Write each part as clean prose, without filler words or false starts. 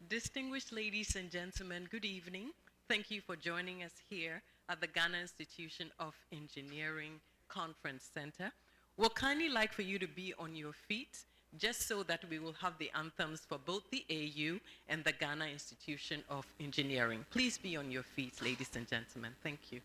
Distinguished ladies and gentlemen, good evening. Thank you for joining us here at the Ghana Institution of Engineering Conference Center. We'll kindly like for you to be on your feet, just so that we will have the anthems for both the AU and the Ghana Institution of Engineering. Please be on your feet, ladies and gentlemen. Thank you.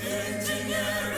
Engineer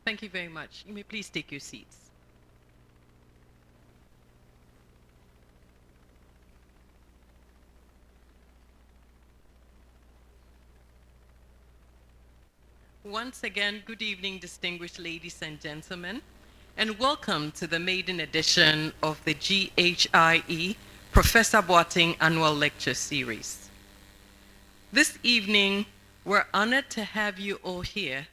Thank you very much. You may please take your seats. Once again, good evening, distinguished ladies and gentlemen, and welcome to the maiden edition of the GhIE Professor Boateng Annual Lecture Series. This evening, we're honored to have you all here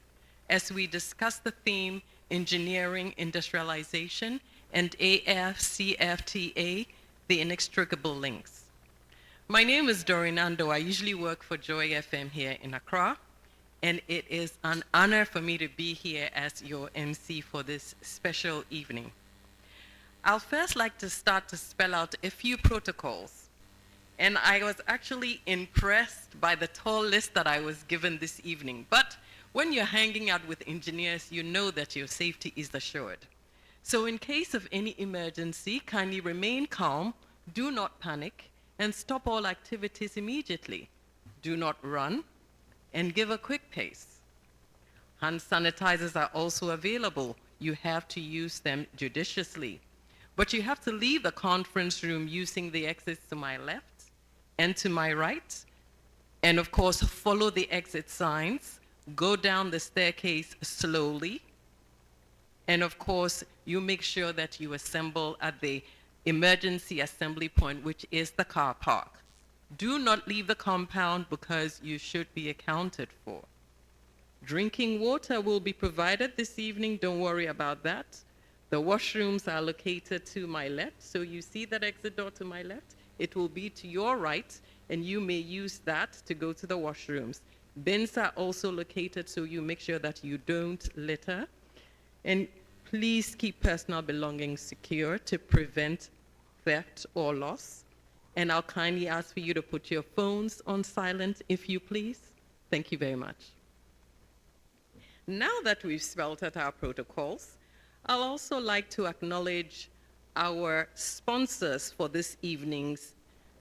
as we discuss the theme Engineering Industrialization and AFCFTA, the Inextricable Links. My name is Doreen Ando. I usually work for Joy FM here in Accra, and it is an honor for me to be here as your MC for this special evening. I'll first like to start to spell out a few protocols. And I was actually impressed by the tall list that I was given this evening. But when you're hanging out with engineers, you know that your safety is assured. So in case of any emergency, kindly remain calm, do not panic, and stop all activities immediately. Do not run, and give a quick pace. Hand sanitizers are also available. You have to use them judiciously. But you have to leave the conference room using the exits to my left and to my right. And of course, follow the exit signs. Go down the staircase slowly. And of course, you make sure that you assemble at the emergency assembly point, which is the car park. Do not leave the compound because you should be accounted for. Drinking water will be provided this evening. Don't worry about that. The washrooms are located to my left. So you see that exit door to my left? It will be to your right, and you may use that to go to the washrooms. Bins are also located, so you make sure that you don't litter. And please keep personal belongings secure to prevent theft or loss. And I'll kindly ask for you to put your phones on silent, if you please. Thank you very much. Now that we've spelled out our protocols, I'll also like to acknowledge our sponsors for this evening's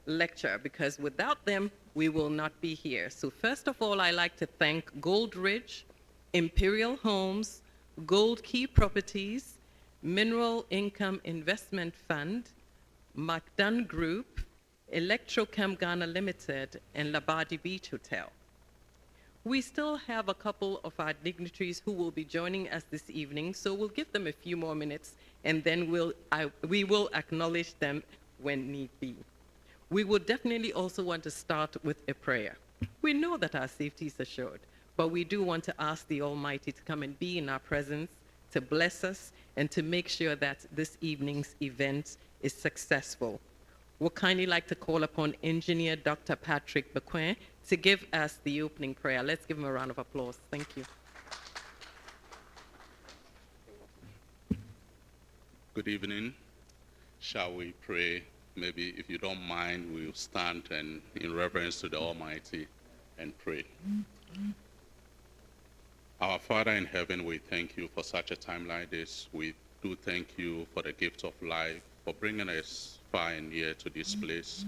lecture, because without them, we will not be here. So first of all, I'd like to thank Gold Ridge, Imperial Homes, Gold Key Properties, Mineral Income Investment Fund, MacDunn Group, Electrochem Ghana Limited, and Labadi Beach Hotel. We still have a couple of our dignitaries who will be joining us this evening, so we'll give them a few more minutes, and then we will acknowledge them when need be. We would definitely also want to start with a prayer. We know that our safety is assured, but we do want to ask the Almighty to come and be in our presence, to bless us, and to make sure that this evening's event is successful. We'll kindly like to call upon Engineer Dr. Patrick Boateng to give us the opening prayer. Let's give him a round of applause. Thank you. Good evening. Shall we pray? Maybe if you don't mind, we'll stand and in reverence to the Almighty and pray. Our Father in heaven, we thank you for such a time like this. We do thank you for the gift of life, for bringing us far and near to this place.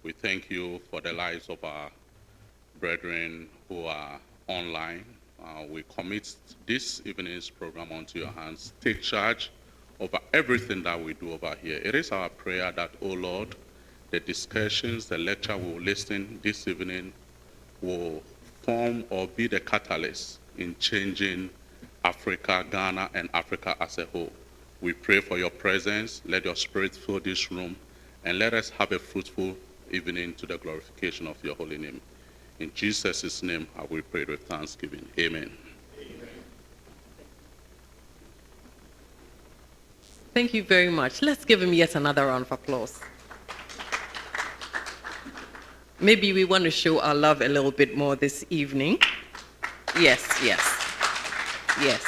We thank you for the lives of our brethren who are online. We commit this evening's program onto your hands. Take charge over everything that we do over here. It is our prayer that, O Lord, the discussions, the lecture we'll listen this evening will form or be the catalyst in changing Africa, Ghana, and Africa as a whole. We pray for your presence. Let your spirit fill this room, and let us have a fruitful evening to the glorification of your holy name. In Jesus' name, I will pray with thanksgiving. Amen. Thank you very much. Let's give him yet another round of applause. Maybe we want to show our love a little bit more this evening. Yes, yes, yes.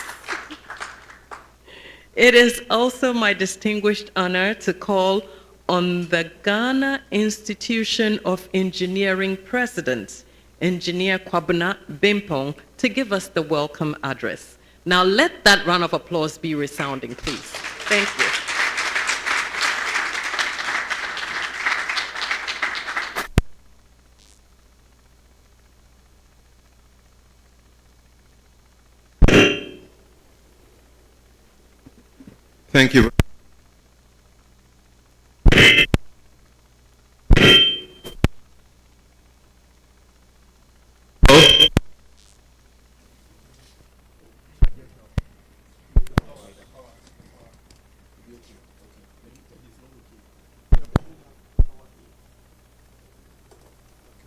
It is also my distinguished honor to call on the Ghana Institution of Engineering President, Engineer Kwabena Bimpong, to give us the welcome address. Now let that round of applause be resounding, please. Thank you. Thank you.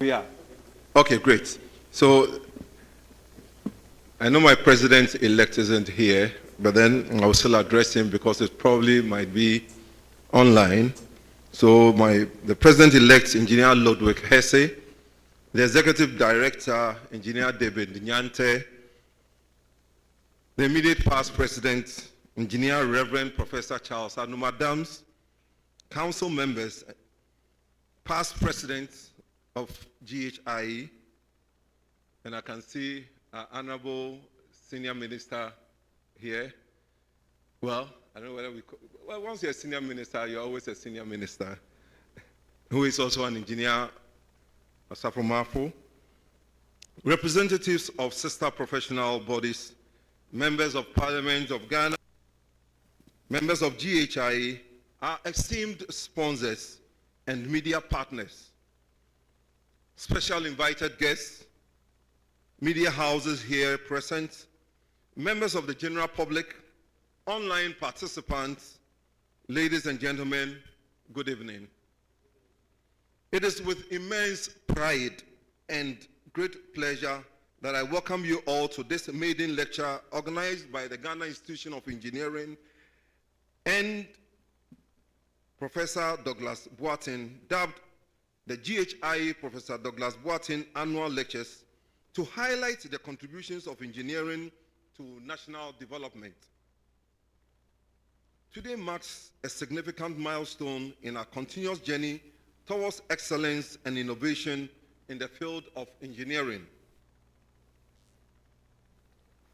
Yeah. Okay, great. So I know my president-elect isn't here, but then I'll still address him because it probably might be online. So the president-elect, Engineer Ludwig Hesse, the executive director, Engineer David Nyante, the immediate past president, Engineer Reverend Professor Charles Anumadams, council members, past presidents of GhIE, and I can see our honorable senior minister here. Well, I don't know whether well, once you're a senior minister, you're always a senior minister, who is also an engineer, Asafo Mafo, representatives of sister professional bodies, members of Parliament of Ghana, members of GhIE, our esteemed sponsors and media partners, special invited guests, media houses here present, members of the general public, online participants, ladies and gentlemen, good evening. It is with immense pride and great pleasure that I welcome you all to this maiden lecture organized by the Ghana Institution of Engineering and Professor Douglas Boateng, dubbed the GhIE Professor Douglas Boateng Annual Lectures, to highlight the contributions of engineering to national development. Today marks a significant milestone in our continuous journey towards excellence and innovation in the field of engineering.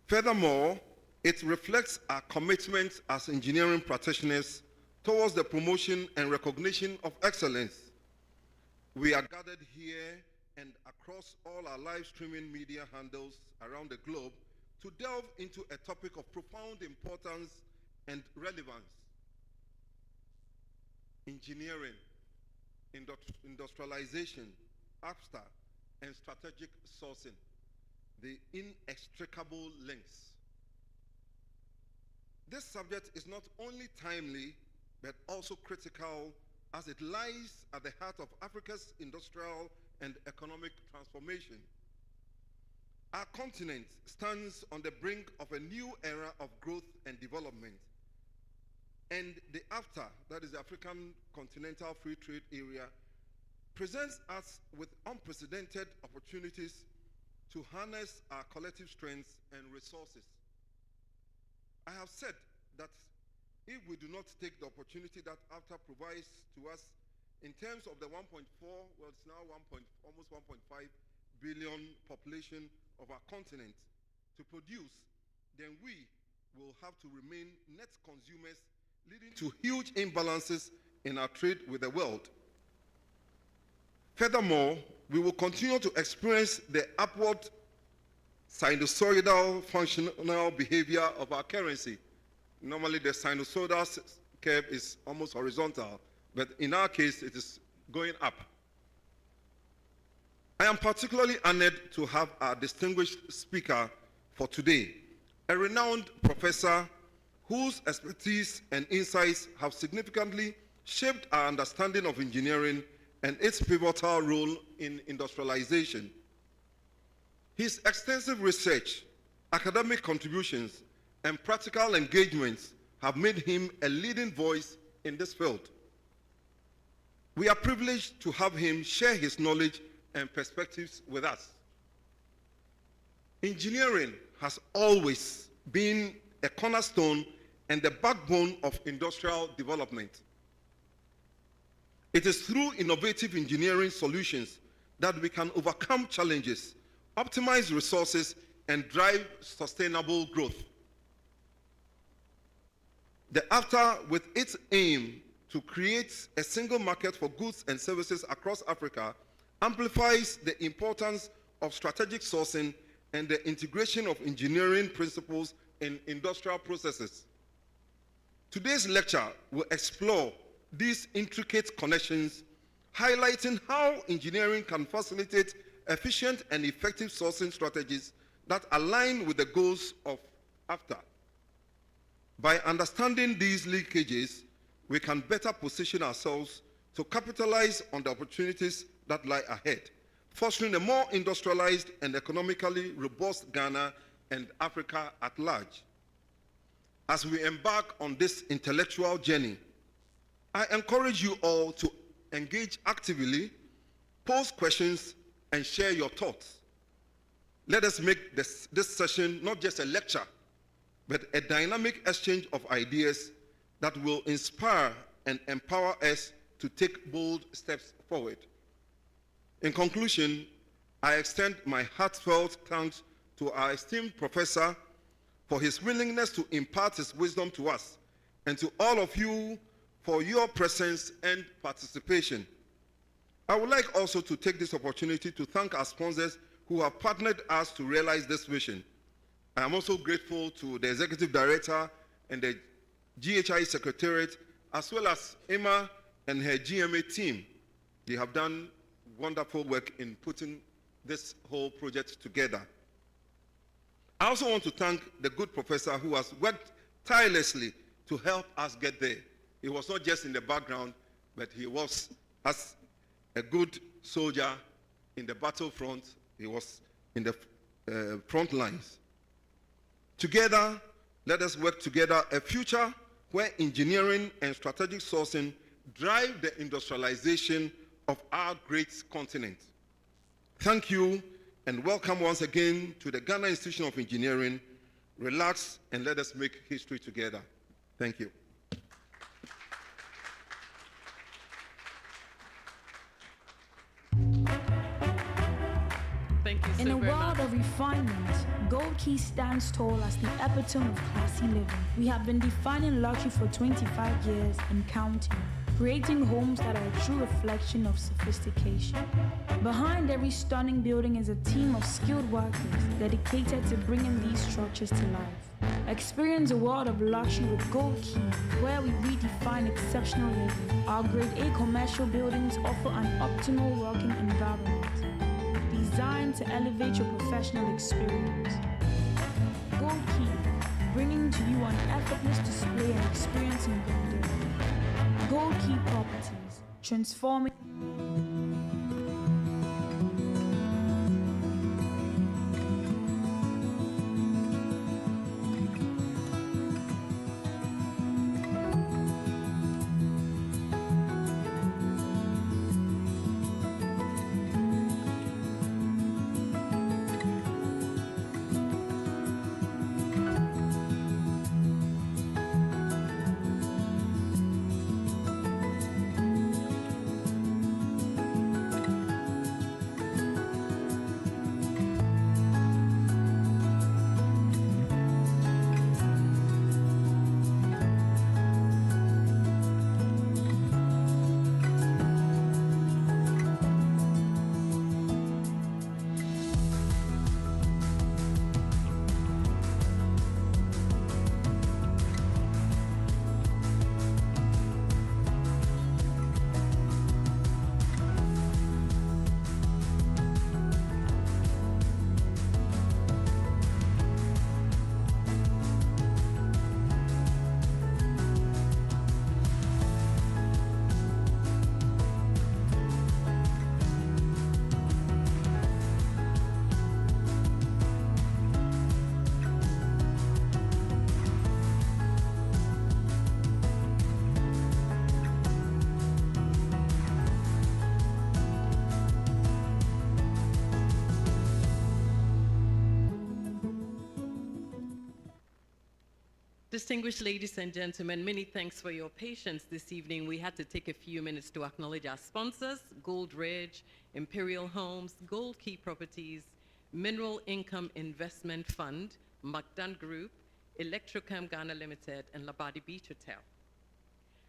Furthermore, it reflects our commitment as engineering practitioners towards the promotion and recognition of excellence. We are gathered here and across all our live streaming media handles around the globe to delve into a topic of profound importance and relevance: engineering, industrialization, APSTA, and strategic sourcing, the inextricable links. This subject is not only timely, but also critical, as it lies at the heart of Africa's industrial and economic transformation. Our continent stands on the brink of a new era of growth and development. And the AFTA, that is the African Continental Free Trade Area, presents us with unprecedented opportunities to harness our collective strengths and resources. I have said that if we do not take the opportunity that AFTA provides to us in terms of the 1.4, well, it's now almost 1.5 billion population of our continent to produce, then we will have to remain net consumers, leading to huge imbalances in our trade with the world. Furthermore, we will continue to experience the upward sinusoidal functional behavior of our currency. Normally, the sinusoidal curve is almost horizontal, but in our case, it is going up. I am particularly honored to have our distinguished speaker for today, a renowned professor whose expertise and insights have significantly shaped our understanding of engineering and its pivotal role in industrialization. His extensive research, academic contributions, and practical engagements have made him a leading voice in this field. We are privileged to have him share his knowledge and perspectives with us. Engineering has always been a cornerstone and the backbone of industrial development. It is through innovative engineering solutions that we can overcome challenges, optimize resources, and drive sustainable growth. The AFTA, with its aim to create a single market for goods and services across Africa, amplifies the importance of strategic sourcing and the integration of engineering principles in industrial processes. Today's lecture will explore these intricate connections, highlighting how engineering can facilitate efficient and effective sourcing strategies that align with the goals of AFTA. By understanding these linkages, we can better position ourselves to capitalize on the opportunities that lie ahead, fostering a more industrialized and economically robust Ghana and Africa at large. As we embark on this intellectual journey, I encourage you all to engage actively, pose questions, and share your thoughts. Let us make this session not just a lecture, but a dynamic exchange of ideas that will inspire and empower us to take bold steps forward. In conclusion, I extend my heartfelt thanks to our esteemed professor for his willingness to impart his wisdom to us, and to all of you for your presence and participation. I would like also to take this opportunity to thank our sponsors who have partnered us to realize this vision. I am also grateful to the Executive Director and the GhIE Secretariat, as well as Emma and her GMA team. They have done wonderful work in putting this whole project together. I also want to thank the good professor who has worked tirelessly to help us get there. He was not just in the background, but he was, as a good soldier in the battlefront, he was in the front lines. Together, let us work together a future where engineering and strategic sourcing drive the industrialization of our great continent. Thank you, and welcome once again to the Ghana Institution of Engineering. Relax and let us make history together. Thank you. Thank you so In a very world much. of refinement, GhIE stands tall as the epitome of classy living. We have been defining luxury for 25 years and counting, creating homes that are a true reflection of sophistication. Behind every stunning building is a team of skilled workers dedicated to bringing these structures to life. Experience a world of luxury with GhIE, where we redefine exceptional living. Our Grade A commercial buildings offer an optimal working environment, designed to elevate your professional experience. GhIE, bringing to you an effortless display and experience in grandeur. GhIE Properties, transforming. Distinguished ladies and gentlemen, many thanks for your patience this evening. We had to take a few minutes to acknowledge our sponsors: Gold Ridge, Imperial Homes, GhIE Properties, Mineral Income Investment Fund, McDunn Group, Electrochem Ghana Limited, and Labadi Beach Hotel.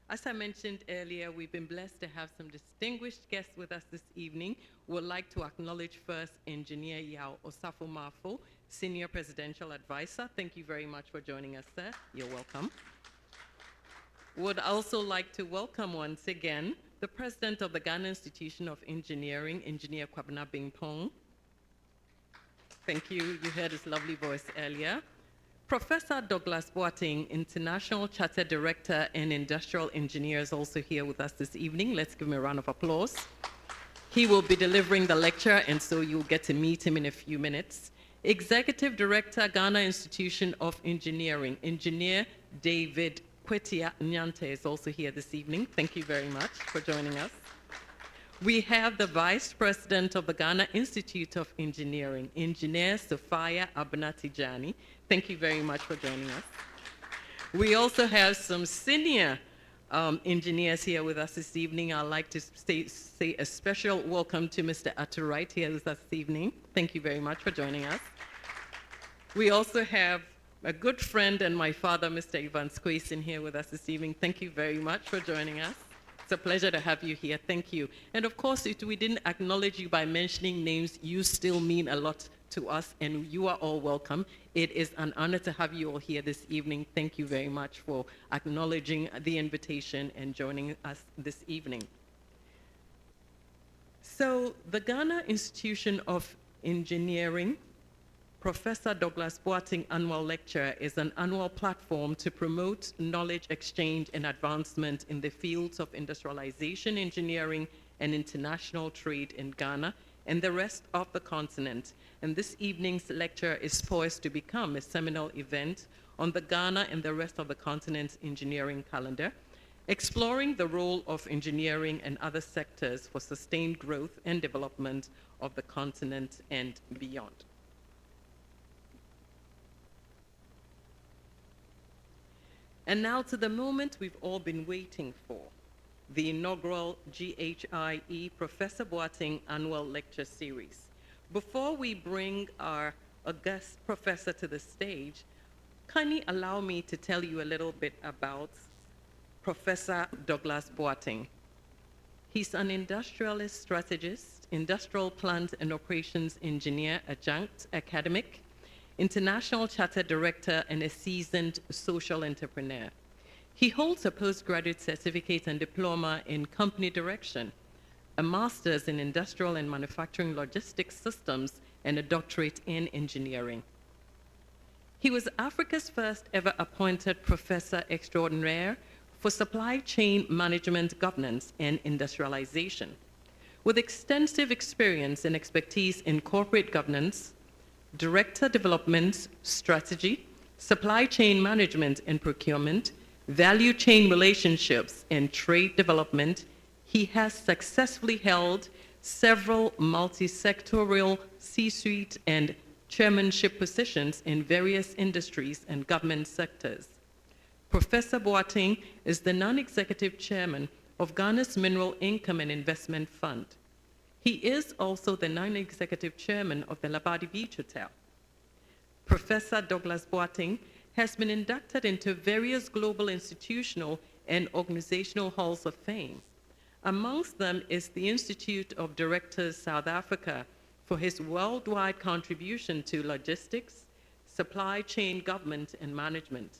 As I mentioned earlier, we've been blessed to have some distinguished guests with us this evening. We'd like to acknowledge first Engineer Yao Osafo-Marfo, Senior Presidential Advisor. Thank you very much for joining us, sir. You're welcome. Would also like to welcome once again the President of the Ghana Institution of Engineering, Engineer Kwabena Bimpong. Thank you. You heard his lovely voice earlier. Professor Douglas Boateng, International Chartered Director and Industrial Engineer, is also here with us this evening. Let's give him a round of applause. He will be delivering the lecture, and so you'll get to meet him in a few minutes. Executive Director, Ghana Institution of Engineering, Engineer David Kwetia Nyante, is also here this evening. Thank you very much for joining us. We have the Vice President of the Ghana Institute of Engineering, Engineer Sophia Abnatijani. Thank you very much for joining us. We also have some senior engineers here with us this evening. I'd like to say a special welcome to Mr. Aturight here with us this evening. Thank you very much for joining us. We also have a good friend and my father, Mr. Ivan Squeezin, here with us this evening. Thank you very much for joining us. It's a pleasure to have you here. Thank you. And of course, if we didn't acknowledge you by mentioning names, you still mean a lot to us, and you are all welcome. It is an honor to have you all here this evening. Thank you very much for acknowledging the invitation and joining us this evening. So the Ghana Institution of Engineering Professor Douglas Boateng Annual Lecture is an annual platform to promote knowledge exchange and advancement in the fields of industrialization, engineering, and international trade in Ghana and the rest of the continent. And this evening's lecture is poised to become a seminal event on the Ghana and the rest of the continent's engineering calendar, exploring the role of engineering and other sectors for sustained growth and development of the continent and beyond. And now to the moment we've all been waiting for, the inaugural GhIE Professor Boateng Annual Lecture Series. Before we bring our august professor to the stage, kindly allow me to tell you a little bit about Professor Douglas Boateng. He's an industrialist strategist, industrial plant and operations engineer, adjunct academic, international chartered director, and a seasoned social entrepreneur. He holds a postgraduate certificate and diploma in company direction, a master's in industrial and manufacturing logistics systems, and a doctorate in engineering. He was Africa's first ever appointed professor extraordinaire for supply chain management, governance, and industrialization. With extensive experience and expertise in corporate governance, director development, strategy, supply chain management and procurement, value chain relationships, and trade development, he has successfully held several multi-sectorial C-suite and chairmanship positions in various industries and government sectors. Professor Boateng is the non-executive chairman of Ghana's Mineral Income and Investment Fund. He is also the non-executive chairman of the Labadi Beach Hotel. Professor Douglas Boateng has been inducted into various global institutional and organizational halls of fame. Amongst them is the Institute of Directors South Africa for his worldwide contribution to logistics, supply chain government and management.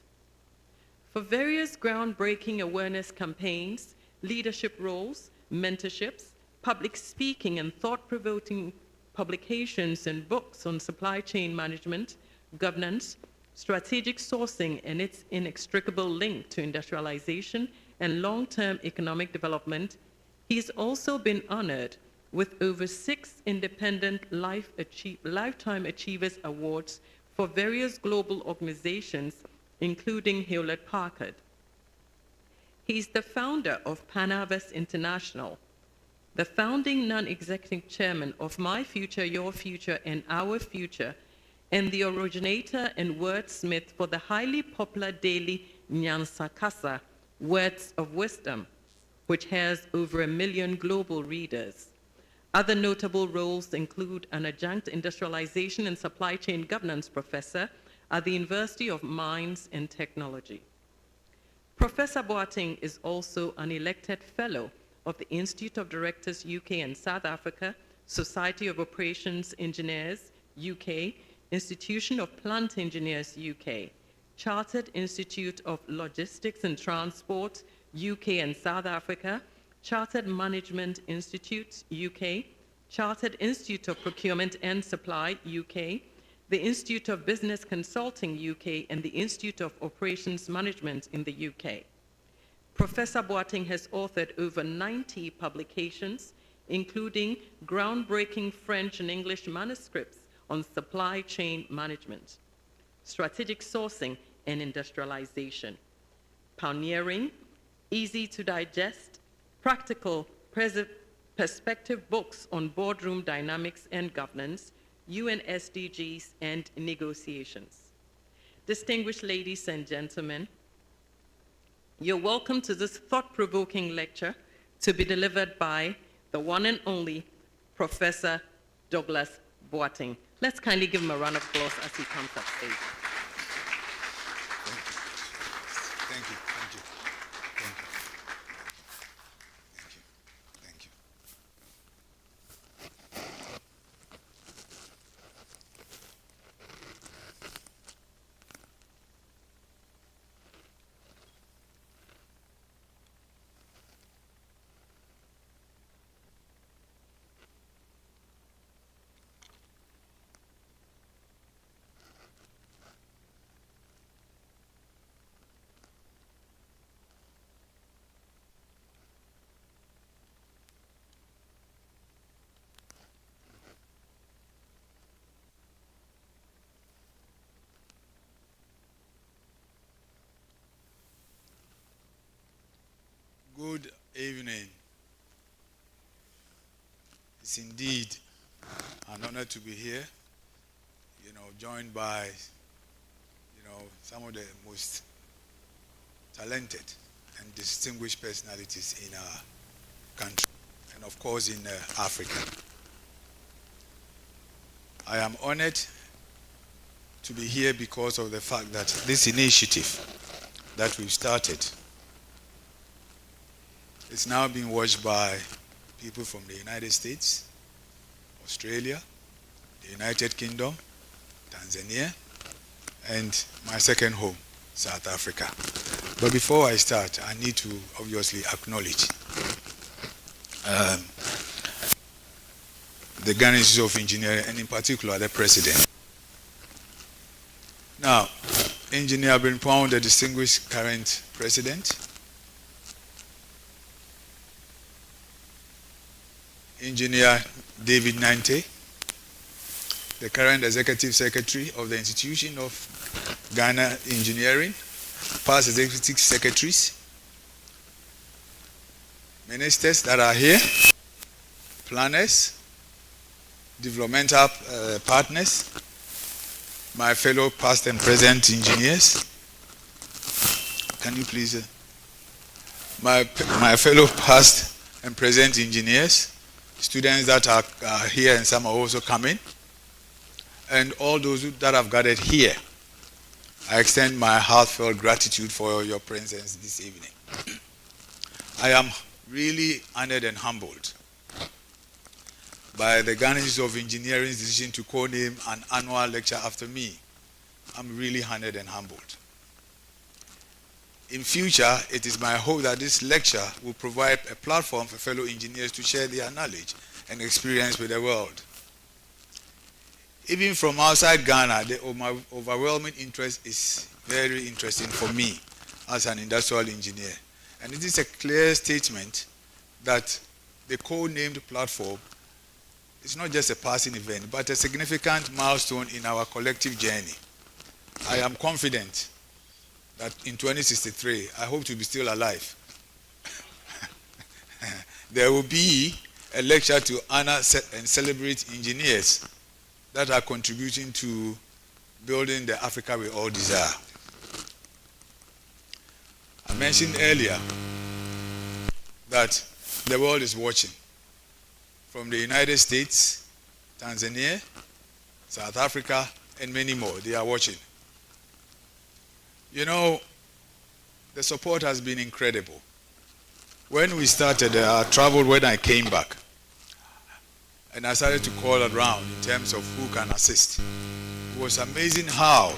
For various groundbreaking awareness campaigns, leadership roles, mentorships, public speaking, and thought-provoking publications and books on supply chain management, governance, strategic sourcing, and its inextricable link to industrialization and long-term economic development, he's also been honored with over 6 independent Lifetime Achievers Awards for various global organizations, including Hewlett-Packard. He's the founder of Panavis International, the founding non-executive chairman of My Future, Your Future, and Our Future, and the originator and wordsmith for the highly popular daily Nyansakasa, Words of Wisdom, which has over 1 million global readers. Other notable roles include an adjunct industrialization and supply chain governance professor at the University of Mines and Technology. Professor Boateng is also an elected fellow of the Institute of Directors UK and South Africa, Society of Operations Engineers UK, Institution of Plant Engineers UK, Chartered Institute of Logistics and Transport, UK and South Africa, Chartered Management Institute, UK, Chartered Institute of Procurement and Supply, UK, the Institute of Business Consulting, UK, and the Institute of Operations Management in the UK. Professor Boateng has authored over 90 publications, including groundbreaking French and English manuscripts on supply chain management, strategic sourcing and industrialization, pioneering, easy to digest, practical perspective books on boardroom dynamics and governance, UN SDGs and negotiations. Distinguished ladies and gentlemen, you're welcome to this thought-provoking lecture to be delivered by the one and only Professor Douglas Boateng. Let's kindly give him a round of applause as he comes up stage. Thank you. Thank you. Thank you. Thank you. Thank you. Good evening. It's indeed an honor to be here, joined by, some of the most talented and distinguished personalities in our country, and of course in Africa. I am honored to be here because of the fact that this initiative that we've started is now being watched by people from the United States, Australia, the United Kingdom, Tanzania, and my second home, South Africa. But before I start, I need to obviously acknowledge the Ghana Institute of Engineering, and in particular the President. Now, Engineer Benpound, the distinguished current President, Engineer David Nante, the current Executive Secretary of the Institution of Ghana Engineering, past Executive Secretaries, ministers that are here, planners, developmental partners, my fellow past and present engineers. Can you please, my fellow past and present engineers, students that are here and some are also coming, and all those that have gathered here, I extend my heartfelt gratitude for your presence this evening. I am really honored and humbled by the Ghana Institute of Engineering's decision to co-name an annual lecture after me. I'm really honored and humbled. In future, it is my hope that this lecture will provide a platform for fellow engineers to share their knowledge and experience with the world. Even from outside Ghana, the overwhelming interest is very interesting for me as an industrial engineer. And it is a clear statement that the co-named platform is not just a passing event, but a significant milestone in our collective journey. I am confident that in 2063, I hope to be still alive. There will be a lecture to honor and celebrate engineers that are contributing to building the Africa we all desire. I mentioned earlier that the world is watching. From the United States, Tanzania, South Africa, and many more, they are watching. The support has been incredible. When we started, I traveled when I came back, and I started to call around in terms of who can assist. It was amazing how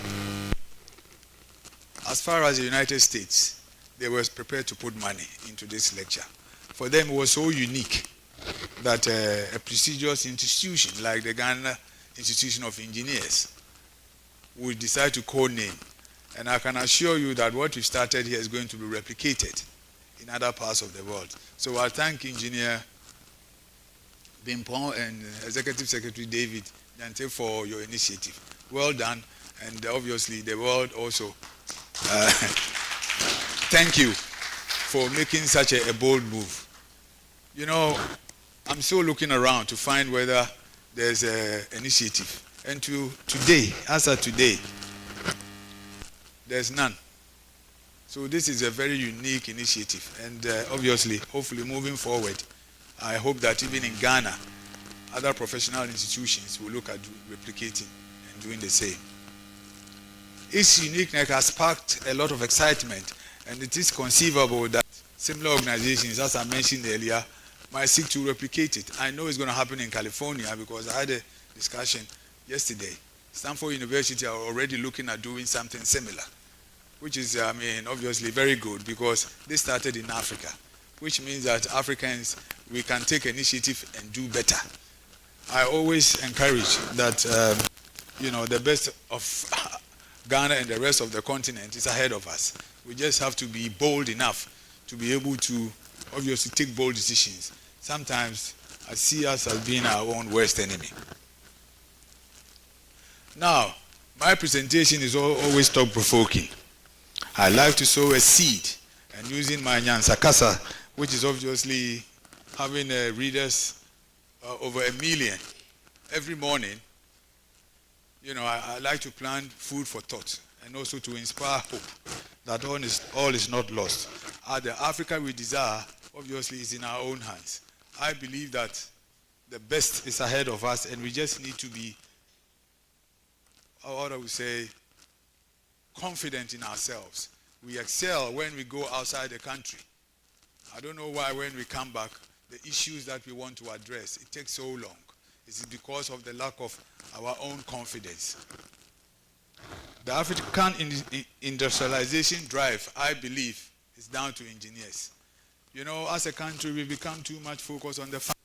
as far as the United States, they were prepared to put money into this lecture. For them, it was so unique that a prestigious institution like the Ghana Institution of Engineers would decide to co-name. And I can assure you that what we started here is going to be replicated in other parts of the world. So I thank Engineer Bimpong and Executive Secretary David Dante for your initiative. Well done, and obviously the world also thank you for making such a bold move. You know, I'm still looking around to find whether there's an initiative. And today, as of today, there's none. So this is a very unique initiative. And obviously, hopefully moving forward, I hope that even in Ghana, other professional institutions will look at replicating and doing the same. Its uniqueness has sparked a lot of excitement, and it is conceivable that similar organizations, as I mentioned earlier, might seek to replicate it. I know it's going to happen in California because I had a discussion yesterday. Stanford University are already looking at doing something similar, which is, obviously very good because they started in Africa, which means that Africans, we can take initiative and do better. I always encourage that, the best of Ghana and the rest of the continent is ahead of us. We just have to be bold enough to be able to obviously take bold decisions. Sometimes I see us as being our own worst enemy. Now, my presentation is always thought-provoking. I like to sow a seed, and using my Nyansakasa, which is obviously having readers over 1 million every morning, I like to plant food for thought and also to inspire hope that all is not lost. The Africa we desire, obviously, is in our own hands. I believe that the best is ahead of us, and we just need to be, what I would say, confident in ourselves. We excel when we go outside the country. I don't know why when we come back, the issues that we want to address, it takes so long. It's because of the lack of our own confidence. The African industrialization drive, I believe, is down to engineers. As a country, we become too much focused on the finance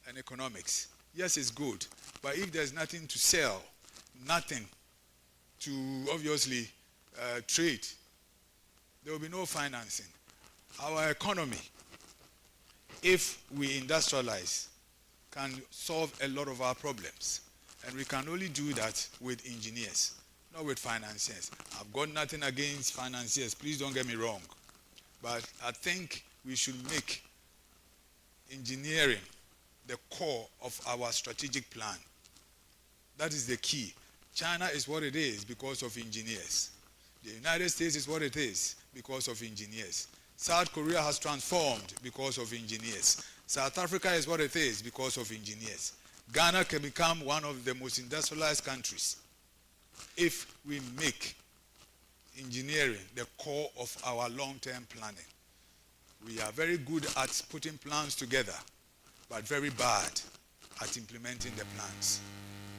and economics. Yes, it's good, but if there's nothing to sell, nothing to obviously trade, there will be no financing. Our economy, if we industrialize, can solve a lot of our problems. And we can only do that with engineers, not with financiers. I've got nothing against financiers, please don't get me wrong. But I think we should make engineering the core of our strategic plan. That is the key. China is what it is because of engineers. The United States is what it is because of engineers. South Korea has transformed because of engineers. South Africa is what it is because of engineers. Ghana can become one of the most industrialized countries if we make engineering the core of our long-term planning. We are very good at putting plans together, but very bad at implementing the plans.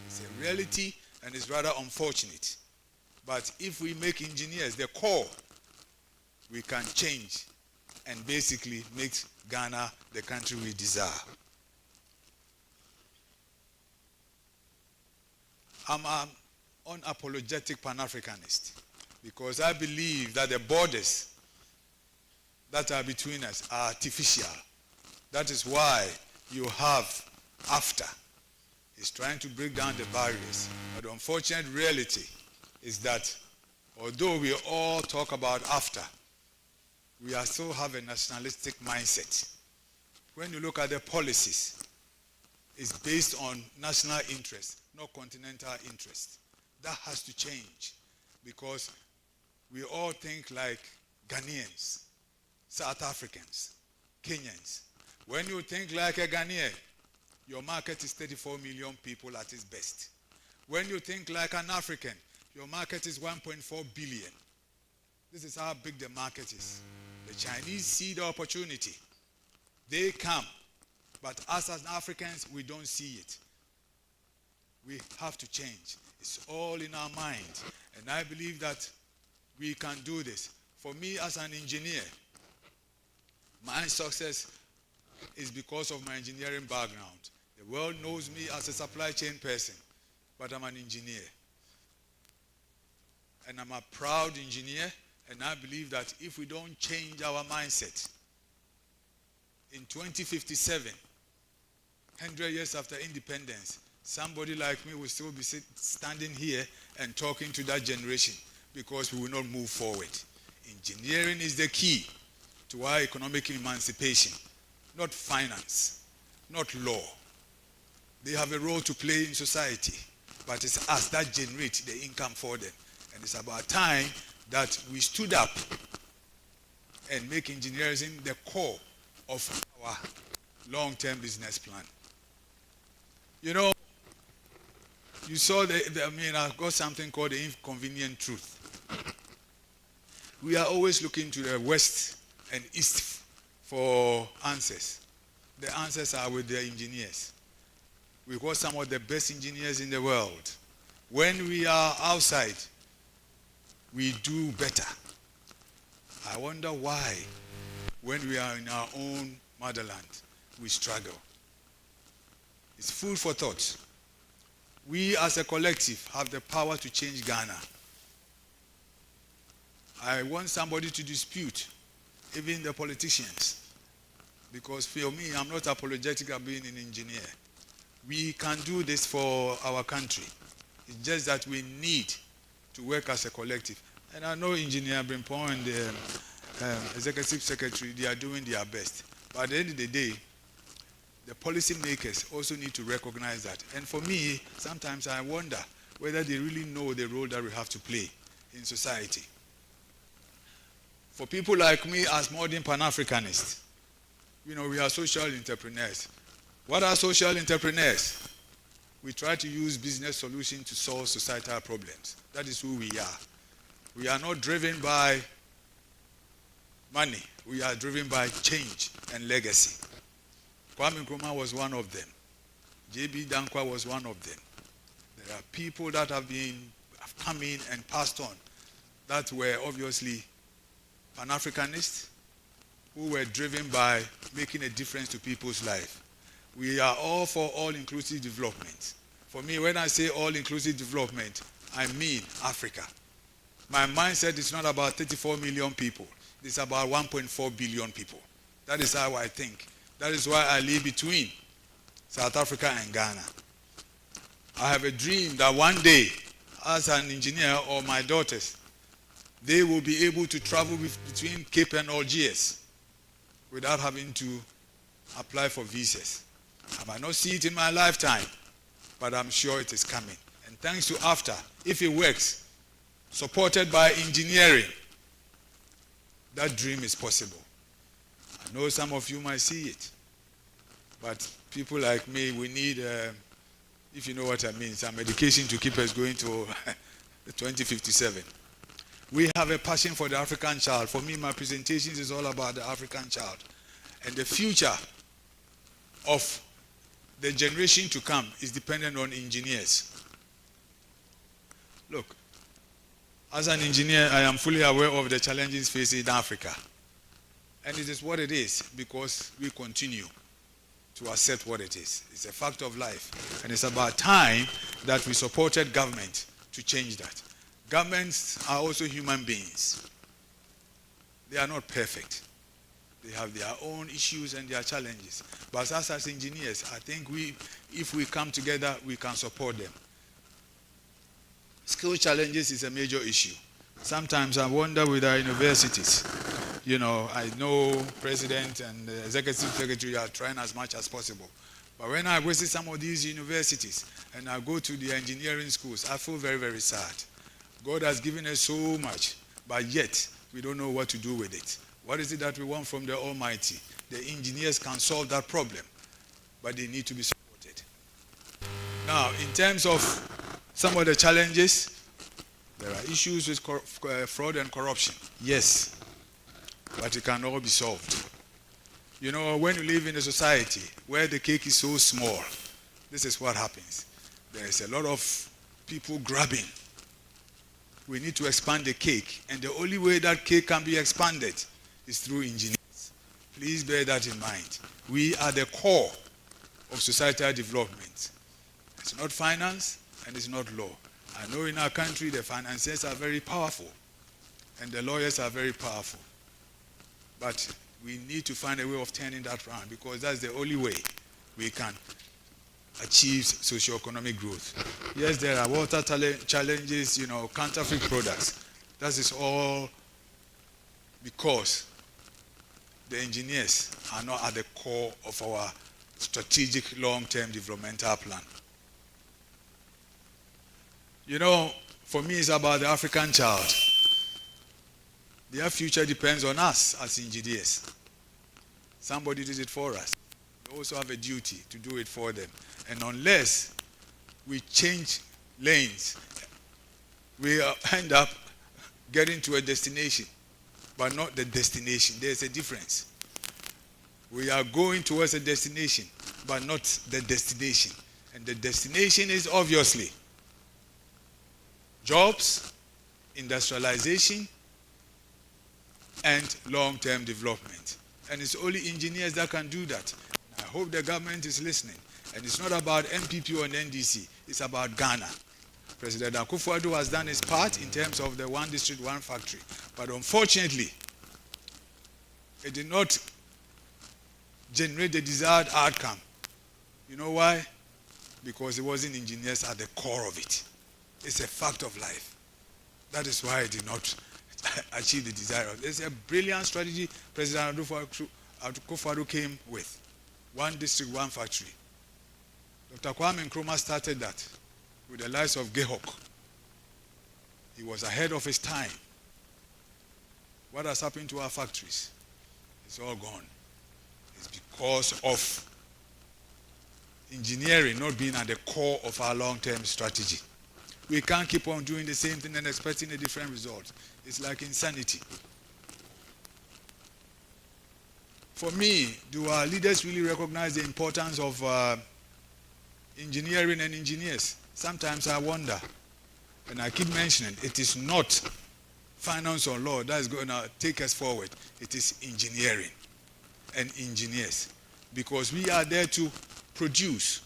It's a reality and it's rather unfortunate. But if we make engineers the core, we can change and basically make Ghana the country we desire. I'm an unapologetic Pan-Africanist because I believe that the borders that are between us are artificial. That is why you have AFTA. It's trying to break down the barriers. But the unfortunate reality is that although we all talk about AFTA, we are still have a nationalistic mindset. When you look at the policies, it's based on national interest, not continental interest. That has to change because we all think like Ghanaians, South Africans, Kenyans. When you think like a Ghanaian, your market is 34 million people at its best. When you think like an African, your market is 1.4 billion. This is how big the market is. The Chinese see the opportunity. They come. But us as Africans, we don't see it. We have to change. It's all in our mind. And I believe that We can do this. For me as an engineer, my success is because of my engineering background. The world knows me as a supply chain person, but I'm an engineer. And I'm a proud engineer, and I believe that if we don't change our mindset, in 2057, 100 years after independence, somebody like me will still be standing here and talking to that generation because we will not move forward. Engineering is the key to our economic emancipation, not finance, not law. They have a role to play in society, but it's us that generate the income for them. And it's about time that we stood up and make engineering the core of our long-term business plan. You know, you saw I've got something called the inconvenient truth. We are always looking to the west and east for answers. The answers are with the engineers. We've got some of the best engineers in the world. When we are outside, we do better. I wonder why, when we are in our own motherland, we struggle. It's food for thought. We as a collective have the power to change Ghana. I want somebody to dispute, even the politicians, because for me, I'm not apologetic about being an engineer. We can do this for our country. It's just that we need to work as a collective. And I know Engineer Brimpong and the Executive Secretary, they are doing their best. But at the end of the day, the policy makers also need to recognize that. And for me, sometimes I wonder whether they really know the role that we have to play in society. For people like me as modern Pan-Africanists, we are social entrepreneurs. What are social entrepreneurs? We try to use business solutions to solve societal problems. That is who we are. We are not driven by money. We are driven by change and legacy. Kwame Nkrumah was one of them. J.B. Dankwa was one of them. There are people that have come in and passed on that were obviously Pan-Africanists who were driven by making a difference to people's life. We are all for all-inclusive development. For me, when I say all-inclusive development, I mean Africa. My mindset is not about 34 million people. It's about 1.4 billion people. That is how I think. That is why I live between South Africa and Ghana. I have a dream that one day, as an engineer or my daughters, they will be able to travel between Cape and Algiers without having to apply for visas. I might not see it in my lifetime, but I'm sure it is coming. And thanks to AFTA, if it works, supported by engineering, that dream is possible. I know some of you might see it, but people like me, we need, if you know what I mean, some education to keep us going to 2057. We have a passion for the African child. For me, my presentations is all about the African child. And the future of the generation to come is dependent on engineers. Look, as an engineer, I am fully aware of the challenges faced in Africa. And it is what it is because we continue to accept what it is. It's a fact of life. And it's about time that we supported government to change that. Governments are also human beings. They are not perfect. They have their own issues and their challenges. But us as engineers, I think if we come together, we can support them. Skill challenges is a major issue. Sometimes I wonder with our universities. I know President and the Executive Secretary are trying as much as possible. But when I visit some of these universities and I go to the engineering schools, I feel very, very sad. God has given us so much, but yet we don't know what to do with it. What is it that we want from the Almighty? The engineers can solve that problem, but they need to be supported. Now, in terms of some of the challenges, there are issues with fraud and corruption. Yes, but it can all be solved. When you live in a society where the cake is so small, this is what happens. There is a lot of people grabbing we need to expand the cake. And the only way that cake can be expanded is through engineers. Please bear that in mind. We are the core of societal development. It's not finance and it's not law. I know in our country the financiers are very powerful and the lawyers are very powerful. But we need to find a way of turning that around, because that's the only way we can achieve socio-economic growth. Yes, there are water challenges, counterfeit products. That is all because the engineers are not at the core of our strategic long-term developmental plan. For me, it's about the African child. Their future depends on us as engineers. Somebody did it for us. We also have a duty to do it for them. And unless we change lanes, we end up getting to a destination, but not the destination. There's a difference. We are going towards a destination, but not the destination. And the destination is obviously jobs, industrialization, and long-term development. And it's only engineers that can do that. I hope the government is listening. And it's not about MPP or NDC. It's about Ghana. President Akufo-Addo has done his part in terms of the one district, one factory. But unfortunately, it did not generate the desired outcome. You know why? Because it wasn't engineers at the core of it. It's a fact of life. That is why it did not achieve the desired. It's a brilliant strategy President Akufo-Addo came with. One district, one factory. Dr. Kwame Nkrumah started that with the likes of GhIE. He was ahead of his time. What has happened to our factories? It's all gone. It's because of engineering not being at the core of our long-term strategy. We can't keep on doing the same thing and expecting a different result. It's like insanity. For me, do our leaders really recognize the importance of engineering and engineers? Sometimes I wonder, and I keep mentioning, it is not finance or law that is going to take us forward. It is engineering and engineers, because we are there to produce.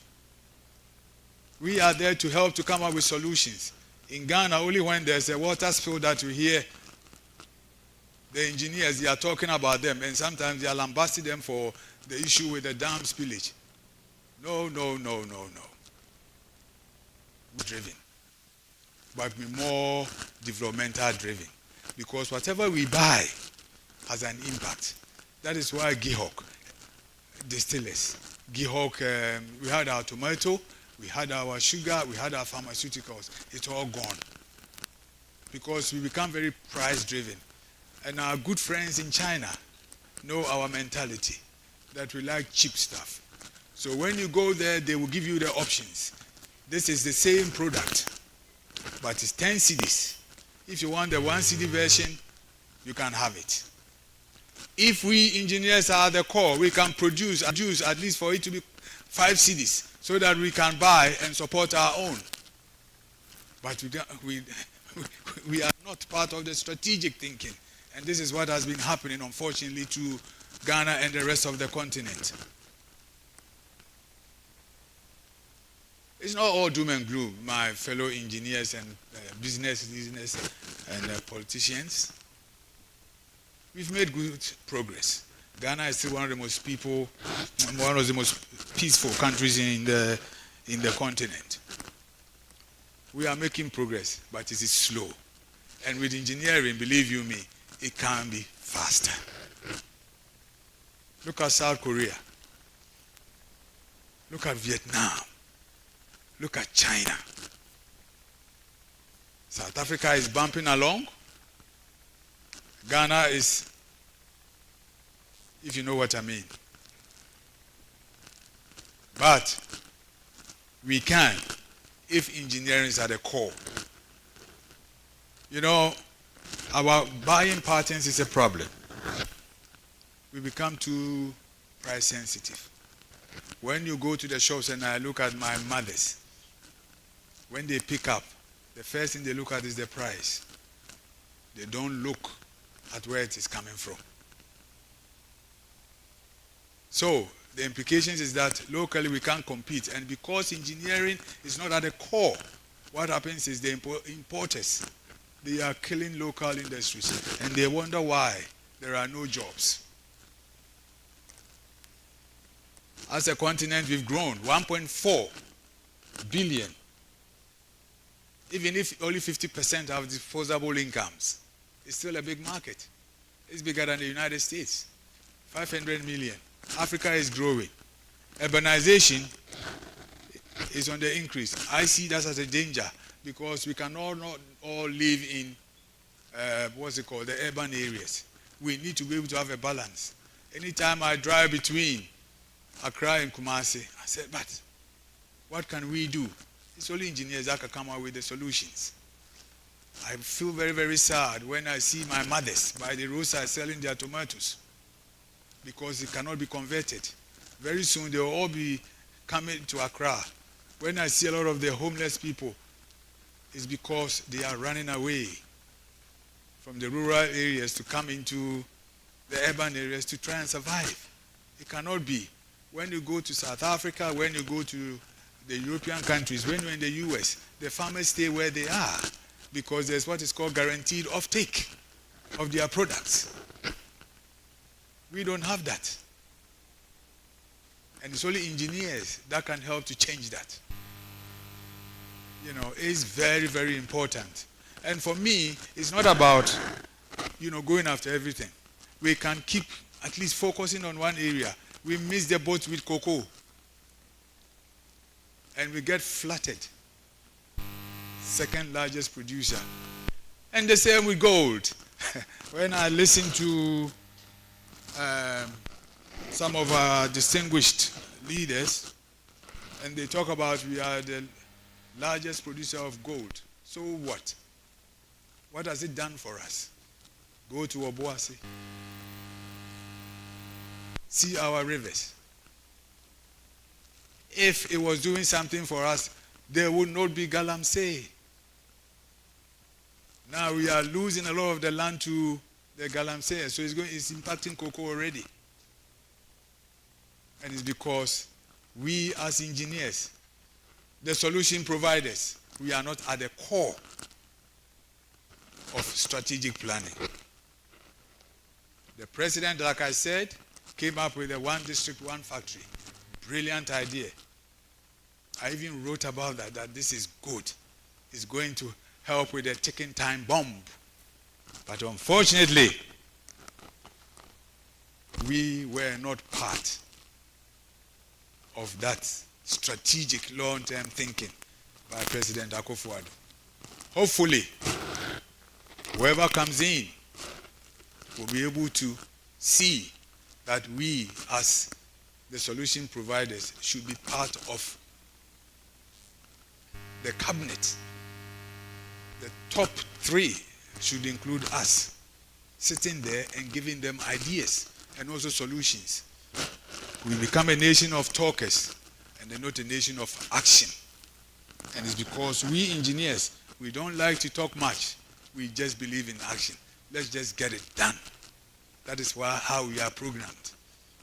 We are there to help to come up with solutions. In Ghana, only when there's a water spill that you hear the engineers, they are talking about them, and sometimes they are lambasting them for the issue with the dam spillage. No. Driven, but be more developmental driven, because whatever we buy has an impact. That is why GhIE distillers, GhIE, we had our tomato, we had our sugar, we had our pharmaceuticals. It's all gone because we become very price driven. And our good friends in China know our mentality, that we like cheap stuff. So when you go there, they will give you the options. This is the same product, but it's 10 cedis. If you want the 1 CD version, you can have it. If we engineers are at the core, we can produce at least for it to be 5 cedis, so that we can buy and support our own. But we are not part of the strategic thinking. And this is what has been happening, unfortunately, to Ghana and the rest of the continent. It's not all doom and gloom, my fellow engineers and business and politicians. We've made good progress. Ghana is still one of the most peaceful countries in the continent. We are making progress, but it is slow. And with engineering, believe you me, it can be faster. Look at South Korea. Look at Vietnam. Look at China. South Africa is bumping along. Ghana is, if you know what I mean. But we can, if engineering is at the core. Our buying patterns is a problem. We become too price sensitive. When you go to the shops, and I look at my mothers, when they pick up the first thing they look at is the price. They don't look at where it is coming from. So the implications is that locally we can't compete, and because engineering is not at the core, what happens is the importers, they are killing local industries, and they wonder why there are no jobs. As a continent, we've grown 1.4 billion. Even if only 50% have disposable incomes, it's still a big market. It's bigger than the United States, 500 million. Africa is growing. Urbanization is on the increase. I see that as a danger because we cannot not all live in, the urban areas. We need to be able to have a balance. Anytime I drive between Accra and Kumasi, I said, but what can we do? It's only engineers that can come out with the solutions. I feel very, very sad when I see my mothers by the roadside selling their tomatoes because it cannot be converted. Very soon they will all be coming to Accra. When I see a lot of the homeless people, it's because they are running away from the rural areas to come into the urban areas to try and survive. It cannot be. When you go to South Africa, when you go to the European countries, when you're in the US, the farmers stay where they are because there's what is called guaranteed offtake of their products. We don't have that. And it's only engineers that can help to change that. You know, it's very, very important. And for me, it's not about, going after everything. We can keep at least focusing on one area. We miss the boat with cocoa. And we get flattered. Second largest producer. And the same with gold. When I listen to some of our distinguished leaders, and they talk about we are the largest producer of gold. So what? What has it done for us? Go to Obuasi. See our rivers. If it was doing something for us, there would not be Galamsey. Now we are losing a lot of the land to the Galamsey, so it's impacting cocoa already. And it's because we as engineers, the solution providers, we are not at the core of strategic planning. The president, like I said, came up with a one district, one factory. Brilliant idea. I even wrote about that this is good. It's going to help with the ticking time bomb. But unfortunately, we were not part of that strategic long-term thinking by President Akufo-Addo. Hopefully, whoever comes in will be able to see that we, as the solution providers, should be part of the cabinet. The top three should include us, sitting there and giving them ideas and also solutions. We become a nation of talkers and not a nation of action. And it's because we engineers, we don't like to talk much. We just believe in action. Let's just get it done. That is how we are programmed.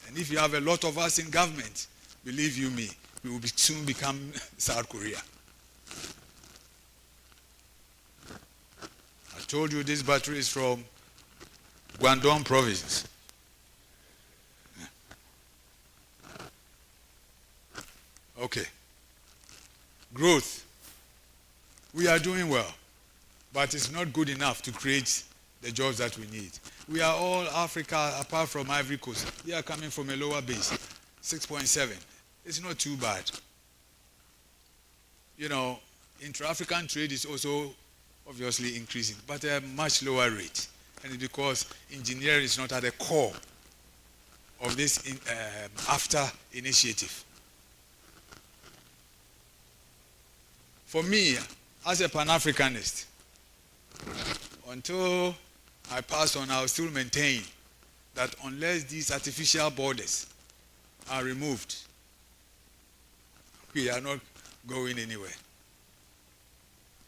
And if you have a lot of us in government, believe you me, we will soon become South Korea. I told you this battery is from Guangdong province. Okay. Growth. We are doing well, but it's not good enough to create the jobs that we need. We are all Africa, apart from Ivory Coast. They are coming from a lower base, 6.7. It's not too bad. Intra-African trade is also obviously increasing, but at a much lower rate. And it's because engineering is not at the core of this AFTA initiative. For me, as a Pan-Africanist, until I pass on, I'll still maintain that unless these artificial borders are removed, we are not going anywhere.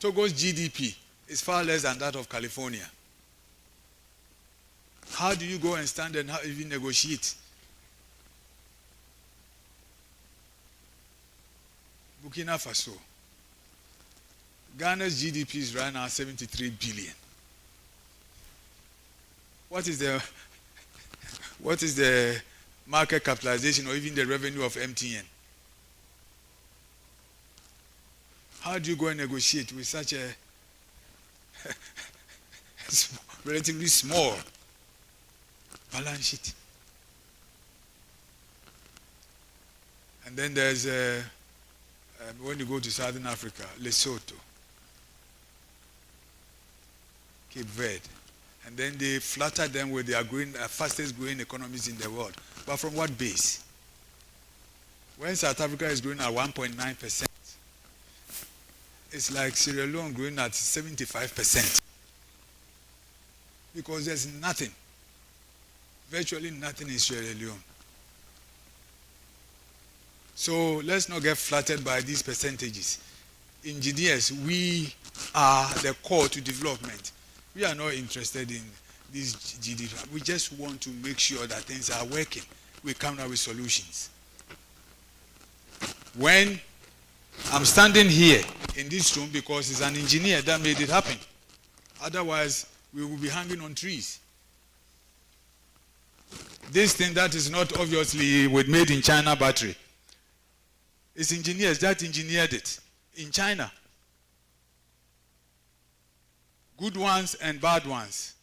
Togo's GDP is far less than that of California. How do you go and stand and even negotiate? Burkina Faso. Ghana's GDP is right now 73 billion. What is the market capitalization or even the revenue of MTN? How do you go and negotiate with such a relatively small balance sheet? And then there's when you go to Southern Africa, Lesotho, Cape Verde, and then they flatter them with their fastest growing economies in the world. But from what base? When South Africa is growing at 1.9%, it's like Sierra Leone growing at 75%. Because there's nothing, virtually nothing in Sierra Leone. So let's not get flattered by these percentages. Engineers, we are the core to development. We are not interested in this GDP. We just want to make sure that things are working. We come up with solutions. When I'm standing here in this room because it's an engineer that made it happen. Otherwise, we will be hanging on trees. This thing that is not obviously with made in China battery. It's engineers that engineered it in China. Good ones and bad ones.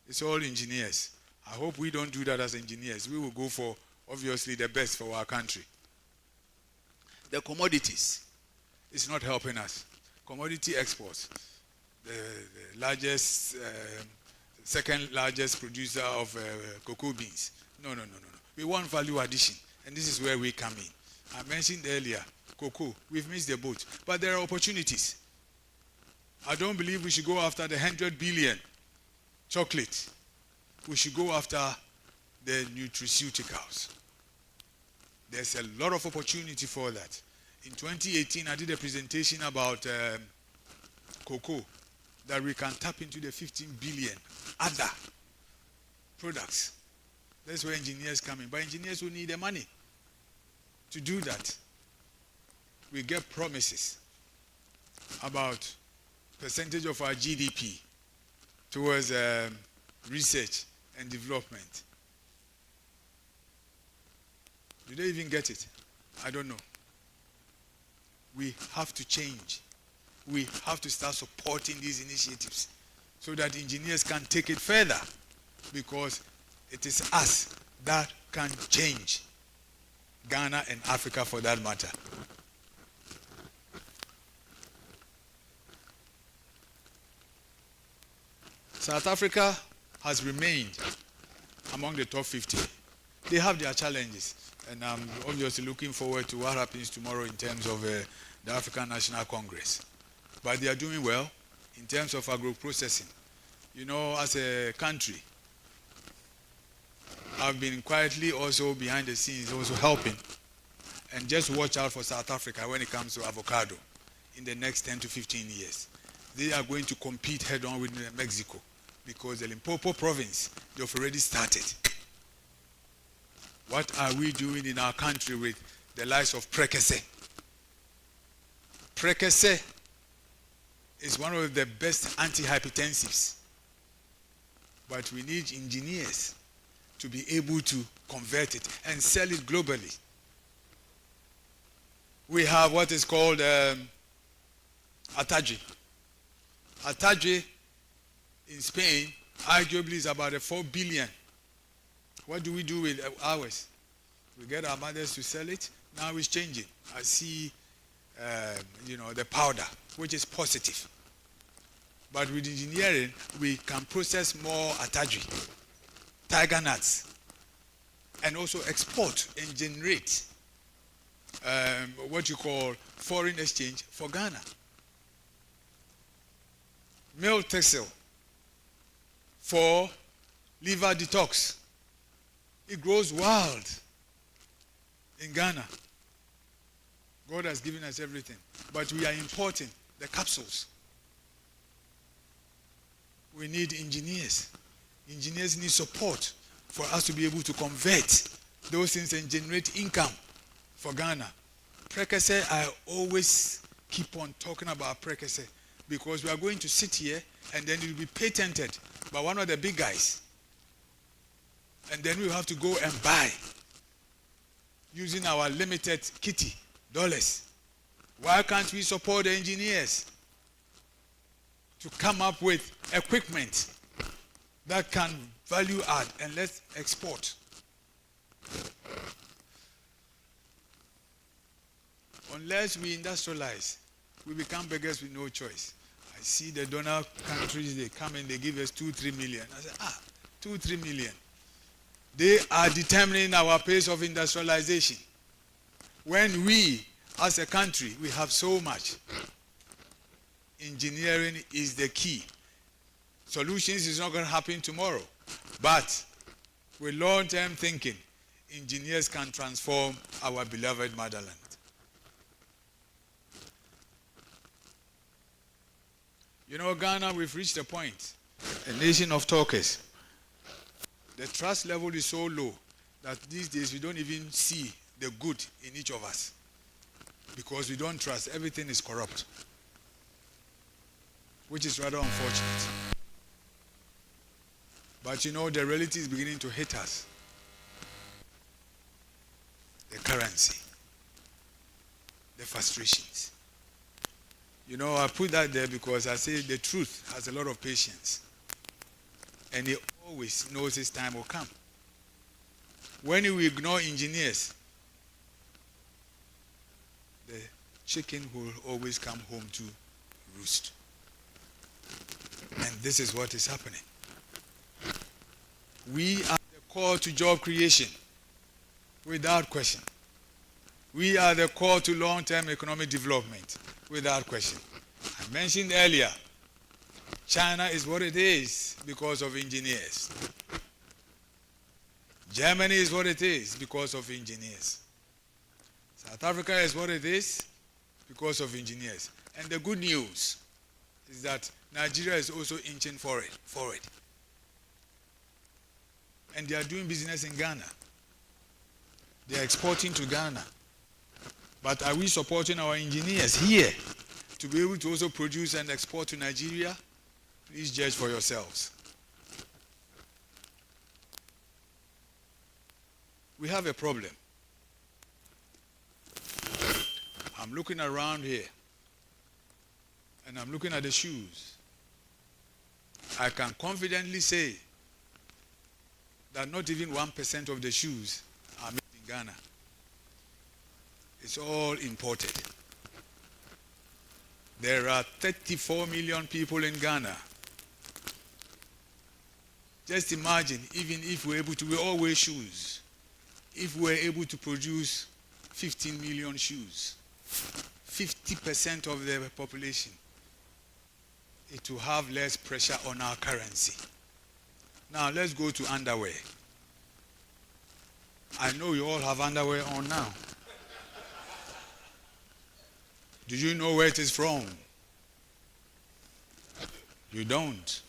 It's all engineers. I hope we don't do that as engineers. We will go for, obviously, the best for our country. The commodities is not helping us. Commodity exports, the largest, second largest producer of cocoa beans. No. We want value addition, and this is where we come in. I mentioned earlier, cocoa, we've missed the boat, but there are opportunities. I don't believe we should go after the 100 billion chocolate. We should go after the nutraceuticals. There's a lot of opportunity for that. In 2018, I did a presentation about cocoa, that we can tap into the 15 billion other products. That's where engineers come in. But engineers will need the money to do that. We get promises about percentage of our GDP towards research and development. Do they even get it? I don't know. We have to change. We have to start supporting these initiatives so that engineers can take it further, because it is us that can change Ghana and Africa for that matter. South Africa has remained among the top 50. They have their challenges, and I'm obviously looking forward to what happens tomorrow in terms of the African National Congress. But they are doing well in terms of agro-processing. You know, as a country, I've been quietly also behind the scenes, also helping. And just watch out for South Africa when it comes to avocado in the next 10 to 15 years. They are going to compete head-on with Mexico, because the Limpopo province, they've already started. What are we doing in our country with the likes of Prekese? Prekese is one of the best antihypertensives. But we need engineers to be able to convert it and sell it globally. We have what is called Atadji. Atadji in Spain arguably is about a 4 billion. What do we do with ours? We get our mothers to sell it. Now it's changing. I see, the powder, which is positive. But with engineering, we can process more Atadji, tiger nuts, and also export and generate what you call foreign exchange for Ghana. Male textile for liver detox. It grows wild in Ghana. God has given us everything, but we are importing the capsules. We need engineers. Engineers need support for us to be able to convert those things and generate income for Ghana. Precursor, I always keep on talking about precursor because we are going to sit here and then it will be patented by one of the big guys. And then we have to go and buy using our limited kitty dollars. Why can't we support the engineers to come up with equipment that can value add and let's export? Unless we industrialize, we become beggars with no choice. I see the donor countries, they come and they give us 2-3 million. I say, 2-3 million. They are determining our pace of industrialization. When we, as a country, we have so much. Engineering is the key. Solutions is not going to happen tomorrow. But with long-term thinking, engineers can transform our beloved motherland. You know, Ghana, we've reached a point, a nation of talkers. The trust level is so low that these days we don't even see the good in each of us because we don't trust. Everything is corrupt, which is rather unfortunate. But you know, the reality is beginning to hit us. The currency, the frustrations. You know, I put that there because I say the truth has a lot of patience. And he always knows his time will come. When we ignore engineers, the chicken will always come home to roost. And this is what is happening. We are the call to job creation, without question. We are the call to long-term economic development, without question. I mentioned earlier, China is what it is because of engineers. Germany is what it is because of engineers. South Africa is what it is because of engineers. And the good news is that Nigeria is also inching forward. And they are doing business in Ghana. They are exporting to Ghana. But are we supporting our engineers here to be able to also produce and export to Nigeria? Please judge for yourselves. We have a problem. I'm looking around here and I'm looking at the shoes. I can confidently say that not even 1% of the shoes are made in Ghana. It's all imported. There are 34 million people in Ghana. Just imagine, even if we're able to, we all wear shoes. If we're able to produce 15 million shoes, 50% of the population, it will have less pressure on our currency. Now let's go to underwear. I know you all have underwear on now. Do you know where it is from? You don't.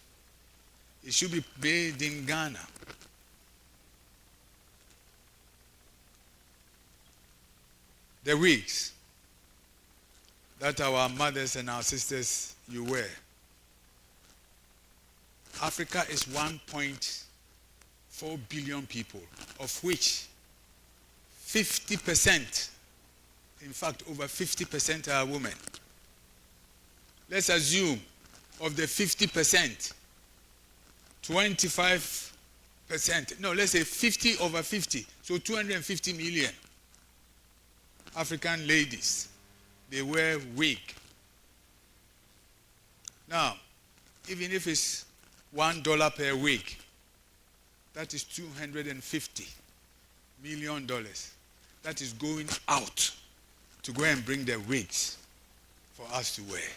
It should be made in Ghana. The wigs that our mothers and our sisters you wear. Africa is 1.4 billion people, of which 50%, in fact over 50% are women. Let's assume of the 50%, 25%, no, let's say 50 over 50, so 250 million African ladies, they wear wig. Now, even if it's $1 per wig, that is $250 million. That is going out to go and bring the wigs for us to wear.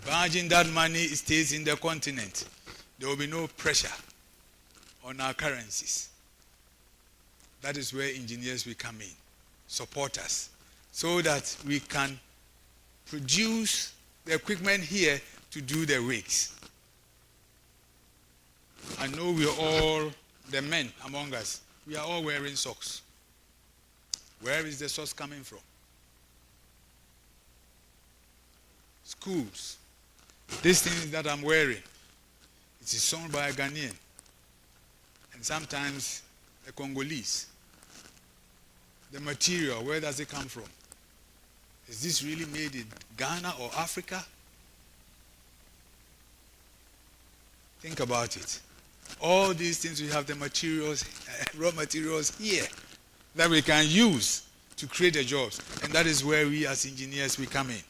Imagine that money stays in the continent. There will be no pressure on our currencies. That is where engineers will come in, support us, so that we can produce the equipment here to do the rigs. I know we are all, the men among us, we are all wearing socks. Where is the socks coming from? Schools. This thing that I'm wearing, it is sewn by a Ghanaian and sometimes a Congolese. The material, where does it come from? Is this really made in Ghana or Africa? Think about it. All these things, we have the materials, raw materials here that we can use to create the jobs. And that is where we as engineers, we come in.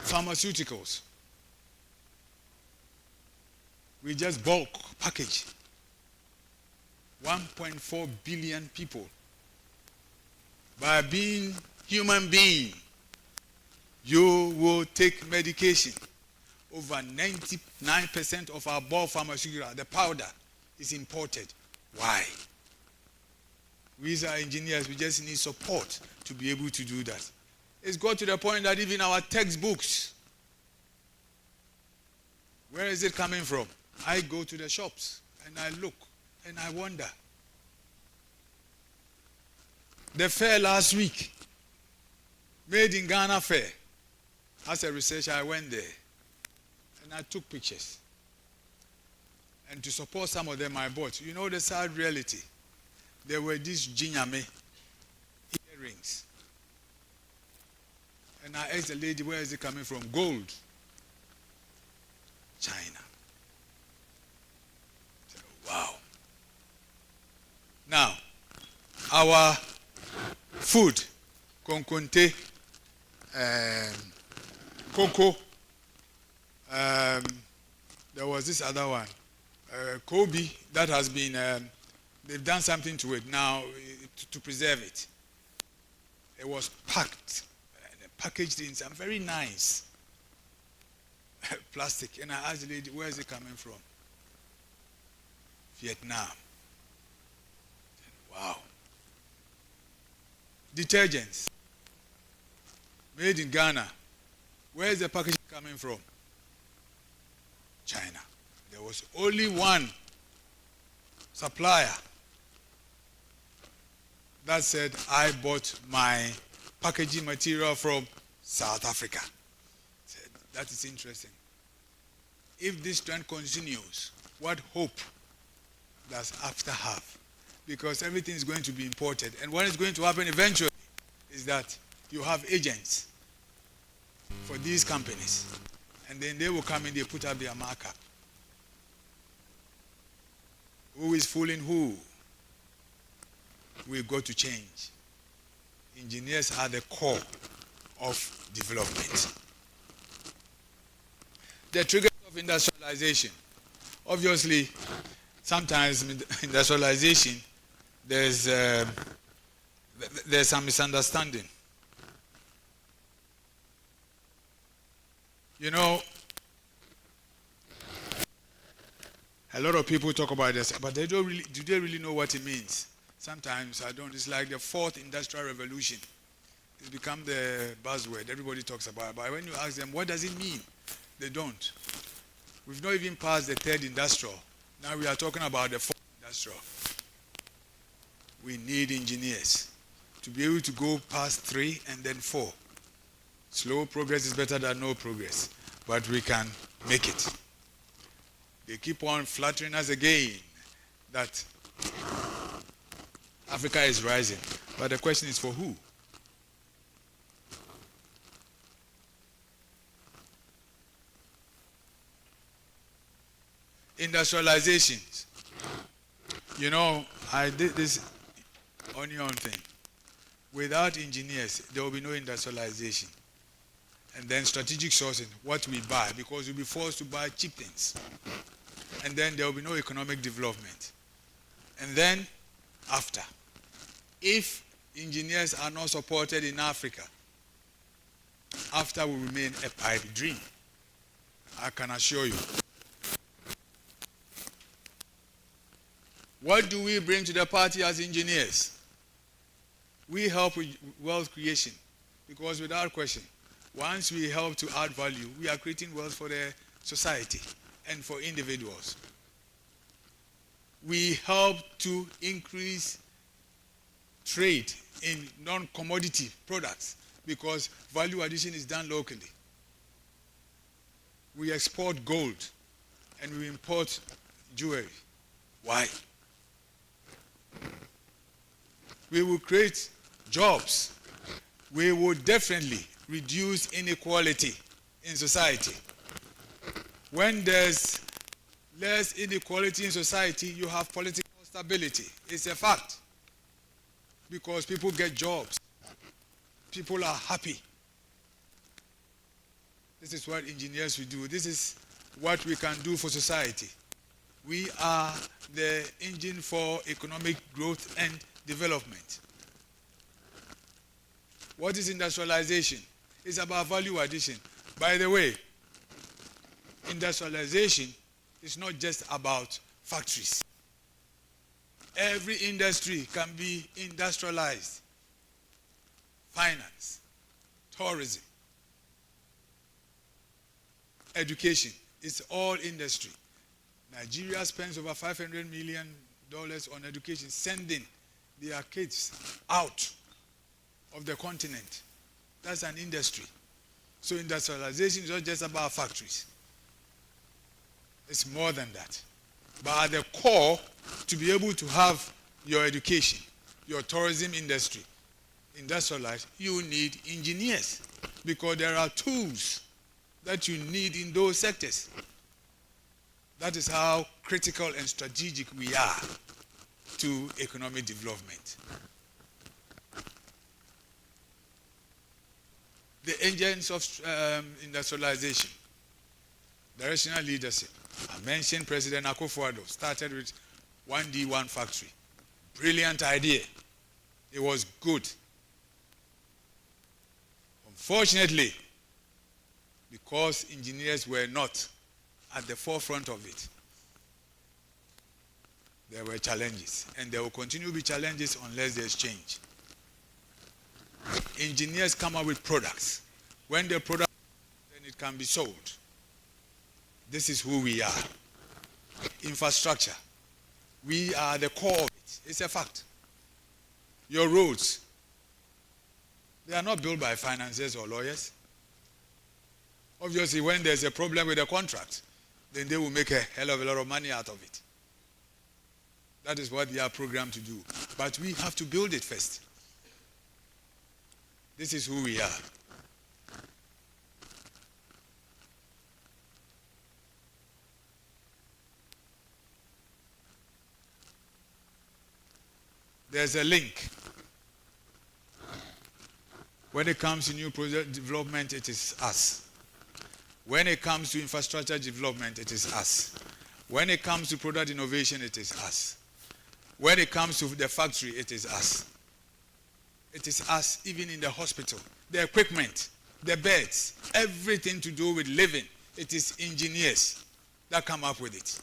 Pharmaceuticals. We just bulk package. 1.4 billion people. By being human being, you will take medication. Over 99% of our bulk pharmaceutical, the powder, is imported. Why? We as engineers, we just need support to be able to do that. It's got to the point that even our textbooks, where is it coming from? I go to the shops and I look and I wonder. The fair last week, Made in Ghana fair. As a researcher, I went there and I took pictures. And to support some of them, I bought. You know the sad reality? There were these jinyame earrings. And I asked the lady, where is it coming from? Gold. China. I said, wow. Now, our food, konkonte, cocoa, there was this other one, Kobe, that has been, they've done something to it now to preserve it. It was packed, packaged in some very nice plastic. And I asked the lady, where is it coming from? Vietnam. Wow. Detergents. Made in Ghana. Where is the packaging coming from? China. There was only one supplier that said, I bought my packaging material from South Africa. Said, that is interesting. If this trend continues, what hope does AFTA have? Because everything is going to be imported. And what is going to happen eventually is that you have agents for these companies. And then they will come in, they put up their markup. Who is fooling who? We've got to change. Engineers are the core of development. The triggers of industrialization. Obviously, sometimes industrialization, there's some misunderstanding. You know, a lot of people talk about this, but they don't really, do they really know what it means? Sometimes I don't. It's like the fourth industrial revolution. It's become the buzzword. Everybody talks about it. But when you ask them, what does it mean? They don't. We've not even passed the third industrial. Now we are talking about the fourth industrial. We need engineers to be able to go past 3 and then 4. Slow progress is better than no progress, but we can make it. They keep on flattering us again that Africa is rising. But the question is for who? Industrialization. You know, I did this onion thing. Without engineers, there will be no industrialization. And then strategic sourcing, what we buy, because we'll be forced to buy cheap things. And then there will be no economic development. And then, after, if engineers are not supported in Africa, after will remain a pipe dream. I can assure you. What do we bring to the party as engineers? We help with wealth creation because without question, once we help to add value, we are creating wealth for the society and for individuals. We help to increase trade in non-commodity products because value addition is done locally. We export gold and we import jewelry. Why? We will create jobs. We will definitely reduce inequality in society. When there's less inequality in society, you have political stability. It's a fact. Because people get jobs. People are happy. This is what engineers will do. This is what we can do for society. We are the engine for economic growth and development. What is industrialization? It's about value addition. By the way, industrialization is not just about factories. Every industry can be industrialized. Finance, tourism, education, it's all industry. Nigeria spends over $500 million on education, sending their kids out of the continent. That's an industry. So industrialization is not just about factories. It's more than that. But at the core, to be able to have your education, your tourism industry industrialized, you need engineers because there are tools that you need in those sectors. That is how critical and strategic we are to economic development. The engines of industrialization, directional leadership. I mentioned President Akufo-Addo started with 1D1 factory. Brilliant idea. It was good. Unfortunately, because engineers were not at the forefront of it, there were challenges, and there will continue to be challenges unless there's change. Engineers come up with products. When the product, then it can be sold. This is who we are. Infrastructure. We are the core of it. It's a fact. Your roads, they are not built by financiers or lawyers. Obviously, when there's a problem with a contract, then they will make a hell of a lot of money out of it. That is what they are programmed to do. But we have to build it first. This is who we are. There's a link. When it comes to new project development, it is us. When it comes to infrastructure development, it is us. When it comes to product innovation, it is us. When it comes to the factory, it is us. It is us even in the hospital. The equipment, the beds, everything to do with living, it is engineers that come up with it.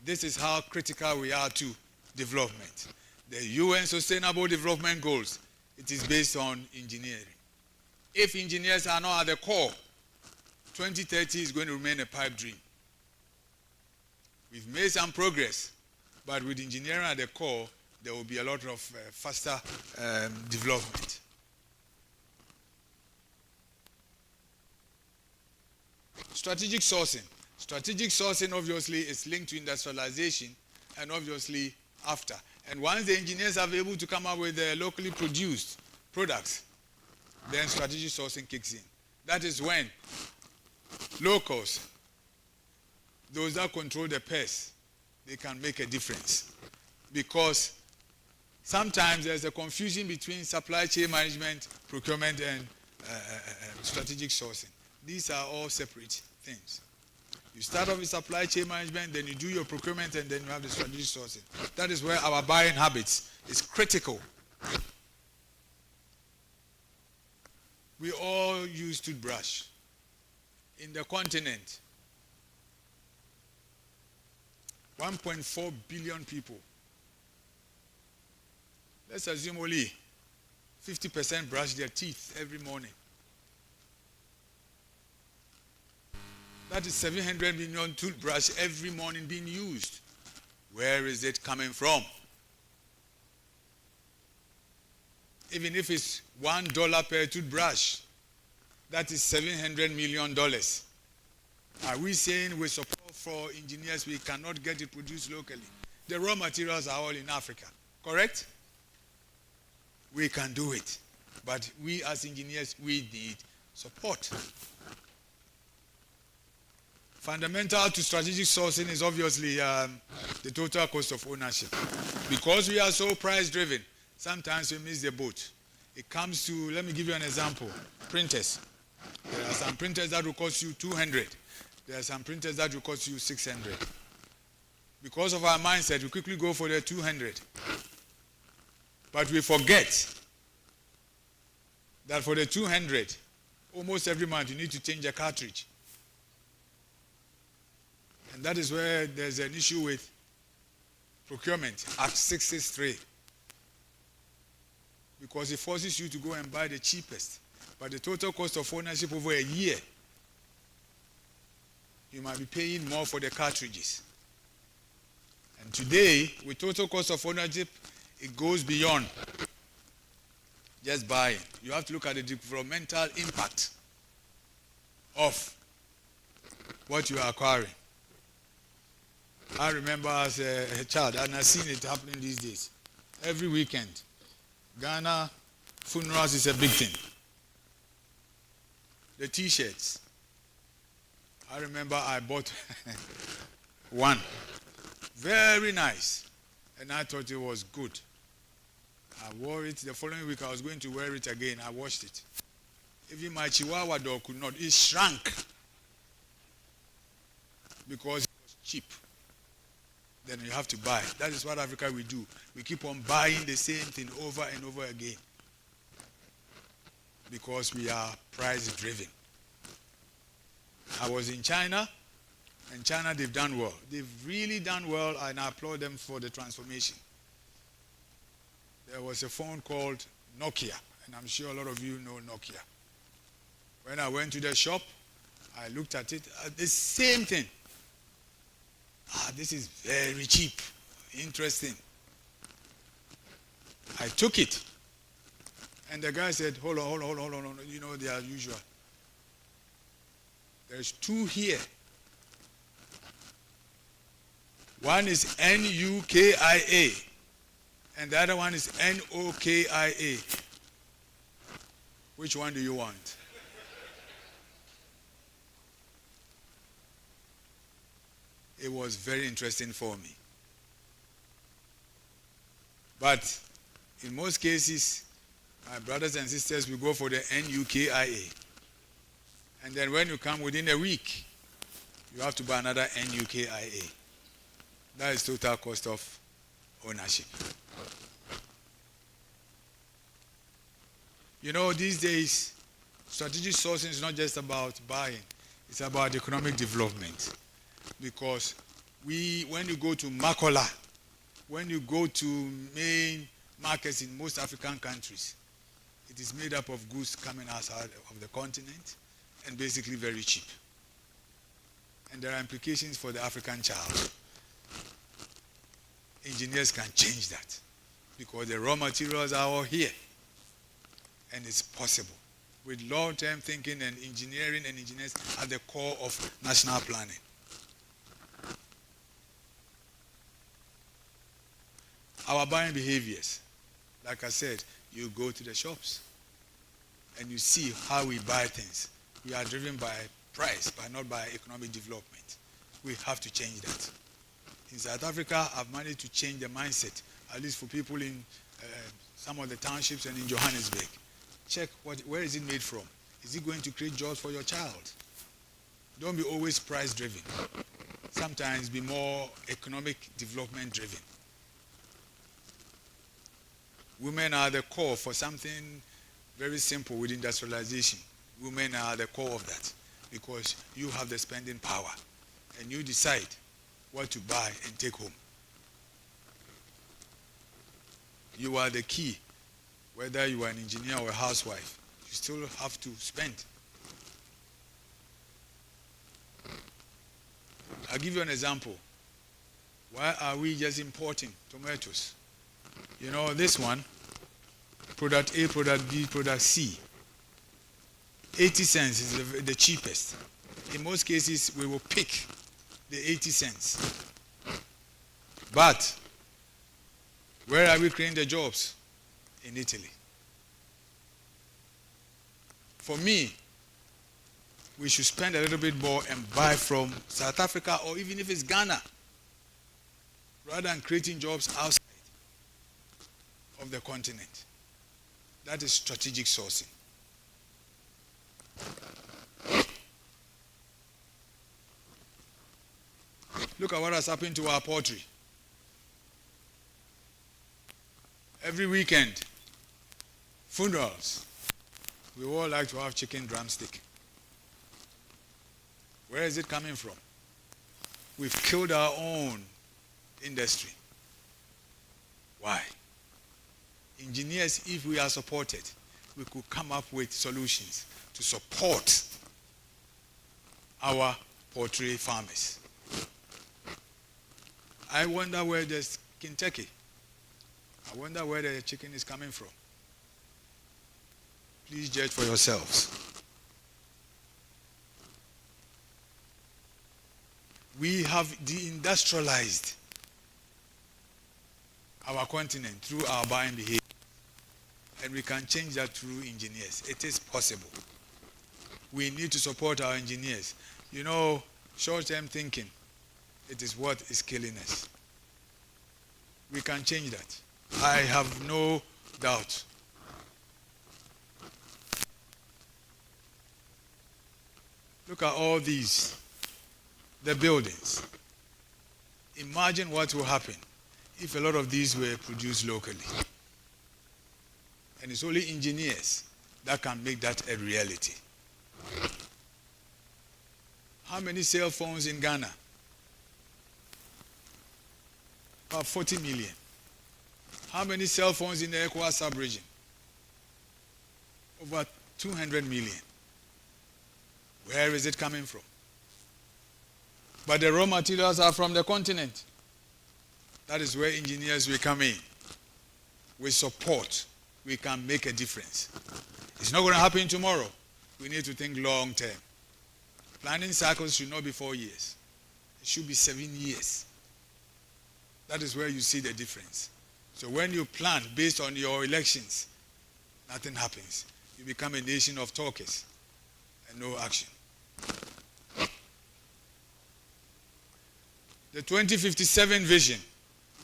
This is how critical we are to development. The UN Sustainable Development Goals, it is based on engineering. If engineers are not at the core, 2030 is going to remain a pipe dream. We've made some progress, but with engineering at the core, there will be a lot of faster development. Strategic sourcing. Strategic sourcing obviously is linked to industrialization and obviously after. And once the engineers are able to come up with locally produced products, then strategic sourcing kicks in. That is when locals, those that control the purse, they can make a difference. Because sometimes there's a confusion between supply chain management, procurement, and strategic sourcing. These are all separate things. You start off with supply chain management, then you do your procurement, and then you have the strategic sourcing. That is where our buying habits is critical. We all use toothbrush. In the continent, 1.4 billion people. Let's assume only 50% brush their teeth every morning. That is 700 million toothbrush every morning being used. Where is it coming from? Even if it's $1 per toothbrush, that is $700 million. Are we saying with support for engineers we cannot get it produced locally? The raw materials are all in Africa, correct? We can do it. But we as engineers, we need support. Fundamental to strategic sourcing is obviously the total cost of ownership. Because we are so price driven, sometimes we miss the boat. It comes to, let me give you an example, printers. There are some printers that will cost you 200. There are some printers that will cost you 600. Because of our mindset, we quickly go for the 200. But we forget that for the 200, almost every month you need to change a cartridge. And that is where there's an issue with procurement, Act 663. Because it forces you to go and buy the cheapest. But the total cost of ownership over a year, you might be paying more for the cartridges. And today, with total cost of ownership, it goes beyond just buying. You have to look at the developmental impact of what you are acquiring. I remember as a child, and I've seen it happening these days. Every weekend, Ghana funerals is a big thing. The T-shirts. I remember I bought one. Very nice. And I thought it was good. I wore it. The following week I was going to wear it again. I washed it. Even my Chihuahua dog could not. It shrank. Because it was cheap. Then you have to buy. That is what Africa will do. We keep on buying the same thing over and over again. Because we are price driven. I was in China, and China, they've done well. They've really done well, and I applaud them for the transformation. There was a phone called Nokia, and I'm sure a lot of you know Nokia. When I went to the shop, I looked at it, the same thing. This is very cheap, interesting. I took it, and the guy said, hold on, you know, they are usual. There's two here. One is N-U-K-I-A, and the other one is N-O-K-I-A. Which one do you want? It was very interesting for me. But in most cases, my brothers and sisters will go for the N-U-K-I-A. And then when you come within a week, you have to buy another N-U-K-I-A. That is total cost of ownership. You know, these days, strategic sourcing is not just about buying. It's about economic development. Because when you go to Makola, when you go to main markets in most African countries, it is made up of goods coming outside of the continent and basically very cheap. And there are implications for the African child. Engineers can change that because the raw materials are all here. And it's possible with long-term thinking and engineering and engineers at the core of national planning. Our buying behaviors, like I said, you go to the shops and you see how we buy things. We are driven by price, but not by economic development. We have to change that. In South Africa, I've managed to change the mindset, at least for people in some of the townships and in Johannesburg. Check where is it made from? Is it going to create jobs for your child? Don't be always price driven. Sometimes be more economic development driven. Women are the core for something very simple with industrialization. Women are the core of that because you have the spending power and you decide what to buy and take home. You are the key. Whether you are an engineer or a housewife, you still have to spend. I'll give you an example. Why are we just importing tomatoes? You know, this one, product A, product B, product C. 80 cents is the cheapest. In most cases, we will pick the 80 cents. But where are we creating the jobs? In Italy. For me, we should spend a little bit more and buy from South Africa, or even if it's Ghana, rather than creating jobs outside of the continent. That is strategic sourcing. Look at what has happened to our poultry. Every weekend, funerals, we all like to have chicken drumstick. Where is it coming from? We've killed our own industry. Why? Engineers, if we are supported, we could come up with solutions to support our poultry farmers. I wonder where there's Kentucky. I wonder where the chicken is coming from. Please judge for yourselves. We have de-industrialized our continent through our buying behavior. And we can change that through engineers. It is possible. We need to support our engineers. You know, short-term thinking, it is what is killing us. We can change that. I have no doubt. Look at all these, the buildings. Imagine what will happen if a lot of these were produced locally. And it's only engineers that can make that a reality. How many cell phones in Ghana? About 40 million. How many cell phones in the ECOWAS sub-region? Over 200 million. Where is it coming from? But the raw materials are from the continent. That is where engineers will come in. With support, we can make a difference. It's not going to happen tomorrow. We need to think long term. Planning cycles should not be 4 years. It should be 7 years. That is where you see the difference. So when you plan based on your elections, nothing happens. You become a nation of talkers and no action. The 2057 vision,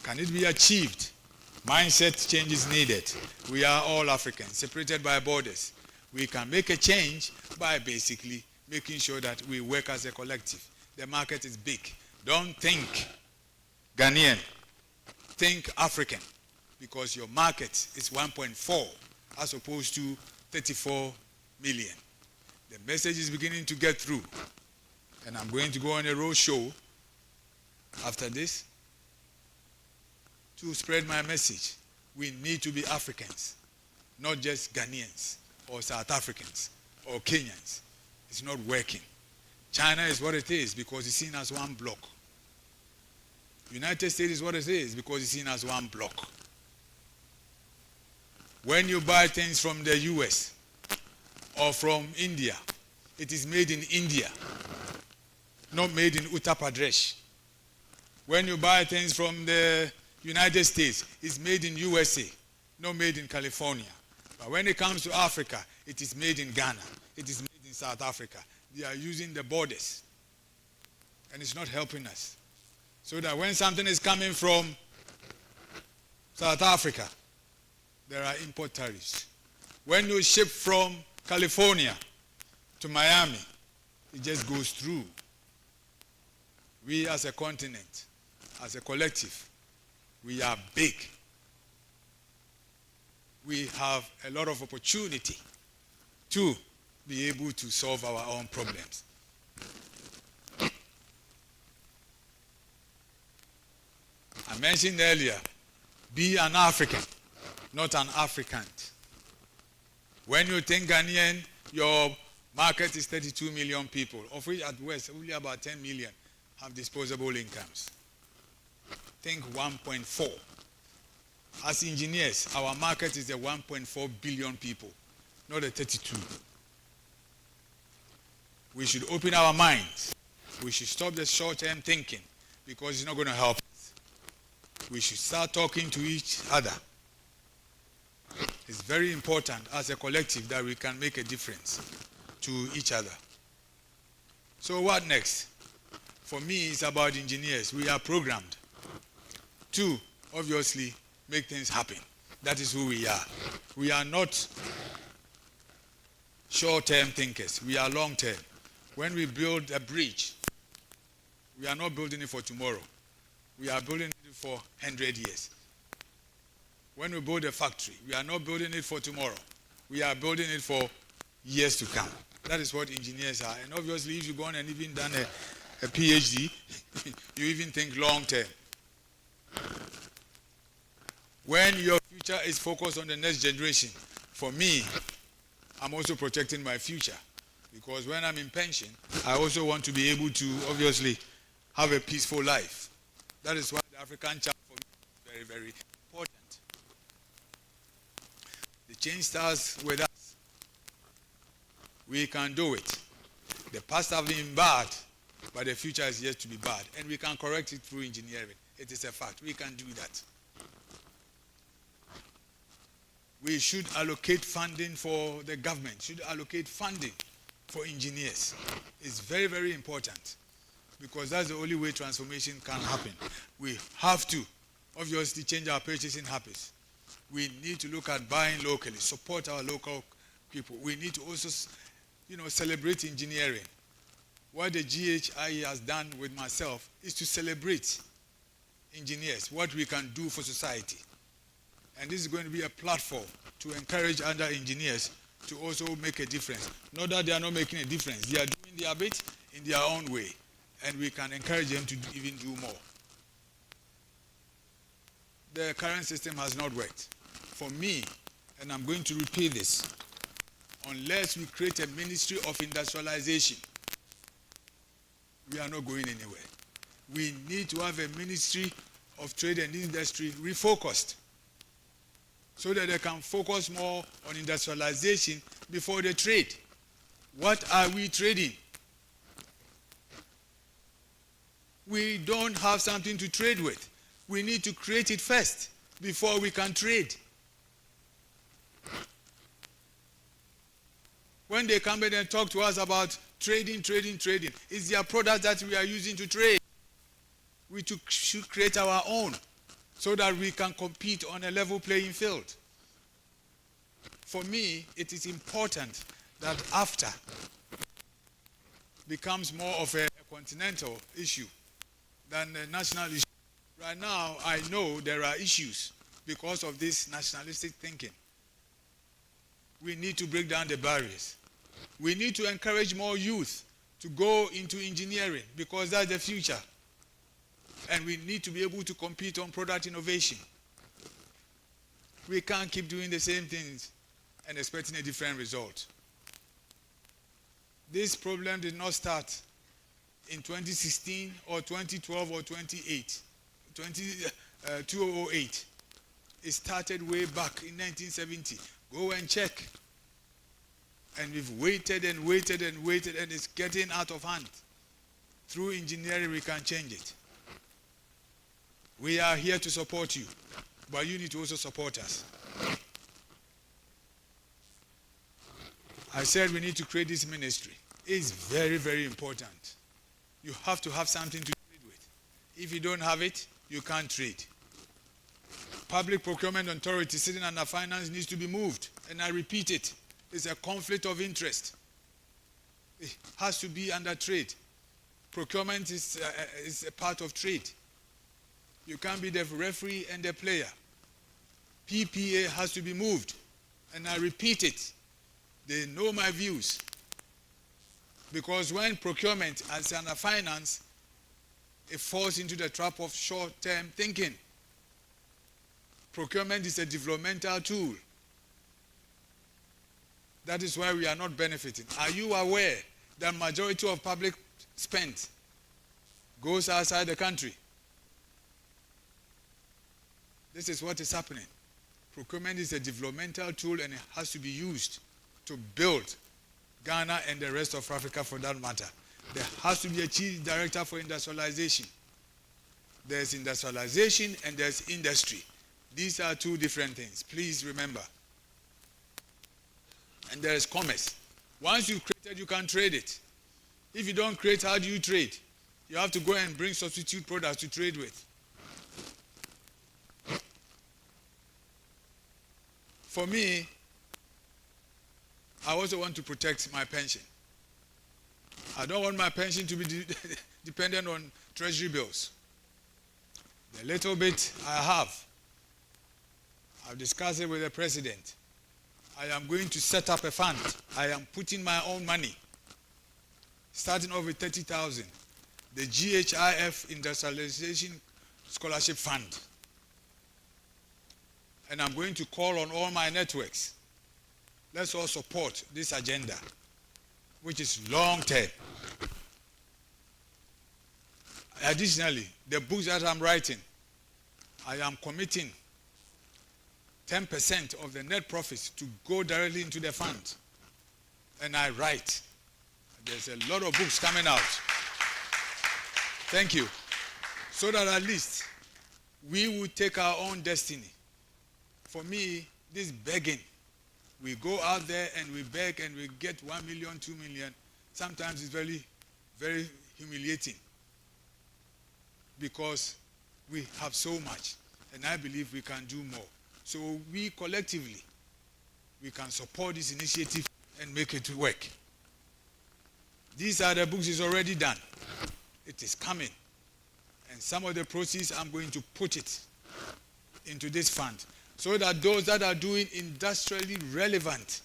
can it be achieved? Mindset change is needed. We are all Africans, separated by borders. We can make a change by basically making sure that we work as a collective. The market is big. Don't think Ghanaian. Think African, because your market is 1.4 as opposed to 34 million. The message is beginning to get through. And I'm going to go on a road show after this to spread my message. We need to be Africans, not just Ghanaians or South Africans or Kenyans. It's not working. China is what it is because it's seen as one block. United States is what it is because it's seen as one block. When you buy things from the US or from India, it is made in India, not made in Uttar Pradesh. When you buy things from the United States, it's made in USA, not made in California. But when it comes to Africa, it is made in Ghana. It is made in South Africa. They are using the borders. And it's not helping us. So that when something is coming from South Africa, there are import tariffs. When you ship from California to Miami, it just goes through. We as a continent, as a collective, we are big. We have a lot of opportunity to be able to solve our own problems. I mentioned earlier, be an African. not an African. When you think Ghanaian, your market is 32 million people, of which at West only about 10 million have disposable incomes. Think 1.4. As engineers, our market is the 1.4 billion people, not the 32. We should open our minds. We should stop the short-term thinking because it's not going to help us. We should start talking to each other. It's very important as a collective that we can make a difference to each other. So what next? For me, it's about engineers. We are programmed to, obviously, make things happen. That is who we are. We are not short-term thinkers. We are long-term. When we build a bridge, we are not building it for tomorrow. We are building it for 100 years. When we build a factory, we are not building it for tomorrow. We are building it for years to come. That is what engineers are. And obviously, if you've gone and even done a PhD, you even think long-term. When your future is focused on the next generation, for me, I'm also protecting my future. Because when I'm in pension, I also want to be able to, obviously, have a peaceful life. That is why the African child for me is very, very important. The change starts with us. We can do it. The past have been bad, but the future is yet to be bad. And we can correct it through engineering. It is a fact. We can do that. We should allocate funding for the government, should allocate funding for engineers. It's very, very important because that's the only way transformation can happen. We have to, obviously, change our purchasing habits. We need to look at buying locally, support our local people. We need to also, celebrate engineering. What the GhIE has done with myself is to celebrate engineers, what we can do for society. And this is going to be a platform to encourage other engineers to also make a difference. Not that they are not making a difference. They are doing their bit in their own way. And we can encourage them to even do more. The current system has not worked. For me, and I'm going to repeat this, unless we create a ministry of industrialization, we are not going anywhere. We need to have a ministry of trade and industry refocused so that they can focus more on industrialization before they trade. What are we trading? We don't have something to trade with. We need to create it first before we can trade. When they come in and talk to us about trading, it's their product that we are using to trade. We should create our own so that we can compete on a level playing field. For me, it is important that AFTA becomes more of a continental issue than a national issue. Right now, I know there are issues because of this nationalistic thinking. We need to break down the barriers. We need to encourage more youth to go into engineering because that's the future. And we need to be able to compete on product innovation. We can't keep doing the same things and expecting a different result. This problem did not start in 2016 or 2012 or 2008. It started way back in 1970. Go and check. And we've waited and waited and waited, and it's getting out of hand. Through engineering, we can change it. We are here to support you, but you need to also support us. I said we need to create this ministry. It's very, very important. You have to have something to trade with. If you don't have it, you can't trade. Public procurement authority sitting under finance needs to be moved. And I repeat it. It's a conflict of interest. It has to be under trade. Procurement is a part of trade. You can't be the referee and the player. PPA has to be moved. And I repeat it. They know my views. Because when procurement is under finance, it falls into the trap of short-term thinking. Procurement is a developmental tool. That is why we are not benefiting. Are you aware that majority of public spend goes outside the country? This is what is happening. Procurement is a developmental tool and it has to be used to build Ghana and the rest of Africa for that matter. There has to be a chief director for industrialization. There's industrialization and there's industry. These are two different things. Please remember. And there is commerce. Once you've created, you can trade it. If you don't create, how do you trade? You have to go and bring substitute products to trade with. For me, I also want to protect my pension. I don't want my pension to be dependent on treasury bills. The little bit I have, I've discussed it with the president. I am going to set up a fund. I am putting my own money, starting off with 30,000. The GhIE Industrialization Scholarship Fund. And I'm going to call on all my networks. Let's all support this agenda, which is long term. Additionally, the books that I'm writing, I am committing 10% of the net profits to go directly into the fund. And I write. There's a lot of books coming out. Thank you. So that at least we will take our own destiny. For me, this begging, we go out there and we beg and we get 1 million, 2 million. Sometimes it's very, very humiliating because we have so much and I believe we can do more. So we collectively, we can support this initiative and make it work. These are the books is already done. It is coming. And some of the proceeds I'm going to put it into this fund so that those that are doing industrially relevant,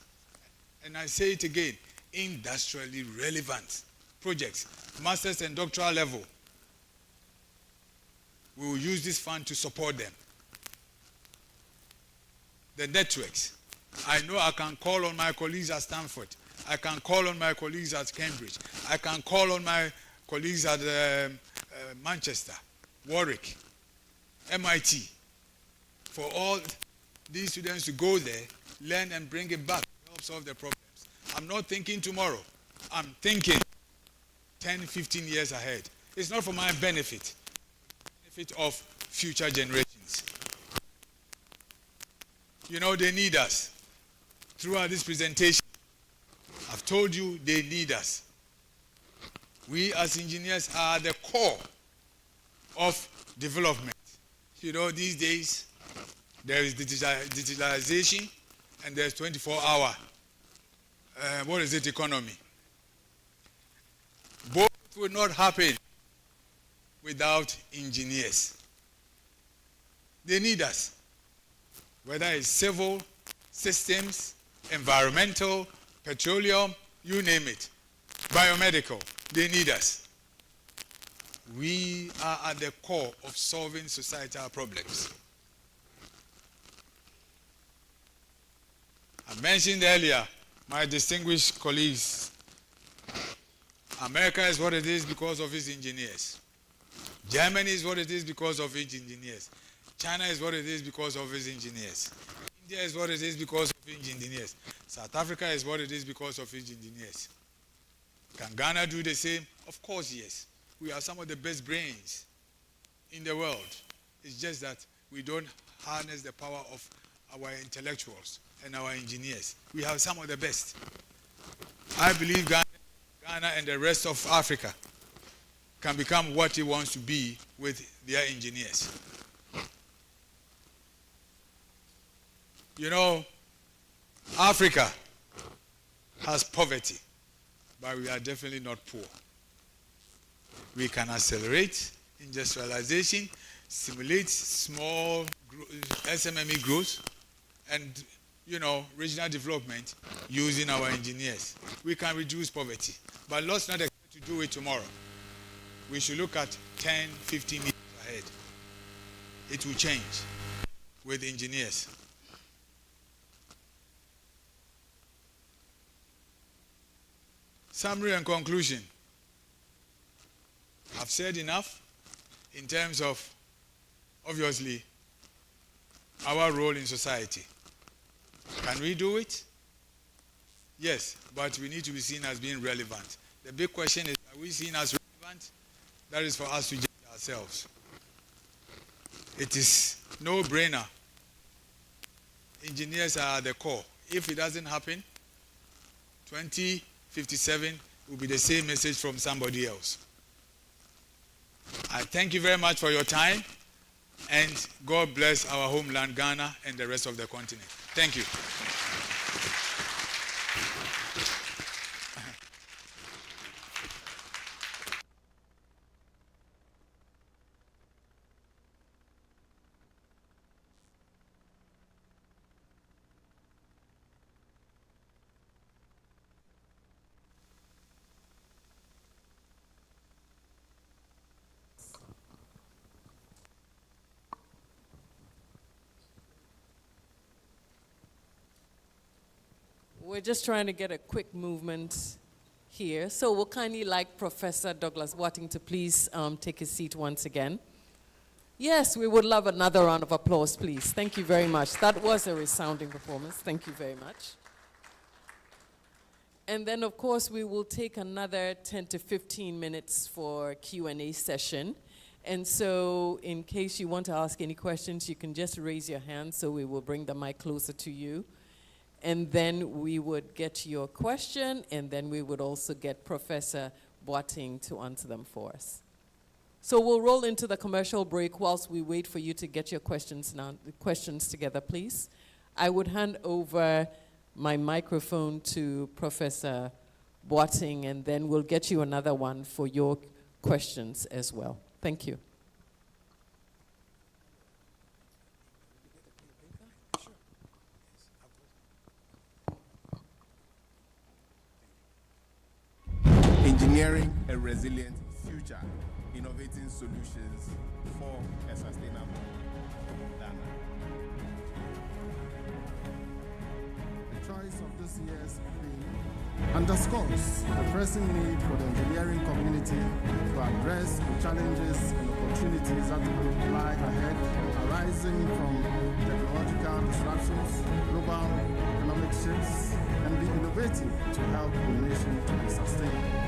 and I say it again, industrially relevant projects, master's and doctoral level, we will use this fund to support them. The networks. I know I can call on my colleagues at Stanford. I can call on my colleagues at Cambridge. I can call on my colleagues at Manchester, Warwick, MIT, for all these students to go there, learn and bring it back to help solve their problems. I'm not thinking tomorrow. I'm thinking 10, 15 years ahead. It's not for my benefit, benefit of future generations. You know, they need us. Throughout this presentation, I've told you they need us. We as engineers are the core of development. You know, these days, there is digitalization and there's 24-hour, economy. Both will not happen without engineers. They need us. Whether it's civil, systems, environmental, petroleum, you name it, biomedical, they need us. We are at the core of solving societal problems. I mentioned earlier, my distinguished colleagues, America is what it is because of its engineers. Germany is what it is because of its engineers. China is what it is because of its engineers. India is what it is because of its engineers. South Africa is what it is because of its engineers. Can Ghana do the same? Of course, yes. We are some of the best brains in the world. It's just that we don't harness the power of our intellectuals and our engineers. We have some of the best. I believe Ghana and the rest of Africa can become what it wants to be with their engineers. You know, Africa has poverty, but we are definitely not poor. We can accelerate industrialization, stimulate small SMME growth, and, you know, regional development using our engineers. We can reduce poverty, but let's not expect to do it tomorrow. We should look at 10, 15 years ahead. It will change. with engineers. Summary and conclusion. I've said enough in terms of, obviously, our role in society. Can we do it? Yes, but we need to be seen as being relevant. The big question is, are we seen as relevant? That is for us to judge ourselves. It is no-brainer. Engineers are at the core. If it doesn't happen, 2057 will be the same message from somebody else. I thank you very much for your time, and God bless our homeland, Ghana, and the rest of the continent. Thank you. We're just trying to get a quick movement here. So we'll kindly like Professor Douglas Boateng to please take his seat once again. Yes, we would love another round of applause, please. Thank you very much. That was a resounding performance. Thank you very much. And then, of course, we will take another 10 to 15 minutes for Q&A session. And so in case you want to ask any questions, you can just raise your hand so we will bring the mic closer to you. And then we would get your question, and then we would also get Professor Boateng to answer them for us. So we'll roll into the commercial break whilst we wait for you to get your questions together, please. I would hand over my microphone to Professor Boateng, and then we'll get you another one for your questions as well. Thank you. Engineering a resilient future, innovating solutions for a sustainable Ghana. The choice of this year's theme underscores the pressing need for the engineering community to address the challenges and opportunities that will lie ahead, arising from technological disruptions, global economic shifts, and be innovative to help the nation to be sustainable.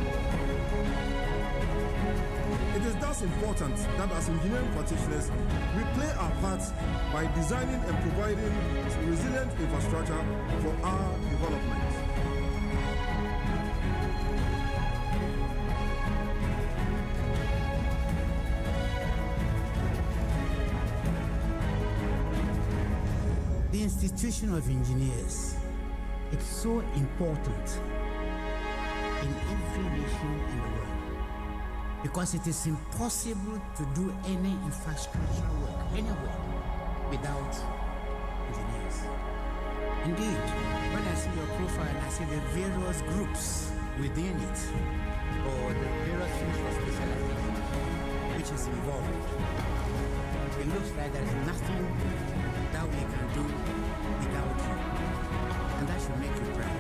It is thus important that as engineering practitioners, we play our part by designing and providing resilient infrastructure for our development. The institution of engineers, it's so important in every nation in the world, because it is impossible to do any infrastructure work anywhere without engineers. Indeed, when I see your profile, I see the various groups within it, or the various fields for specialization which is involved. It looks like there is nothing that we can do without you, and that should make you proud.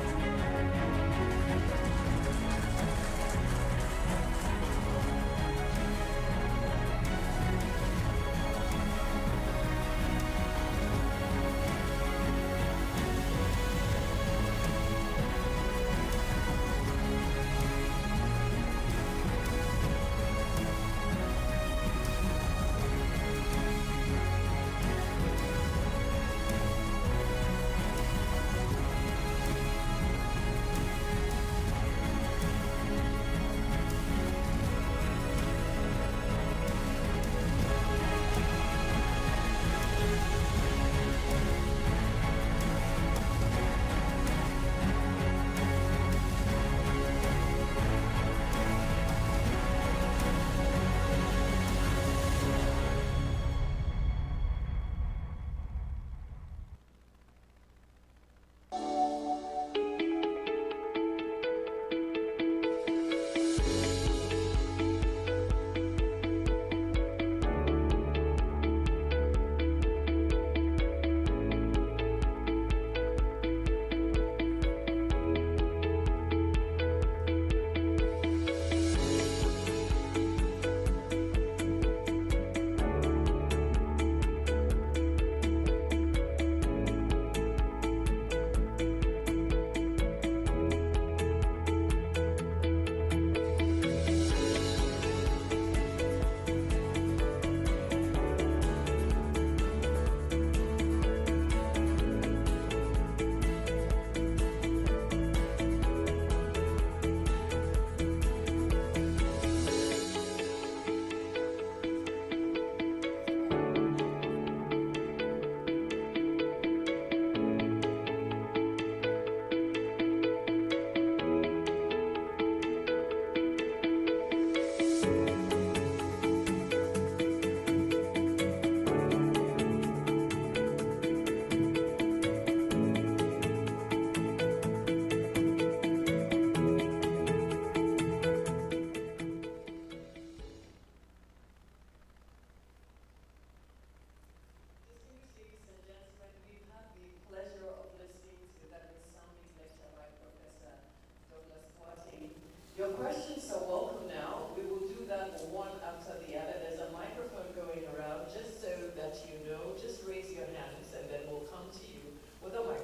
questions are welcome now. We will do that one after the other. There's a microphone going around, just so that you know. Just raise your hands and then we'll come to you with a microphone.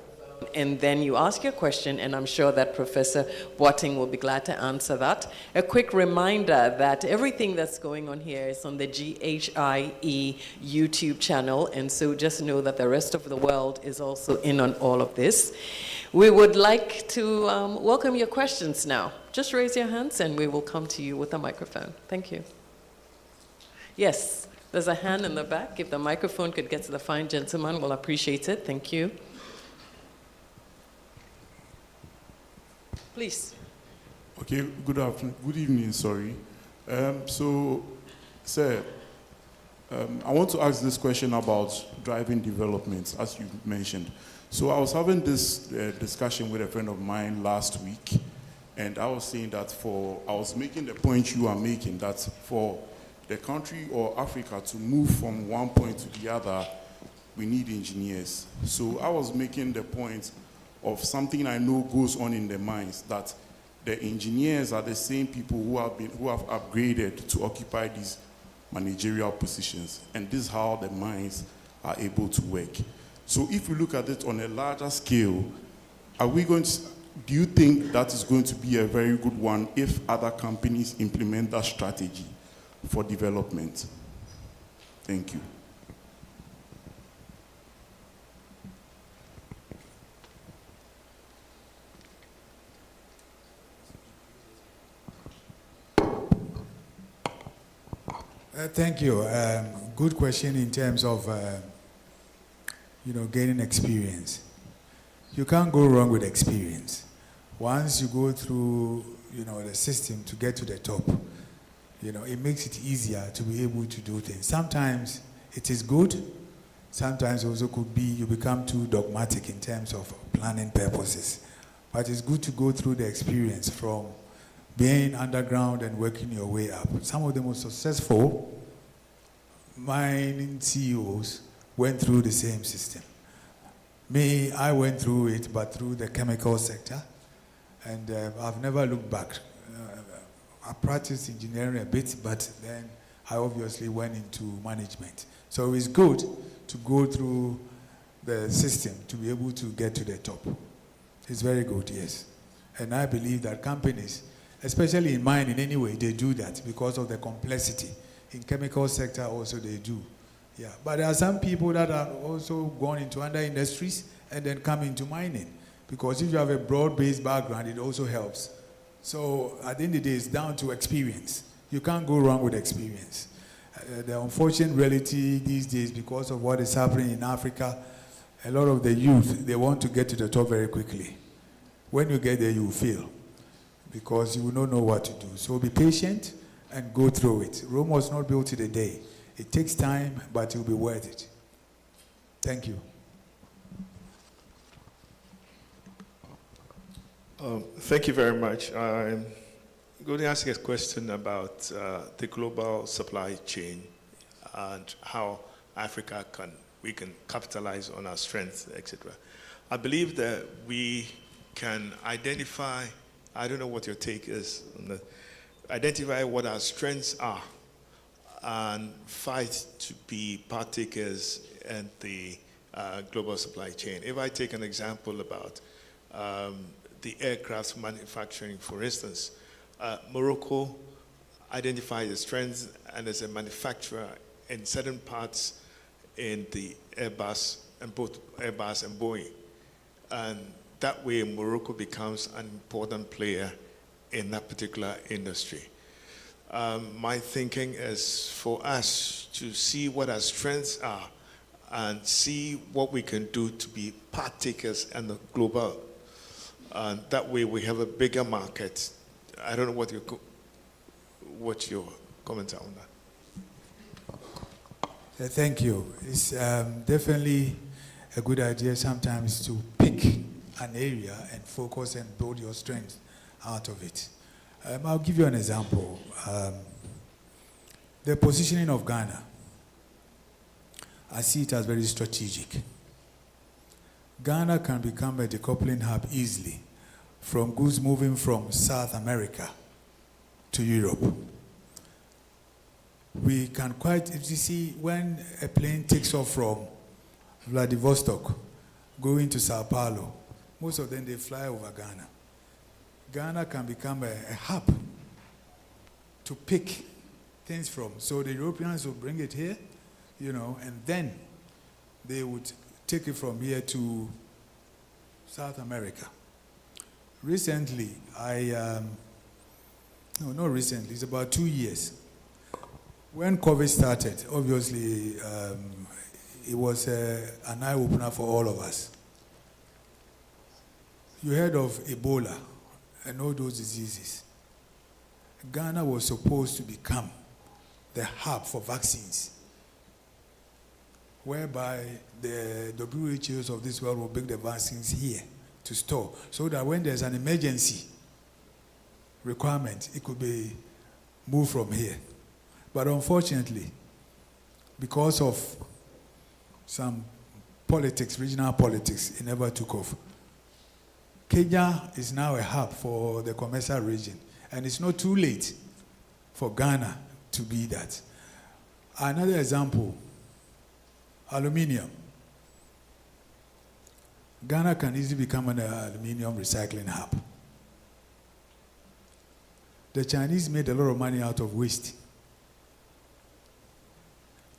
And then you ask your question, and I'm sure that Professor Boateng will be glad to answer that. A quick reminder that everything that's going on here is on the GhIE YouTube channel, and so just know that the rest of the world is also in on all of this. We would like to welcome your questions now. Just raise your hands and we will come to you with a microphone. Thank you. Yes, there's a hand in the back. If the microphone could get to the fine gentleman, we'll appreciate it. Thank you. Please. Okay, good afternoon, good evening, sorry. Sir, I want to ask this question about driving development, as you mentioned. So I was having this discussion with a friend of mine last week, and I was saying that I was making the point you are making, that for the country or Africa to move from one point to the other, we need engineers. So I was making the point of something I know goes on in the mines, that the engineers are the same people who have upgraded to occupy these managerial positions, and this is how the mines are able to work. So if you look at it on a larger scale, do you think that is going to be a very good one if other companies implement that strategy for development? Thank you. Thank you. Good question in terms of gaining experience. You can't go wrong with experience. Once you go through, the system to get to the top, it makes it easier to be able to do things. Sometimes it is good. Sometimes also could be you become too dogmatic in terms of planning purposes. But it's good to go through the experience from being underground and working your way up. Some of the most successful mining CEOs went through the same system. Me, I went through it, but through the chemical sector, and I've never looked back. I practiced engineering a bit, but then I obviously went into management. So it's good to go through the system to be able to get to the top. It's very good, yes. And I believe that companies, especially in mining anyway, they do that because of the complexity. In chemical sector also they do. Yeah, but there are some people that are also gone into other industries and then come into mining. Because if you have a broad-based background, it also helps. So at the end of the day, it's down to experience. You can't go wrong with experience. The unfortunate reality these days, because of what is happening in Africa, a lot of the youth, they want to get to the top very quickly. When you get there, you will fail because you will not know what to do. So be patient and go through it. Rome was not built in a day. It takes time, but it will be worth it. Thank you. Thank you very much. I'm going to ask a question about the global supply chain and how Africa we can capitalize on our strengths, etc. I believe that we can identify, I don't know what your take is, identify what our strengths are and fight to be partakers in the global supply chain. If I take an example about the aircraft manufacturing, for instance, Morocco identifies the strengths and is a manufacturer in certain parts in the Airbus and both Airbus and Boeing. And that way Morocco becomes an important player in that particular industry. My thinking is for us to see what our strengths are and see what we can do to be partakers in the global. And that way we have a bigger market. I don't know what your comments are on that. Thank you. It's definitely a good idea sometimes to pick an area and focus and build your strength out of it. I'll give you an example. The positioning of Ghana, I see it as very strategic. Ghana can become a decoupling hub easily from goods moving from South America to Europe. We can quite, if you see, when a plane takes off from Vladivostok, going to Sao Paulo, most of them, they fly over Ghana. Ghana can become a hub to pick things from. So the Europeans will bring it here, you know, and then they would take it from here to South America. Recently, no, not recently, it's about 2 years. When COVID started, obviously, it was an eye-opener for all of us. You heard of Ebola and all those diseases. Ghana was supposed to become the hub for vaccines, whereby the WHOs of this world will bring the vaccines here to store, so that when there's an emergency requirement, it could be moved from here. But unfortunately, because of some politics, regional politics, it never took off. Kenya is now a hub for the commercial region, and it's not too late for Ghana to be that. Another example, aluminium. Ghana can easily become an aluminium recycling hub. The Chinese made a lot of money out of waste.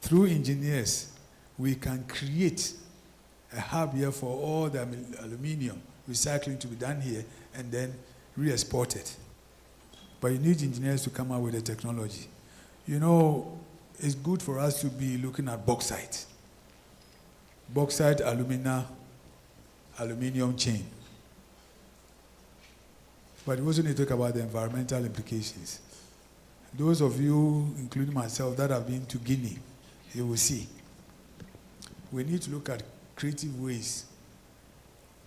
Through engineers, we can create a hub here for all the aluminium recycling to be done here and then re-exported. But you need engineers to come out with the technology. You know, it's good for us to be looking at bauxite. Bauxite, aluminium chain. But we also need to talk about the environmental implications. Those of you, including myself, that have been to GhIE, you will see. We need to look at creative ways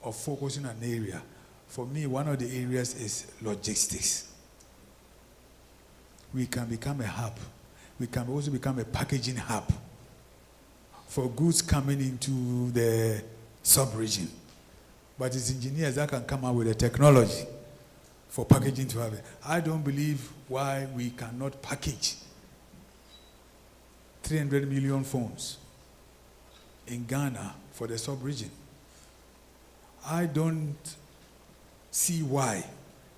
of focusing on an area. For me, one of the areas is logistics. We can become a hub. We can also become a packaging hub for goods coming into the sub-region. But it's engineers that can come up with the technology for packaging to have it. I don't believe why we cannot package 300 million phones in Ghana for the sub-region. I don't see why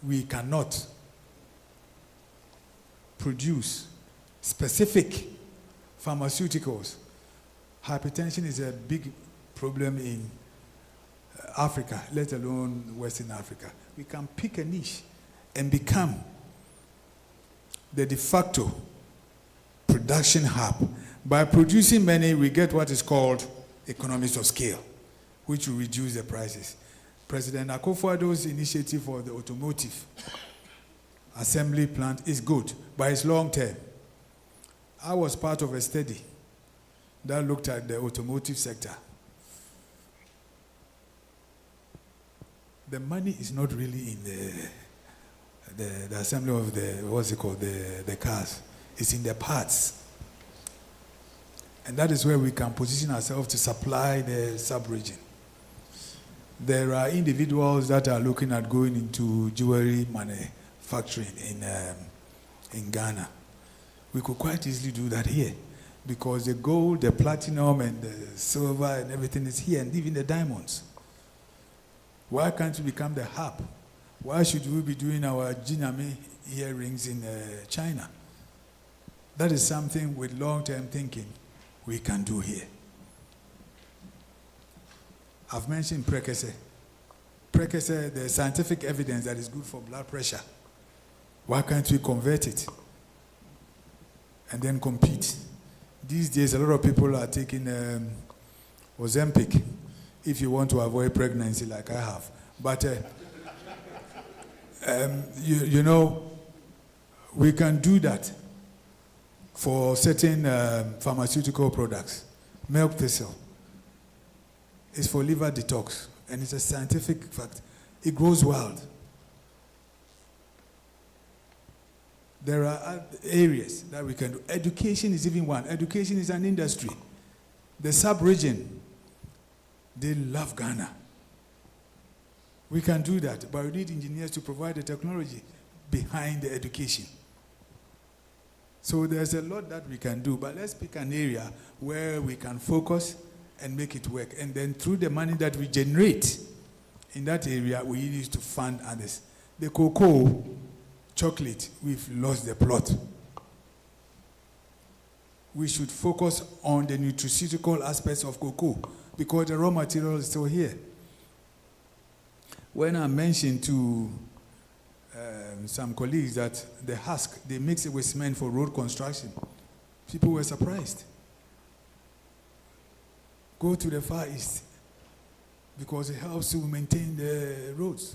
we cannot produce specific pharmaceuticals. Hypertension is a big problem in Africa, let alone Western Africa. We can pick a niche and become the de facto production hub. By producing many, we get what is called economies of scale, which will reduce the prices. President Akufo-Addo's initiative for the automotive assembly plant is good, but it's long term. I was part of a study that looked at the automotive sector. The money is not really in the assembly of the cars. It's in the parts. And that is where we can position ourselves to supply the sub-region. There are individuals that are looking at going into jewelry manufacturing in Ghana. We could quite easily do that here because the gold, the platinum, and the silver and everything is here, and even the diamonds. Why can't we become the hub? Why should we be doing our jiname earrings in China? That is something with long-term thinking we can do here. I've mentioned Prekese. Prekese, the scientific evidence that is good for blood pressure. Why can't we convert it and then compete? These days, a lot of people are taking Ozempic if you want to avoid pregnancy like I have. But, you know, we can do that for certain pharmaceutical products. Milk thistle is for liver detox, and it's a scientific fact. It grows wild. There are areas that we can do. Education is even one. Education is an industry. The sub-region, they love Ghana. We can do that, but we need engineers to provide the technology behind the education. So there's a lot that we can do, but let's pick an area where we can focus and make it work. And then through the money that we generate in that area, we use it to fund others. The cocoa, chocolate, we've lost the plot. We should focus on the nutraceutical aspects of cocoa because the raw material is still here. When I mentioned to some colleagues that the husk, they mix it with cement for road construction, people were surprised. Go to the Far East because it helps to maintain the roads,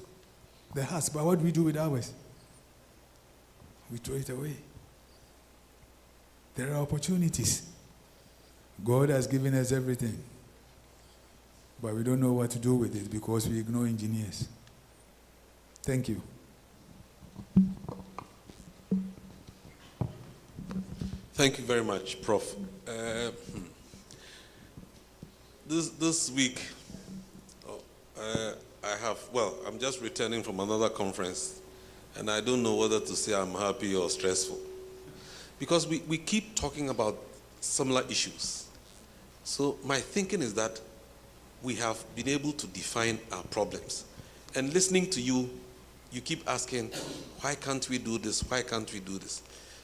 the husk. But what do we do with ours? We throw it away. There are opportunities. God has given us everything, but we don't know what to do with it because we ignore engineers. Thank you. Thank you very much, Prof. This week, I'm just returning from another conference, and I don't know whether to say I'm happy or stressful. Because we keep talking about similar issues. So my thinking is that we have been able to define our problems. And listening to you, you keep asking, why can't we do this? Why can't we do this?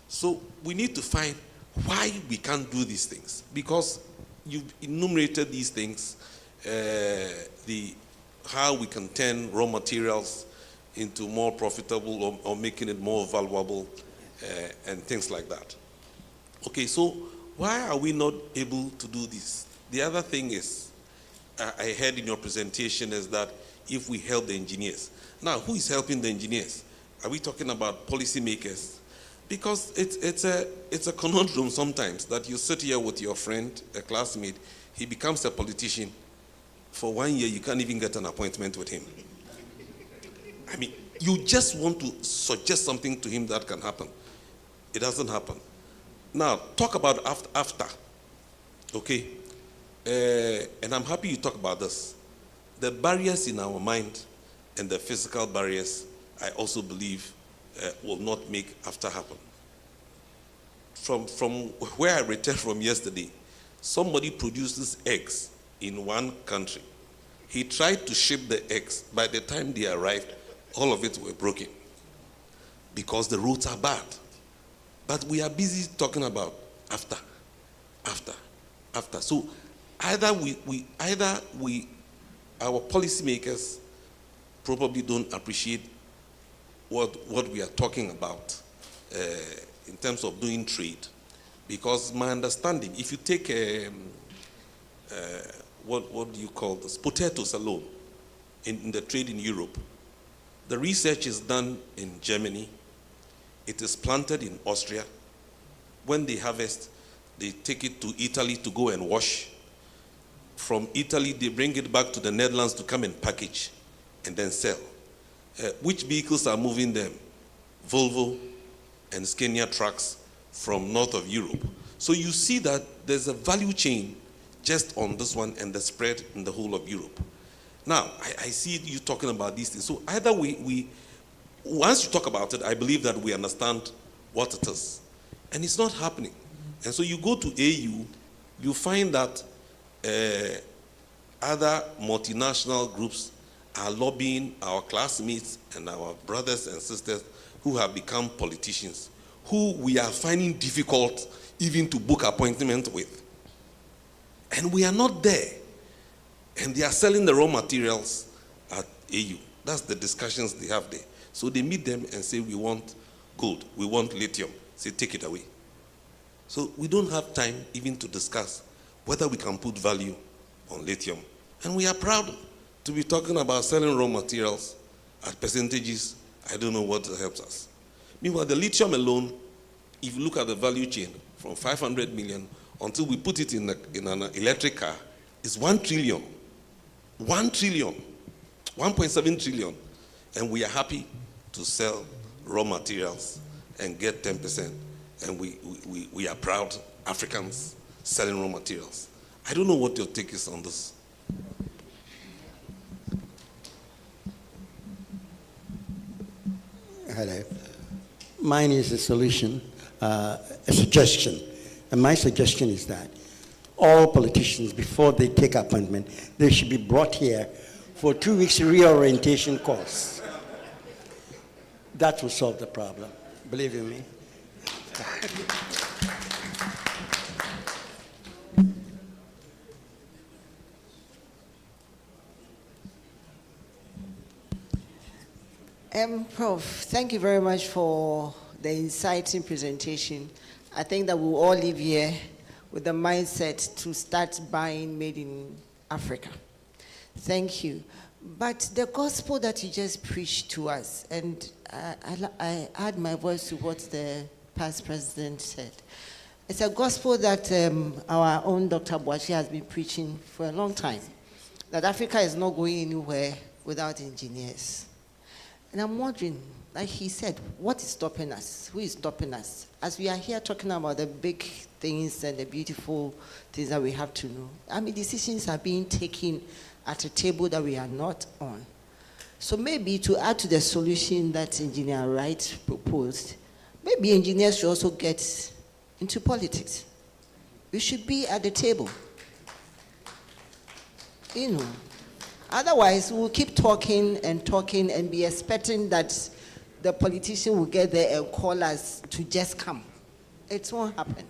So we need to find why we can't do these things. Because you've enumerated these things, how we can turn raw materials into more profitable or making it more valuable, and things like that. Okay, so why are we not able to do this? The other thing is, I heard in your presentation is that if we help the engineers. Now, who is helping the engineers? Are we talking about policymakers? Because it's a conundrum sometimes that you sit here with your friend, a classmate, he becomes a politician. For 1 year, you can't even get an appointment with him. I mean, you just want to suggest something to him that can happen. It doesn't happen. Now, talk about after. Okay? And I'm happy you talk about this. The barriers in our mind and the physical barriers, I also believe, will not make after happen. From where I returned from yesterday, somebody produces eggs in one country. He tried to ship the eggs. By the time they arrived, all of it were broken because the roads are bad. But we are busy talking about after. So either our policymakers probably don't appreciate what we are talking about in terms of doing trade. Because my understanding, if you take what do you call this? Potatoes alone in the trade in Europe, the research is done in Germany. It is planted in Austria. When they harvest, they take it to Italy to go and wash. From Italy, they bring it back to the Netherlands to come and package and then sell. Which vehicles are moving them? Volvo and Scania trucks from north of Europe. So you see that there's a value chain just on this one and the spread in the whole of Europe. Now, I see you talking about these things. So either once you talk about it, I believe that we understand what it is. And it's not happening. And so you go to AU, you find that other multinational groups are lobbying our classmates and our brothers and sisters who have become politicians, who we are finding difficult even to book appointment with. And we are not there. And they are selling the raw materials at AU. That's the discussions they have there. So they meet them and say, we want gold, we want lithium. Say, take it away. So we don't have time even to discuss whether we can put value on lithium. And we are proud to be talking about selling raw materials at percentages. I don't know what helps us. Meanwhile, the lithium alone, if you look at the value chain from 500 million until we put it in an electric car, is 1 trillion. 1 trillion. 1.7 trillion. And we are happy to sell raw materials and get 10%. And we are proud Africans selling raw materials. I don't know what your take is on this. Hello. Mine is a solution. a suggestion. And my suggestion is that all politicians, before they take appointment, they should be brought here for 2 weeks reorientation course. That will solve the problem, believe you me. Prof, thank you very much for the inciting presentation. I think that we'll all live here with the mindset to start buying made in Africa. Thank you. But the gospel that you just preached to us, and I add my voice to what the past president said. It's a gospel that our own Dr. Boateng has been preaching for a long time, that Africa is not going anywhere without engineers. And I'm wondering, like he said, what is stopping us? Who is stopping us? As we are here talking about the big things and the beautiful things that we have to know, I mean, decisions are being taken at a table that we are not on. So maybe to add to the solution that Engineer Wright proposed, maybe engineers should also get into politics. We should be at the table. You know. Otherwise, we'll keep talking and be expecting that the politician will get there and call us to just come. It won't happen.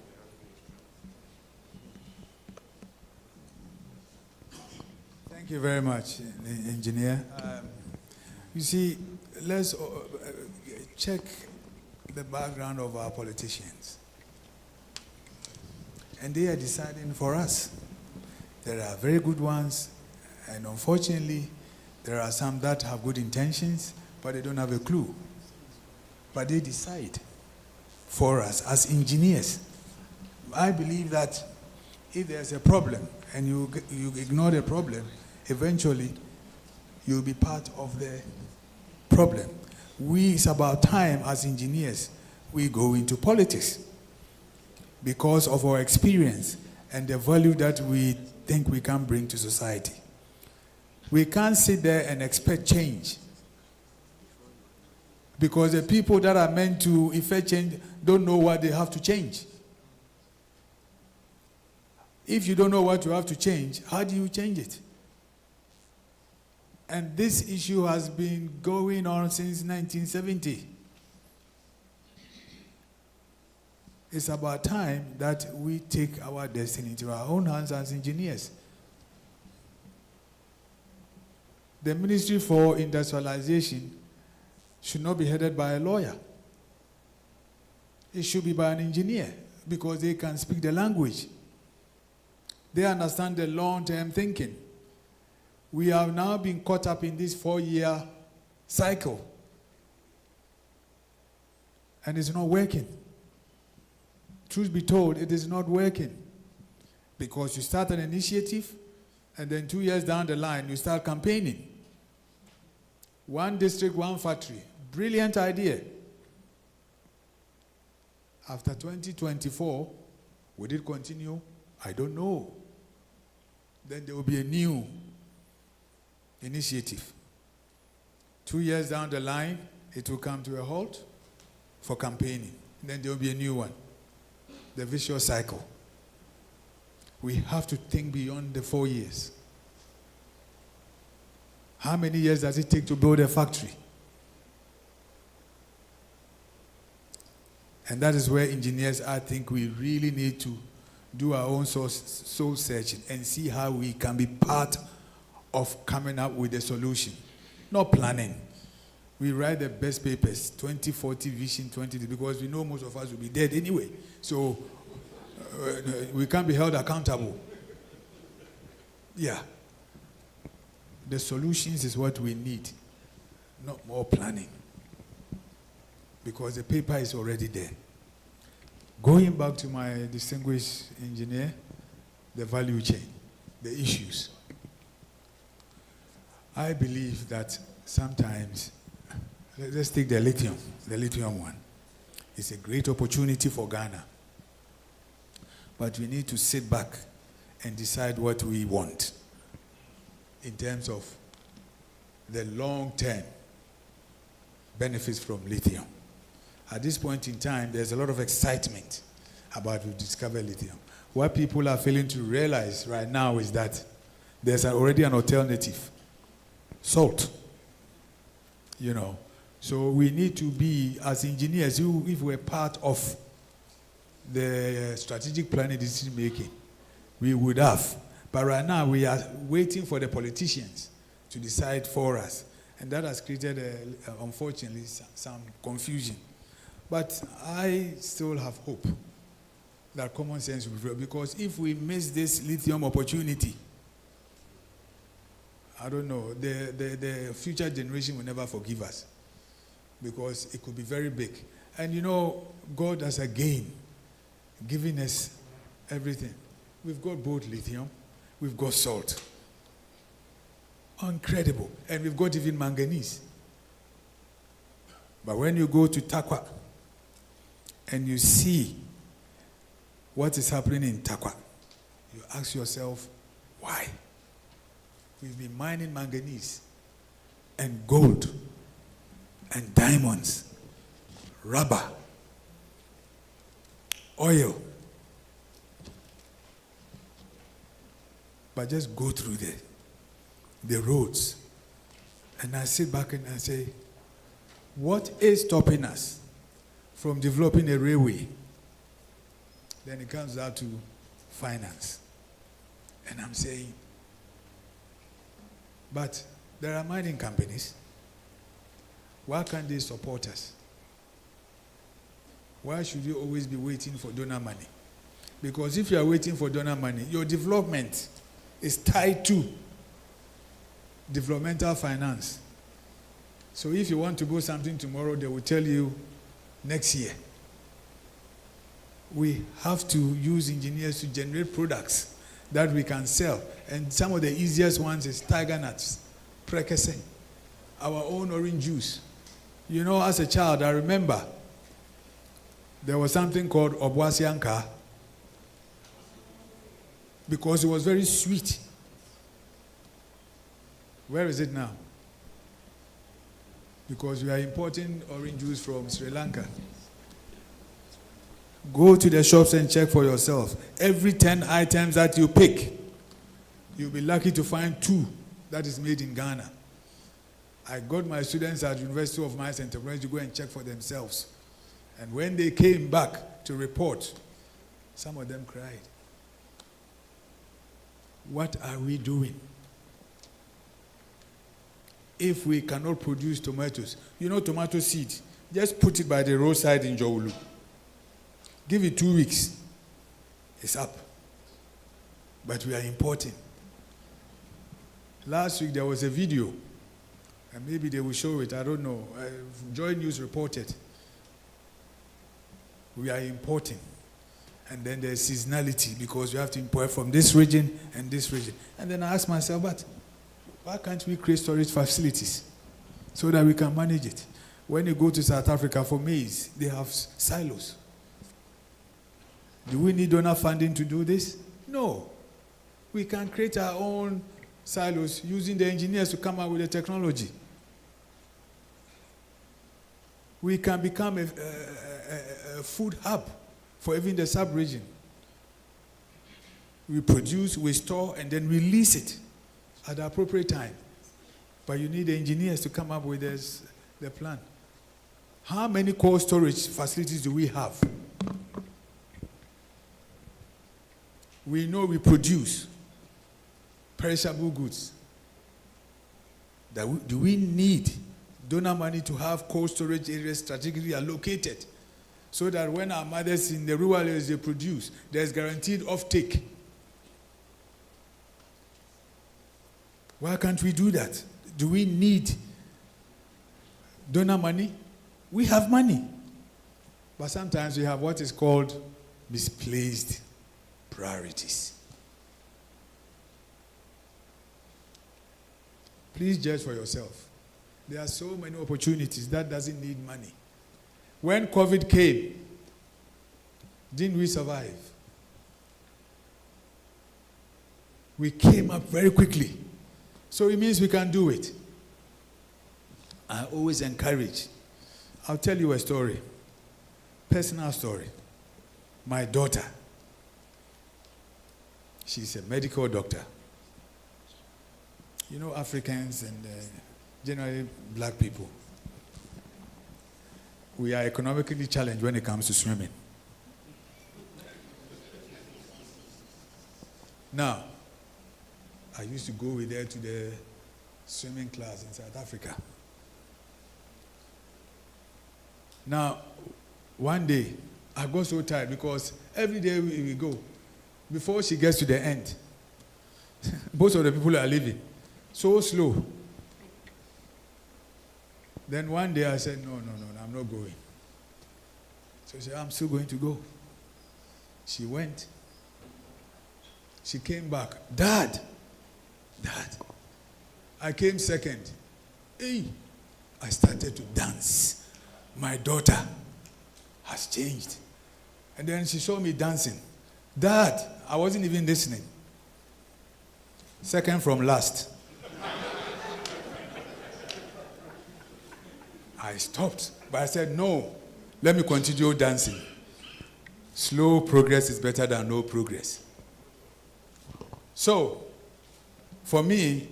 Thank you very much, Engineer. You see, let's check the background of our politicians. And they are deciding for us. There are very good ones, and unfortunately, there are some that have good intentions, but they don't have a clue. But they decide for us as engineers. I believe that if there's a problem and you ignore the problem, eventually you'll be part of the problem. It's about time as engineers we go into politics because of our experience and the value that we think we can bring to society. We can't sit there and expect change because the people that are meant to effect change don't know what they have to change. If you don't know what you have to change, how do you change it? And this issue has been going on since 1970. It's about time that we take our destiny into our own hands as engineers. The Ministry for Industrialization should not be headed by a lawyer. It should be by an engineer because they can speak the language. They understand the long-term thinking. We have now been caught up in this 4-year cycle. And it's not working. Truth be told, it is not working. Because you start an initiative, and then 2 years down the line, you start campaigning. One district, one factory. Brilliant idea. After 2024, will it continue? I don't know. Then there will be a new initiative. 2 years down the line, it will come to a halt for campaigning. Then there will be a new one. The vicious cycle. We have to think beyond the 4 years. How many years does it take to build a factory? And that is where engineers, I think we really need to do our own soul searching and see how we can be part of coming up with a solution. Not planning. We write the best papers, 2040 Vision 20, because we know most of us will be dead anyway. So we can't be held accountable. Yeah. The solutions is what we need, not more planning. Because the paper is already there. Going back to my distinguished engineer, the value chain, the issues. I believe that sometimes, let's take the lithium one. It's a great opportunity for Ghana. But we need to sit back and decide what we want in terms of the long-term benefits from lithium. At this point in time, there's a lot of excitement about we've discovered lithium. What people are failing to realize right now is that there's already an alternative, salt. You know, so we need to be, as engineers, if we're part of the strategic planning decision making, we would have. But right now, we are waiting for the politicians to decide for us. And that has created, unfortunately, some confusion. But I still have hope that common sense will prevail, because if we miss this lithium opportunity, I don't know, the future generation will never forgive us, because it could be very big. And you know, God has again given us everything. We've got both lithium, we've got salt. Incredible. And we've got even manganese. But when you go to Takwa and you see what is happening in Takwa, you ask yourself, why? We've been mining manganese and gold and diamonds, rubber, oil. But just go through the roads. And I sit back and I say, what is stopping us from developing a railway? Then it comes down to finance. And I'm saying, but there are mining companies. Why can't they support us? Why should you always be waiting for donor money? Because if you are waiting for donor money, your development is tied to developmental finance. So if you want to go something tomorrow, they will tell you next year. We have to use engineers to generate products that we can sell. And some of the easiest ones is tiger nuts, prekese, our own orange juice. You know, as a child, I remember there was something called Obwasianka, because it was very sweet. Where is it now? Because we are importing orange juice from Sri Lanka. Go to the shops and check for yourself. Every 10 items that you pick, you'll be lucky to find 2 that is made in Ghana. I got my students at University of Mines and Technology to go and check for themselves. And when they came back to report, some of them cried. What are we doing? If we cannot produce tomatoes, you know, tomato seed, just put it by the roadside in Jowulu. Give it 2 weeks, it's up. But we are importing. Last week there was a video, and maybe they will show it, I don't know. Joy News reported. We are importing. And then there's seasonality, because we have to import from this region and this region. And then I asked myself, but why can't we create storage facilities so that we can manage it? When you go to South Africa for maize, they have silos. Do we need donor funding to do this? No. We can create our own silos using the engineers to come up with the technology. We can become a food hub for even the sub-region. We produce, we store, and then release it at the appropriate time. But you need the engineers to come up with the plan. How many cold storage facilities do we have? We know we produce perishable goods. Do we need donor money to have cold storage areas strategically allocated so that when our mothers in the rural areas they produce, there's guaranteed offtake? Why can't we do that? Do we need donor money? We have money. But sometimes we have what is called misplaced priorities. Please judge for yourself. There are so many opportunities that doesn't need money. When COVID came, didn't we survive? We came up very quickly. So it means we can do it. I always encourage. I'll tell you a story. Personal story. My daughter, she's a medical doctor. You know, Africans and generally black people, we are economically challenged when it comes to swimming. Now, I used to go with her to the swimming class in South Africa. Now, one day, I got so tired because every day we go. Before she gets to the end, most of the people are leaving. So slow. Then one day I said, no, I'm not going. So she said, I'm still going to go. She went. She came back. Dad. I came second. Hey, I started to dance. My daughter has changed. And then she saw me dancing. Dad, I wasn't even listening. Second from last. I stopped, but I said, no, let me continue dancing. Slow progress is better than no progress. So, for me,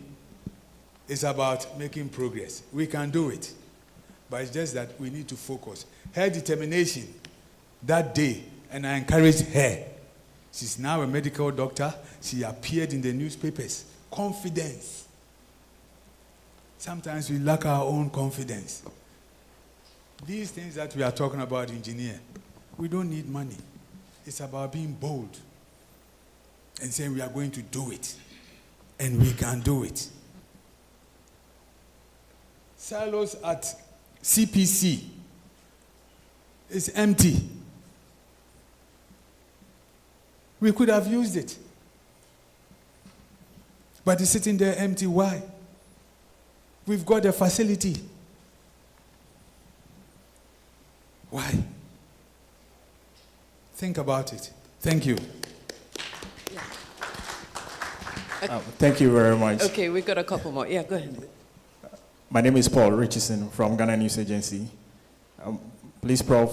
it's about making progress. We can do it, but it's just that we need to focus. Her determination that day, and I encouraged her. She's now a medical doctor. She appeared in the newspapers. Confidence. Sometimes we lack our own confidence. These things that we are talking about, engineer, we don't need money. It's about being bold and saying we are going to do it. And we can do it. Silos at CPC is empty. We could have used it. But it's sitting there empty. Why? We've got a facility. Why? Think about it. Thank you. Thank you very much. Okay, we've got a couple more. Yeah, go ahead. My name is Paul Richardson from Ghana News Agency. Please, Prof,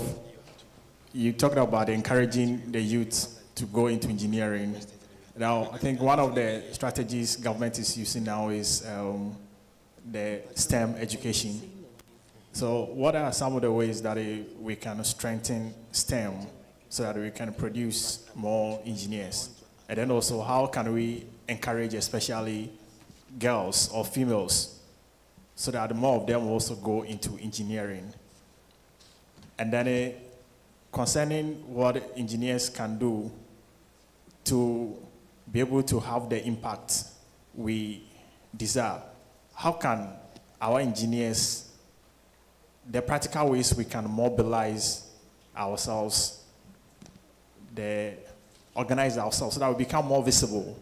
you talked about encouraging the youth to go into engineering. Now, I think one of the strategies government is using now is the STEM education. So what are some of the ways that we can strengthen STEM so that we can produce more engineers? And then also, how can we encourage especially girls or females so that more of them will also go into engineering? And then concerning what engineers can do to be able to have the impact we desire, how can our engineers, the practical ways we can mobilize ourselves, organize ourselves so that we become more visible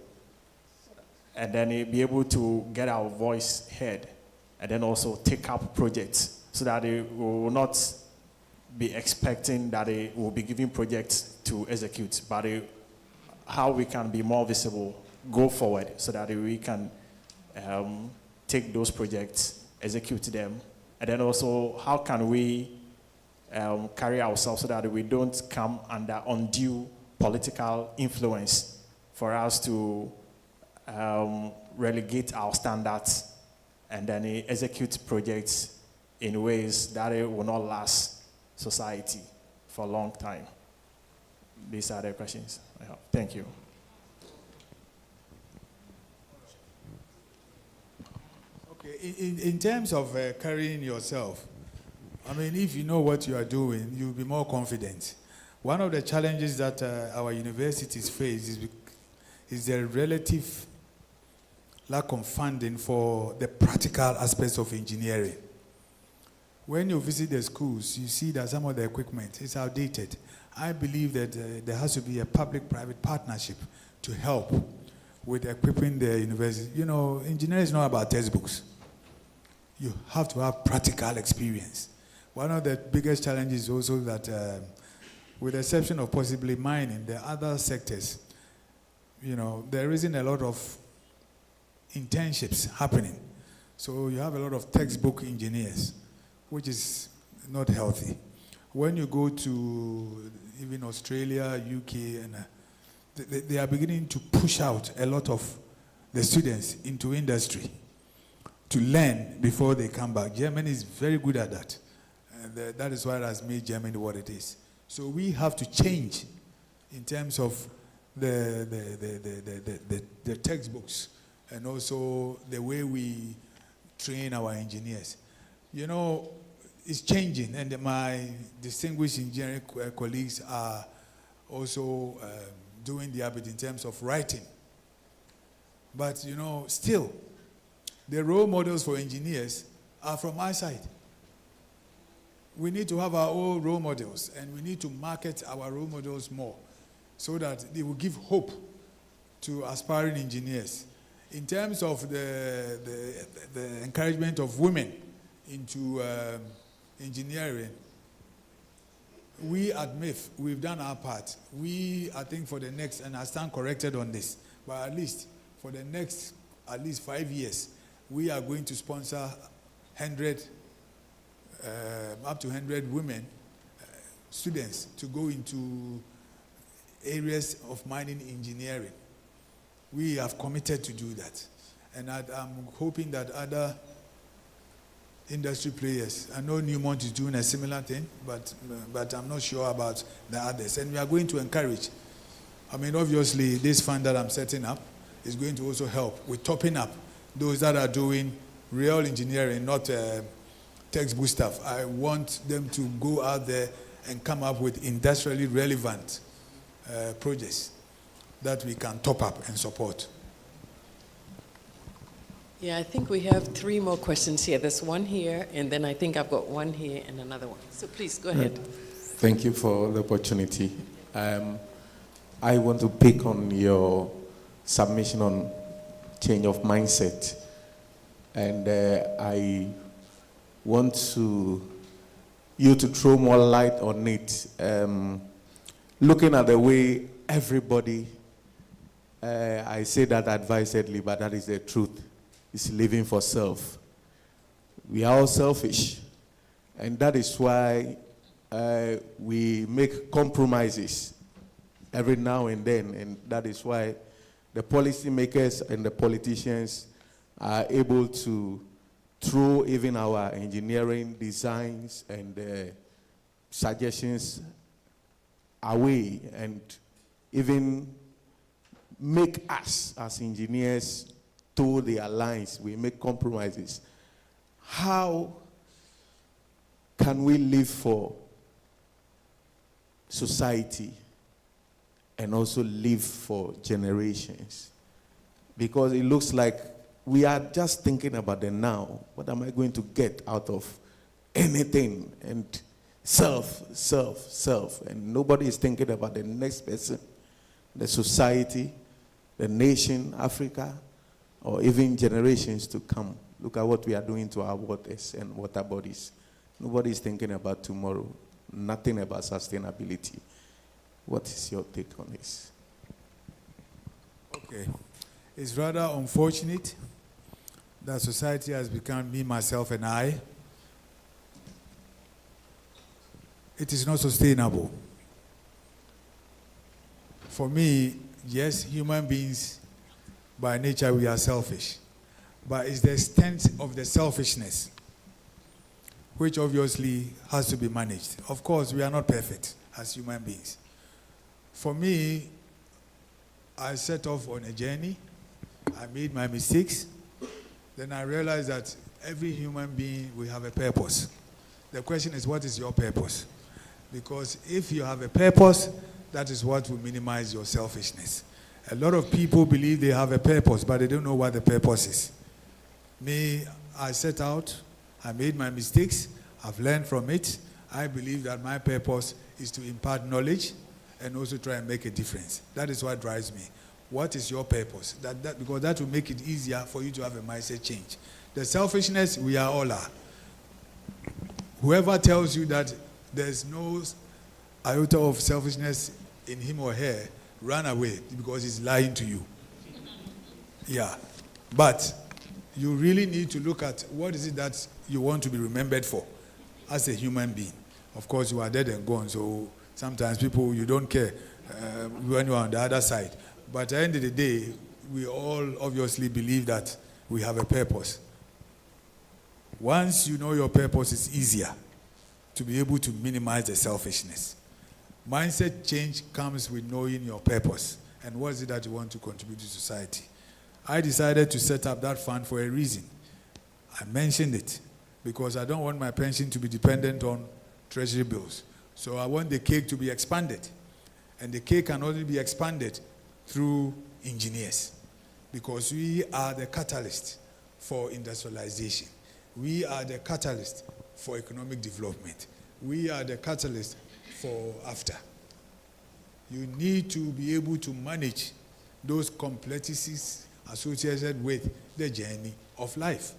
and then be able to get our voice heard and then also take up projects so that we will not be expecting that they will be giving projects to execute, but how we can be more visible, go forward so that we can take those projects, execute them, and then also how can we carry ourselves so that we don't come under undue political influence for us to relegate our standards and then execute projects in ways that will not last society for a long time. These are the questions I have. Thank you. Okay, in terms of carrying yourself, I mean, if you know what you are doing, you'll be more confident. One of the challenges that our universities face is the relative lack of funding for the practical aspects of engineering. When you visit the schools, you see that some of the equipment is outdated. I believe that there has to be a public-private partnership to help with equipping the university. You know, engineering is not about textbooks. You have to have practical experience. One of the biggest challenges is also that, with the exception of possibly mining, the other sectors, you know, there isn't a lot of internships happening. So you have a lot of textbook engineers, which is not healthy. when you go to even Australia, UK, and they are beginning to push out a lot of the students into industry to learn before they come back. Germany is very good at that. And that is why it has made Germany what it is. So we have to change in terms of the textbooks and also the way we train our engineers. You know, it's changing, and my distinguished engineering colleagues are also doing their bit in terms of writing. But, you know, still, the role models for engineers are from our side. We need to have our own role models, and we need to market our role models more so that they will give hope to aspiring engineers. In terms of the encouragement of women into engineering, we at MIF, we've done our part. I think for the next, and I stand corrected on this, but at least for the next at least 5 years, we are going to sponsor 100, up to 100 women, students, to go into areas of mining engineering. We have committed to do that. And I'm hoping that other industry players, I know Newmont is doing a similar thing, but I'm not sure about the others. And we are going to encourage. I mean, obviously, this fund that I'm setting up is going to also help with topping up those that are doing real engineering, not textbook stuff. I want them to go out there and come up with industrially relevant projects that we can top up and support. Yeah, I think we have 3 more questions here. There's one here, and then I think I've got one here and another one. So please, go ahead. Thank you for the opportunity. I want to pick on your submission on change of mindset. And I want you to throw more light on it. Looking at the way everybody, I say that advisedly, but that is the truth, is living for self. We are all selfish. And that is why we make compromises every now and then. And that is why the policymakers and the politicians are able to throw even our engineering designs and suggestions away and even make us as engineers toe their lines. We make compromises. How can we live for society and also live for generations? Because it looks like we are just thinking about the now. What am I going to get out of anything? And self. And nobody is thinking about the next person, the society, the nation, Africa, or even generations to come. Look at what we are doing to our waters and water bodies. Nobody is thinking about tomorrow. Nothing about sustainability. What is your take on this? Okay. It's rather unfortunate that society has become me, myself, and I. It is not sustainable. For me, yes, human beings, by nature, we are selfish. But it's the extent of the selfishness which obviously has to be managed. Of course, we are not perfect as human beings. For me, I set off on a journey. I made my mistakes. Then I realized that every human being will have a purpose. The question is, what is your purpose? Because if you have a purpose, that is what will minimize your selfishness. A lot of people believe they have a purpose, but they don't know what the purpose is. Me, I set out, I made my mistakes, I've learned from it. I believe that my purpose is to impart knowledge and also try and make a difference. That is what drives me. What is your purpose? Because that will make it easier for you to have a mindset change. The selfishness, we are all are. Whoever tells you that there's no iota of selfishness in him or her, run away, because he's lying to you. Yeah. But you really need to look at what is it that you want to be remembered for as a human being. Of course, you are dead and gone, so sometimes people, you don't care when you are on the other side. But at the end of the day, we all obviously believe that we have a purpose. Once you know your purpose, it's easier to be able to minimize the selfishness. Mindset change comes with knowing your purpose and what is it that you want to contribute to society. I decided to set up that fund for a reason. I mentioned it because I don't want my pension to be dependent on treasury bills. So I want the cake to be expanded. And the cake can only be expanded through engineers because we are the catalyst for industrialization. We are the catalyst for economic development. We are the catalyst for after. You need to be able to manage those complexities associated with the journey of life.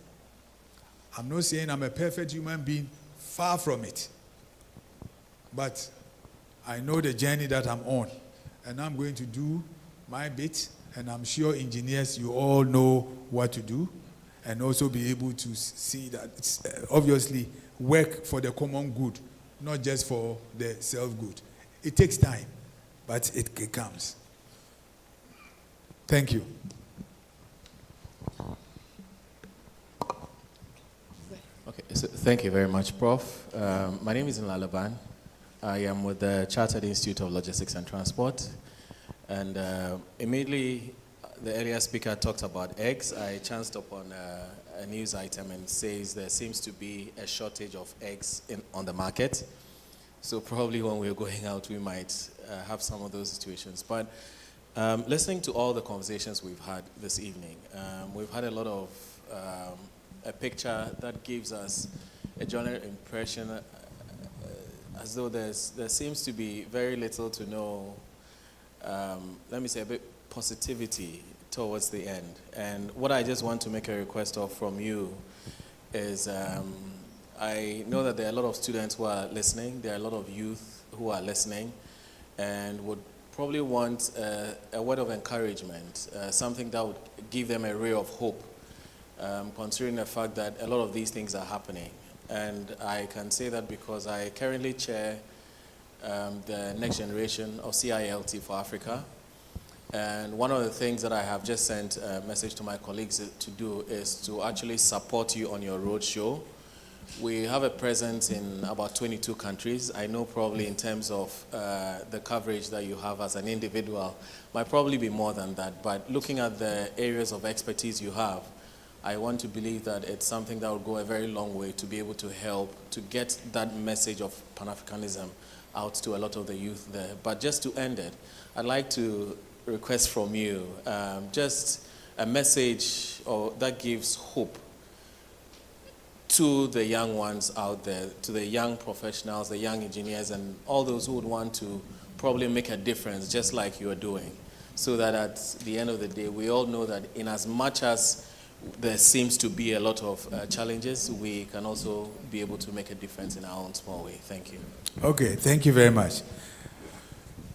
I'm not saying I'm a perfect human being, far from it. But I know the journey that I'm on, and I'm going to do my bit, and I'm sure engineers, you all know what to do, and also be able to see that it's obviously work for the common good, not just for the self-good. It takes time, but it comes. Thank you. Okay, so thank you very much, Prof. My name is Nlalaban. I am with the Chartered Institute of Logistics and Transport. And immediately, the earlier speaker talked about eggs. I chanced upon a news item and says there seems to be a shortage of eggs on the market. So probably when we're going out, we might have some of those situations. But listening to all the conversations we've had this evening, we've had a lot of a picture that gives us a general impression as though there seems to be very little to no, let me say, a bit positivity towards the end. And what I just want to make a request of from you is I know that there are a lot of students who are listening, there are a lot of youth who are listening, and would probably want a word of encouragement, something that would give them a ray of hope, considering the fact that a lot of these things are happening. And I can say that because I currently chair the next generation of CILT for Africa. And one of the things that I have just sent a message to my colleagues to do is to actually support you on your roadshow. We have a presence in about 22 countries. I know probably in terms of the coverage that you have as an individual, might probably be more than that. But looking at the areas of expertise you have, I want to believe that it's something that will go a very long way to be able to help to get that message of Pan-Africanism out to a lot of the youth there. But just to end it, I'd like to request from you just a message that gives hope to the young ones out there, to the young professionals, the young engineers, and all those who would want to probably make a difference just like you are doing, so that at the end of the day, we all know that in as much as there seems to be a lot of challenges, we can also be able to make a difference in our own small way. Thank you. Okay, thank you very much.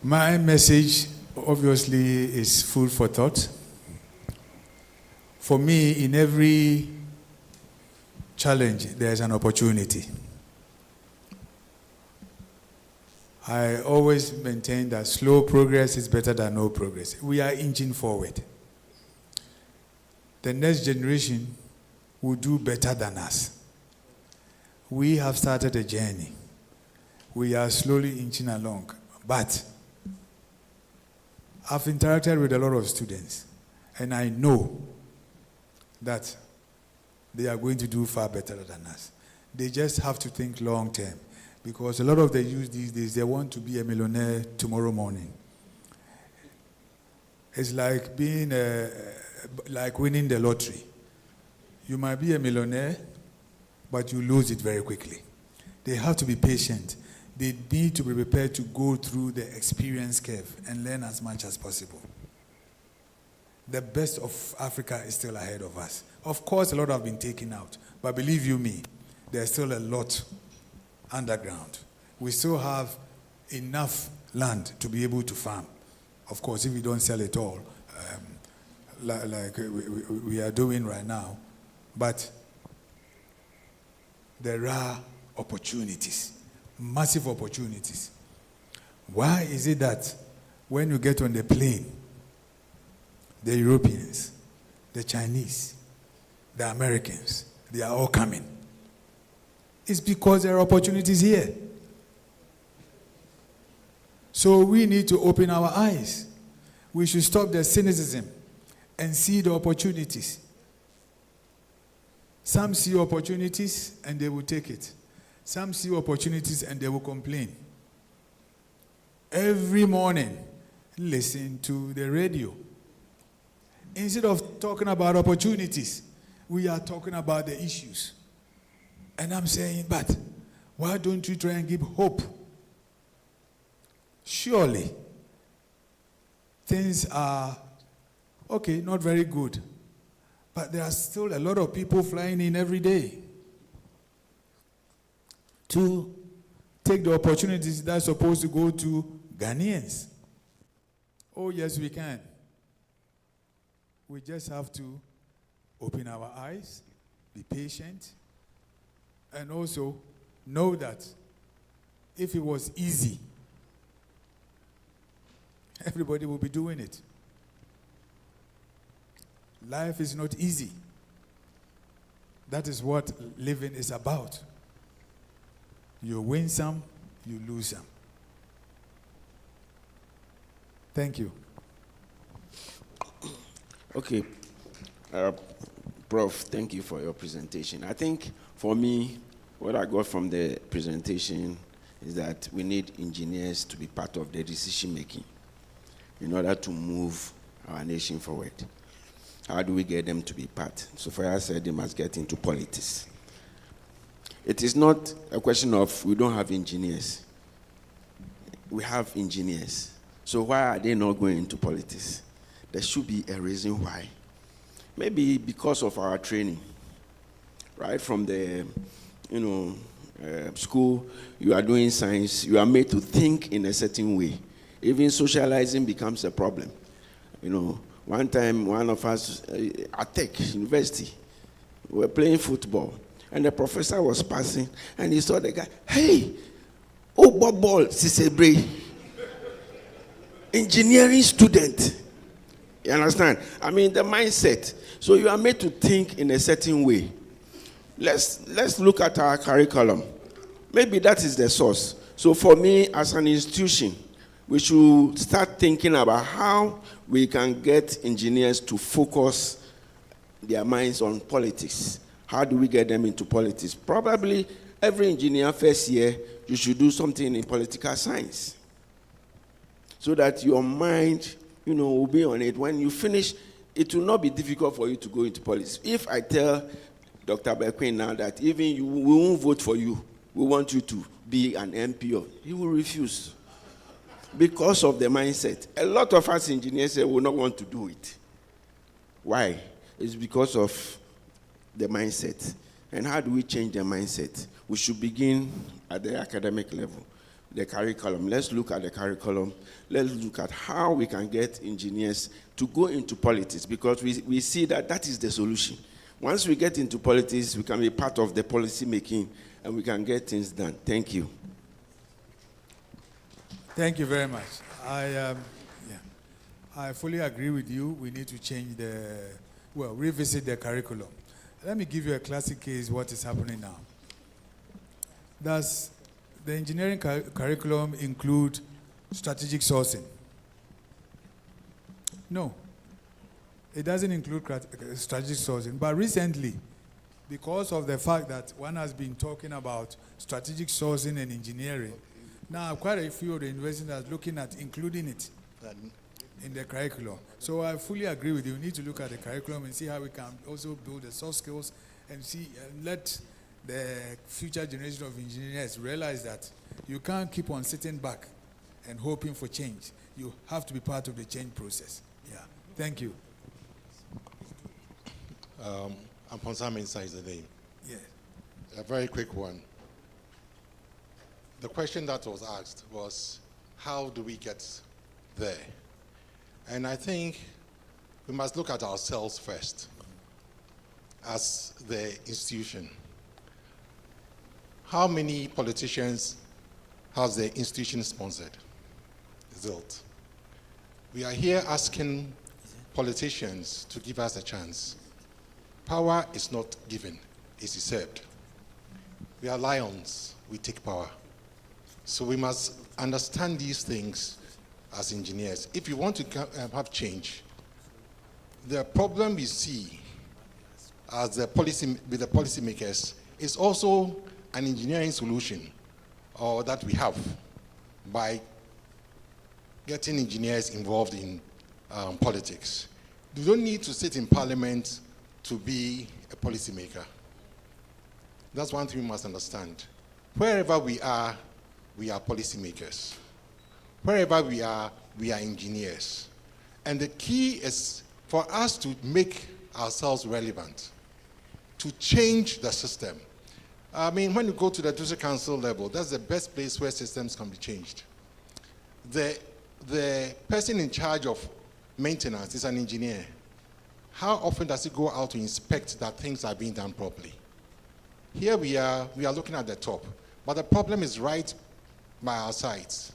My message, obviously, is food for thought. For me, in every challenge, there's an opportunity. I always maintain that slow progress is better than no progress. We are inching forward. The next generation will do better than us. We have started a journey. We are slowly inching along. But I've interacted with a lot of students, and I know that they are going to do far better than us. They just have to think long term, because a lot of the youth these days, they want to be a millionaire tomorrow morning. It's like being like winning the lottery. You might be a millionaire, but you lose it very quickly. They have to be patient. They need to be prepared to go through the experience curve and learn as much as possible. The best of Africa is still ahead of us. Of course, a lot have been taken out, but believe you me, there's still a lot underground. We still have enough land to be able to farm. Of course, if we don't sell it all, like we are doing right now, but there are opportunities. massive opportunities. Why is it that when you get on the plane, the Europeans, the Chinese, the Americans, they are all coming? It's because there are opportunities here. So we need to open our eyes. We should stop the cynicism and see the opportunities. Some see opportunities and they will take it. Some see opportunities and they will complain. Every morning, listen to the radio. Instead of talking about opportunities, we are talking about the issues. And I'm saying, but why don't you try and give hope? Surely, things are, okay, not very good. But there are still a lot of people flying in every day to take the opportunities that are supposed to go to Ghanaians. Oh, yes, we can. We just have to open our eyes, be patient, and also know that if it was easy, everybody will be doing it. Life is not easy. That is what living is about. You win some, you lose some. Thank you. Okay. Prof, thank you for your presentation. I think for me, what I got from the presentation is that we need engineers to be part of the decision making in order to move our nation forward. How do we get them to be part? So for us, they must get into politics. It is not a question of we don't have engineers. We have engineers. So why are they not going into politics? There should be a reason why. Maybe because of our training. Right from the, school, you are doing science, you are made to think in a certain way. Even socializing becomes a problem. One time, one of us at Tech University, we were playing football, and the professor was passing, and he saw the guy, hey, oh, ball, Sisebre, engineering student. You understand? I mean, the mindset. So you are made to think in a certain way. Let's look at our curriculum. Maybe that is the source. So for me, as an institution, we should start thinking about how we can get engineers to focus their minds on politics. How do we get them into politics? Probably every engineer first year, you should do something in political science. So that your mind, will be on it. When you finish, it will not be difficult for you to go into politics. If I tell Dr. Boateng now that even we won't vote for you, we want you to be an MP, he will refuse. Because of the mindset. A lot of us engineers say will not want to do it. Why? It's because of the mindset. And how do we change the mindset? We should begin at the academic level. The curriculum. Let's look at the curriculum. Let's look at how we can get engineers to go into politics, because we see that is the solution. Once we get into politics, we can be part of the policy making and we can get things done. Thank you. Thank you very much. I fully agree with you. We need to change revisit the curriculum. Let me give you a classic case, what is happening now. Does the engineering curriculum include strategic sourcing? No. It doesn't include strategic sourcing. But recently, because of the fact that one has been talking about strategic sourcing and engineering, now quite a few of the universities are looking at including it in the curriculum. So I fully agree with you. We need to look at the curriculum and see how we can also build the soft skills and let the future generation of engineers realize that you can't keep on sitting back and hoping for change. You have to be part of the change process. Yeah. Thank you. Amponsah Mensah is the name. Yeah. A very quick one. The question that was asked was, how do we get there? And I think we must look at ourselves first as the institution. How many politicians has the institution sponsored? Result. We are here asking politicians to give us a chance. Power is not given, it's usurped. We are lions, we take power. So we must understand these things as engineers. If you want to have change, the problem we see as with the policymakers is also an engineering solution that we have by getting engineers involved in politics. You don't need to sit in parliament to be a policymaker. That's one thing we must understand. Wherever we are policymakers. Wherever we are engineers. And the key is for us to make ourselves relevant, to change the system. I mean, when you go to the district council level, that's the best place where systems can be changed. The person in charge of maintenance is an engineer. How often does he go out to inspect that things are being done properly? Here we are looking at the top, but the problem is right by our sides.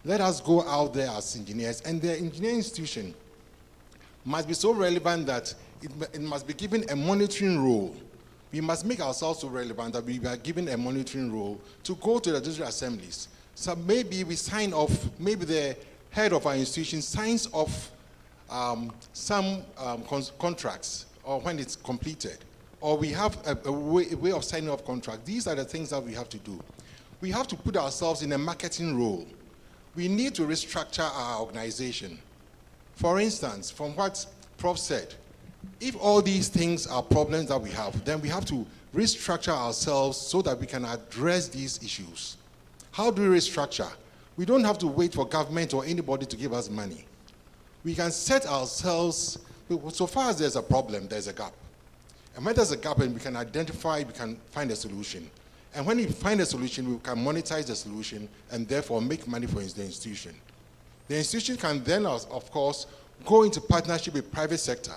Let us go out there as engineers, and the engineering institution must be so relevant that it must be given a monitoring role. We must make ourselves so relevant that we are given a monitoring role to go to the district assemblies. So maybe we sign off, maybe the head of our institution signs off some contracts, or when it's completed, or we have a way of signing off contract. These are the things that we have to do. We have to put ourselves in a marketing role. We need to restructure our organization. For instance, from what Prof said, if all these things are problems that we have, then we have to restructure ourselves so that we can address these issues. How do we restructure? We don't have to wait for government or anybody to give us money. We can set ourselves, so far as there's a problem, there's a gap. And when there's a gap, and we can identify, we can find a solution. And when we find a solution, we can monetize the solution and therefore make money for the institution. The institution can then, of course, go into partnership with private sector.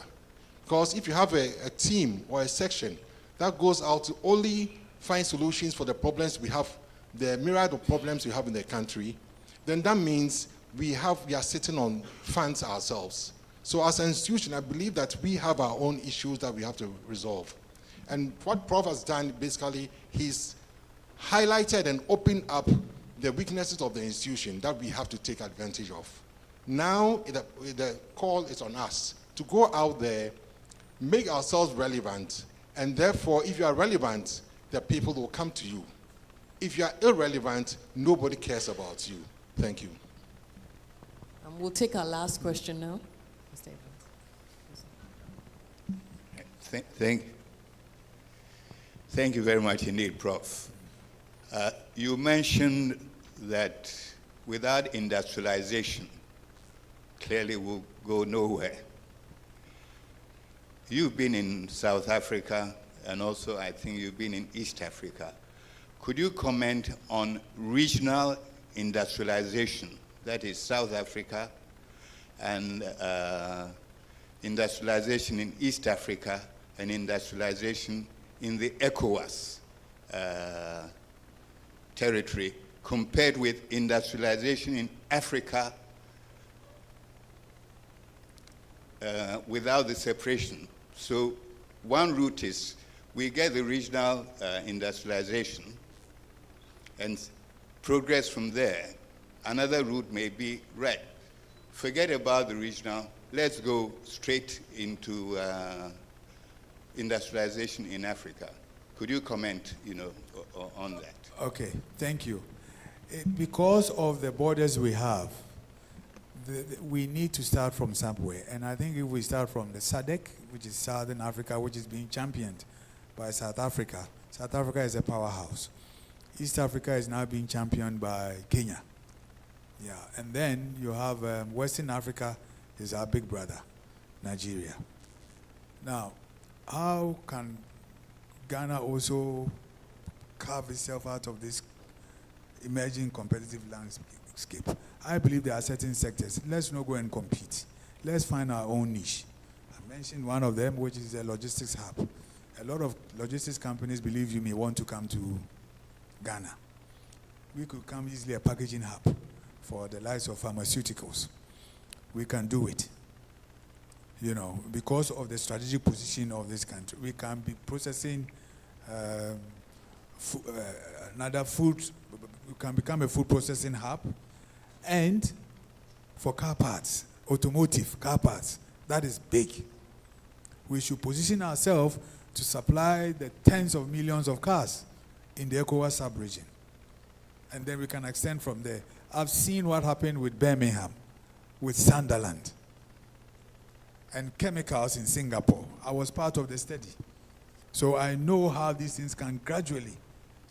Because if you have a team or a section that goes out to only find solutions for the problems we have, the myriad of problems we have in the country, then that means we are sitting on funds ourselves. So as an institution, I believe that we have our own issues that we have to resolve. And what Prof has done, basically, he's highlighted and opened up the weaknesses of the institution that we have to take advantage of. Now, the call is on us to go out there, make ourselves relevant, and therefore, if you are relevant, the people will come to you. If you are irrelevant, nobody cares about you. Thank you. We'll take our last question now. Mr. Evans. Thank you very much indeed, Prof. You mentioned that without industrialization, clearly we'll go nowhere. You've been in South Africa, and also I think you've been in East Africa. Could you comment on regional industrialization, that is South Africa, and industrialization in East Africa, and industrialization in the ECOWAS territory, compared with industrialization in Africa without the separation? So one route is we get the regional industrialization and progress from there. Another route may be right. Forget about the regional. Let's go straight into industrialization in Africa. Could you comment, on that? Okay, thank you. Because of the borders we have, we need to start from somewhere. And I think if we start from the SADC, which is Southern Africa, which is being championed by South Africa. South Africa is a powerhouse. East Africa is now being championed by Kenya. Yeah, and then you have Western Africa is our big brother, Nigeria. Now, how can Ghana also carve itself out of this emerging competitive landscape? I believe there are certain sectors. Let's not go and compete. Let's find our own niche. I mentioned one of them, which is the logistics hub. A lot of logistics companies believe you may want to come to Ghana. we could become easily a packaging hub for the likes of pharmaceuticals. We can do it. You know, because of the strategic position of this country, we can be processing another food, we can become a food processing hub, and for car parts, automotive car parts, that is big. We should position ourselves to supply the tens of millions of cars in the ECOWAS sub-region. And then we can extend from there. I've seen what happened with Birmingham, with Sunderland, and chemicals in Singapore. I was part of the study. So I know how these things can gradually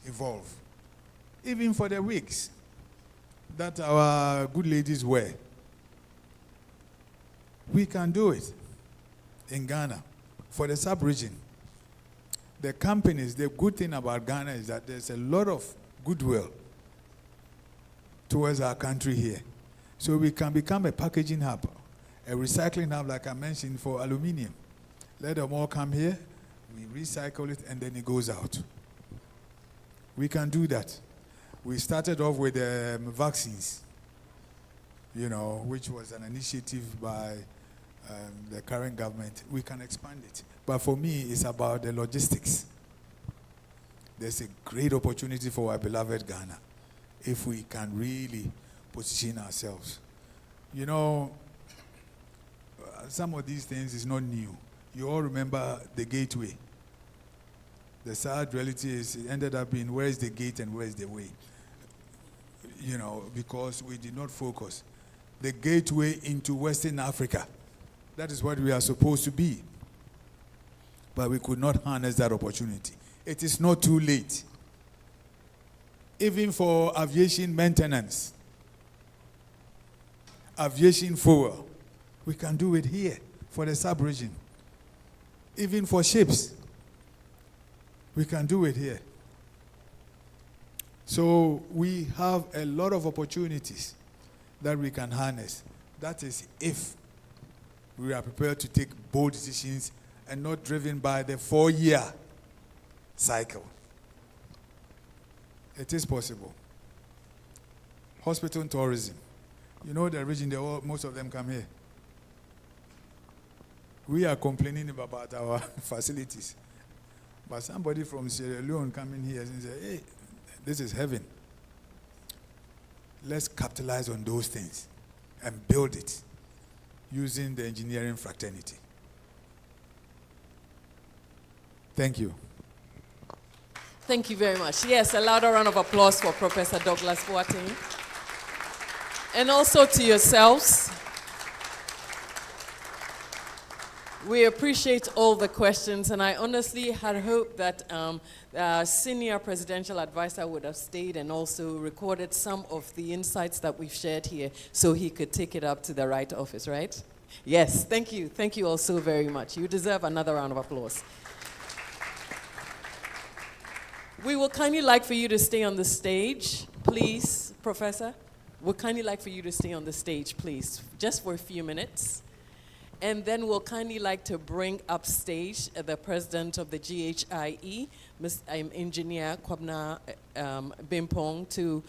evolve. Even for the wigs that our good ladies wear. We can do it in Ghana for the sub-region. The companies, the good thing about Ghana is that there's a lot of goodwill towards our country here. So we can become a packaging hub, a recycling hub, like I mentioned, for aluminium. Let them all come here, we recycle it, and then it goes out. We can do that. We started off with vaccines, you know, which was an initiative by the current government. We can expand it. But for me, it's about the logistics. There's a great opportunity for our beloved Ghana if we can really position ourselves. You know, some of these things is not new. You all remember the gateway. The sad reality is it ended up being where is the gate and where is the way? You know, because we did not focus. The gateway into Western Africa. That is what we are supposed to be. But we could not harness that opportunity. It is not too late. Even for aviation maintenance, aviation fuel, we can do it here for the sub-region. Even for ships, we can do it here. So we have a lot of opportunities that we can harness. That is if we are prepared to take bold decisions and not driven by the 4-year cycle. It is possible. Hospital tourism. You know the region, most of them come here. We are complaining about our facilities. But somebody from Sierra Leone coming here and say, hey, this is heaven. Let's capitalize on those things and build it using the engineering fraternity. Thank you. Thank you very much. Yes, a louder round of applause for Professor Douglas Boateng. And also to yourselves. We appreciate all the questions, and I honestly had hoped that our senior presidential advisor would have stayed and also recorded some of the insights that we've shared here so he could take it up to the right office, right? Yes, thank you. Thank you all so very much. You deserve another round of applause. We will kindly like for you to stay on the stage, please, Professor. We'll kindly like for you to stay on the stage, please, just for a few minutes. And then we'll kindly like to bring up stage the president of the GhIE, Engineer Kwabna Bimpong, to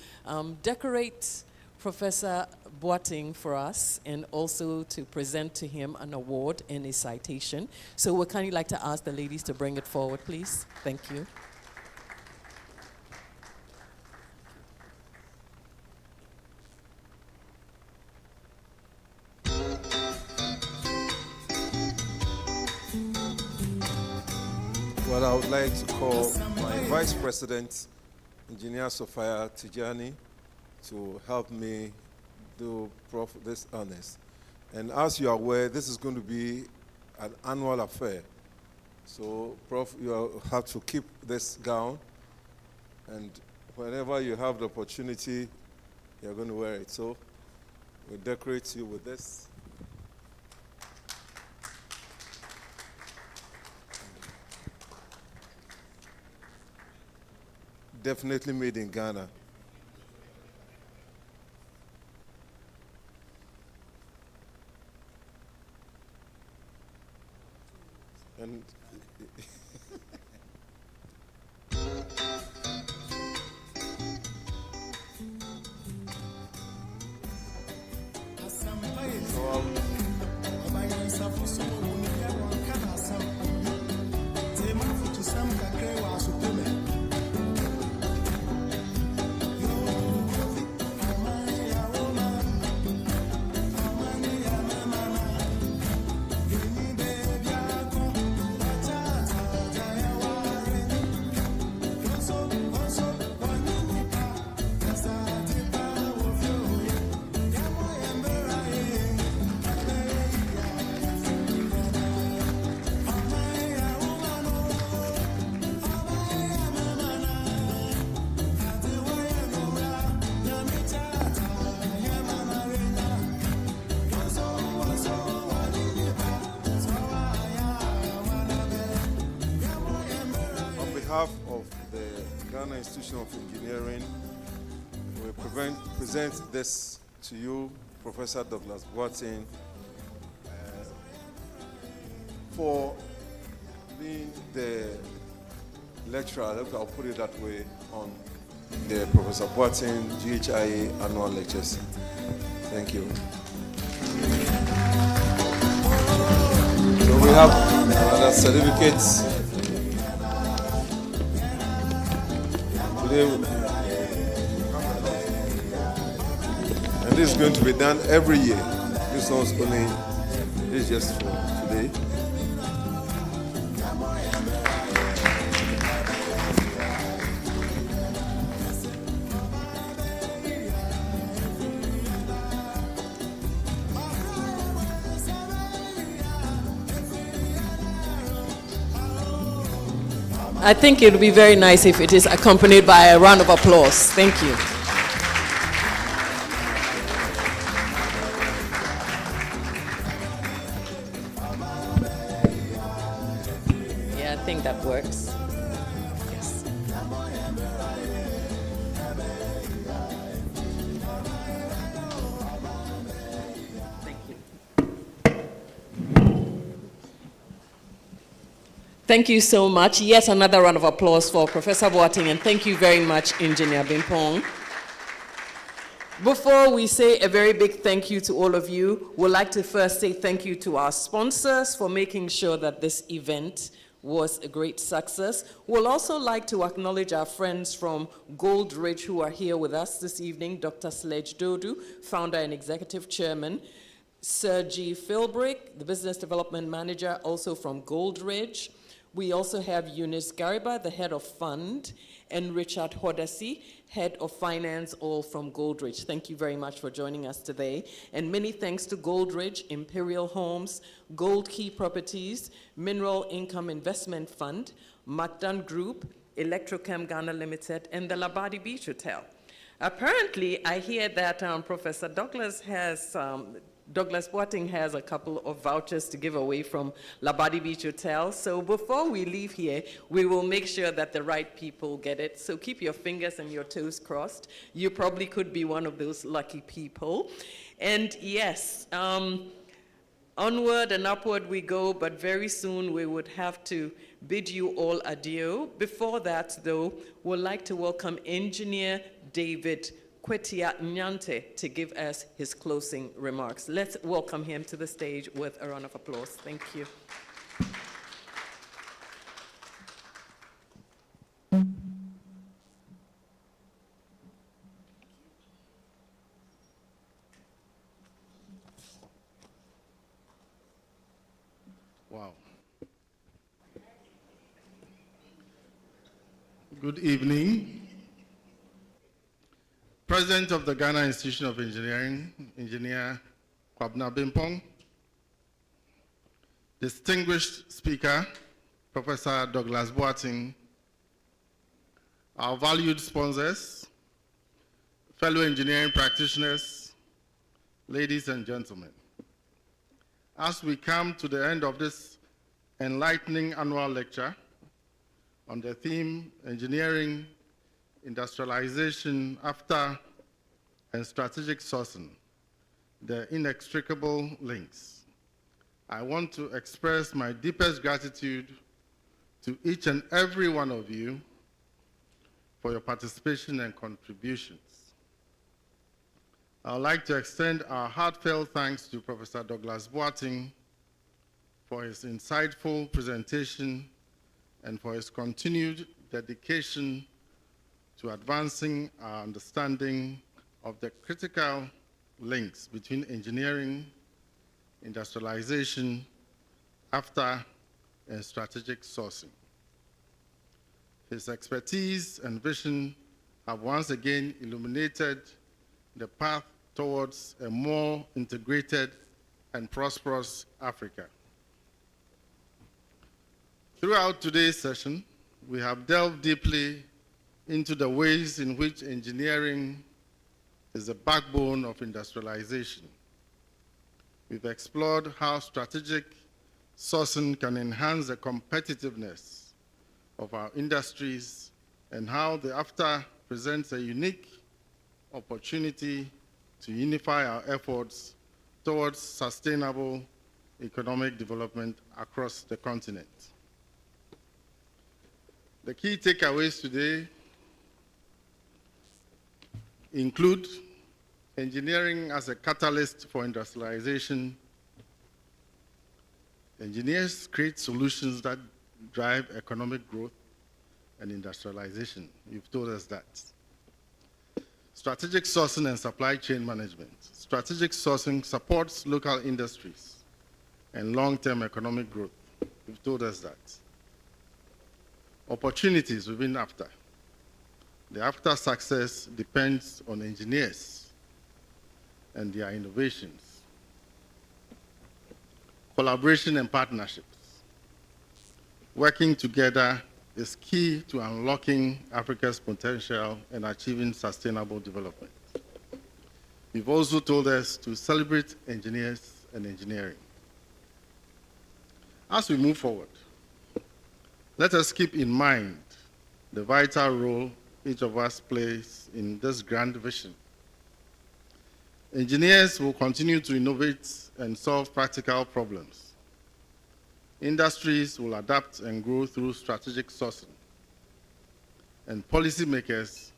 decorate Professor Boateng for us and also to present to him an award and a citation. So we'll kindly like to ask the ladies to bring it forward, please. Thank you. Well, I would like to call my Vice President, Engineer Sophia Tijani, to help me do Prof this honors. And as you are aware, this is going to be an annual affair. So, Prof, you have to keep this gown, and whenever you have the opportunity, you're going to wear it. So, we'll decorate you with this. Definitely made in Ghana. And Of the Ghana Institution of Engineering, we present this to you, Professor Douglas Boateng, for being the lecturer, I'll put it that way, on the Professor Boateng GhIE annual lectures. Thank you. So we have another certificates. And this is going to be done every year. This one's only, this is just for today. I think it would be very nice if it is accompanied by a round of applause. Thank you. Yeah, I think that works. Yes. Thank you. Thank you so much. Yet another round of applause for Professor Boateng, and thank you very much, Engineer Bimpong. Before we say a very big thank you to all of you, we'd like to first say thank you to our sponsors for making sure that this event was a great success. We'll also like to acknowledge our friends from Gold Ridge who are here with us this evening, Dr. Sledge Dodu, founder and executive chairman, Sir G. Philbrick, the business development manager, also from Gold Ridge. We also have Eunice Gariba, the head of fund, and Richard Hodasi, head of finance, all from Goldridge. Thank you very much for joining us today. And many thanks to Goldridge, Imperial Homes, Gold Key Properties, Mineral Income Investment Fund, Macdan Group, Electrochem Ghana Limited, and the Labadi Beach Hotel. Apparently, I hear that Professor Douglas Boateng has a couple of vouchers to give away from Labadi Beach Hotel. So before we leave here, we will make sure that the right people get it. So keep your fingers and your toes crossed. You probably could be one of those lucky people. And yes, onward and upward we go, but very soon we would have to bid you all adieu. Before that, though, we'd like to welcome Engineer David Kwetia Nyante to give us his closing remarks. Let's welcome him to the stage with a round of applause. Thank you. Wow. Good evening. President of the Ghana Institution of Engineering, Engineer Kwabena Bimpong, distinguished speaker, Professor Douglas Boateng, our valued sponsors, fellow engineering practitioners, ladies and gentlemen. As we come to the end of this enlightening annual lecture on the theme, Engineering, Industrialization After and Strategic Sourcing, the inextricable links, I want to express my deepest gratitude to each and every one of you for your participation and contributions. I would like to extend our heartfelt thanks to Professor Douglas Boateng for his insightful presentation and for his continued dedication to advancing our understanding of the critical links between engineering, industrialization, after, and strategic sourcing. His expertise and vision have once again illuminated the path towards a more integrated and prosperous Africa. Throughout today's session, we have delved deeply into the ways in which engineering is the backbone of industrialization. We've explored how strategic sourcing can enhance the competitiveness of our industries and how the AFTA presents a unique opportunity to unify our efforts towards sustainable economic development across the continent. The key takeaways today include engineering as a catalyst for industrialization. Engineers create solutions that drive economic growth and industrialization. You've told us that. Strategic sourcing and supply chain management. Strategic sourcing supports local industries and long-term economic growth. You've told us that. Opportunities within AFTA. The AFTA success depends on engineers and their innovations. Collaboration and partnerships. Working together is key to unlocking Africa's potential and achieving sustainable development. You've also told us to celebrate engineers and engineering. As we move forward, let us keep in mind the vital role each of us plays in this grand vision. Engineers will continue to innovate and solve practical problems. Industries will adapt and grow through strategic sourcing. And policymakers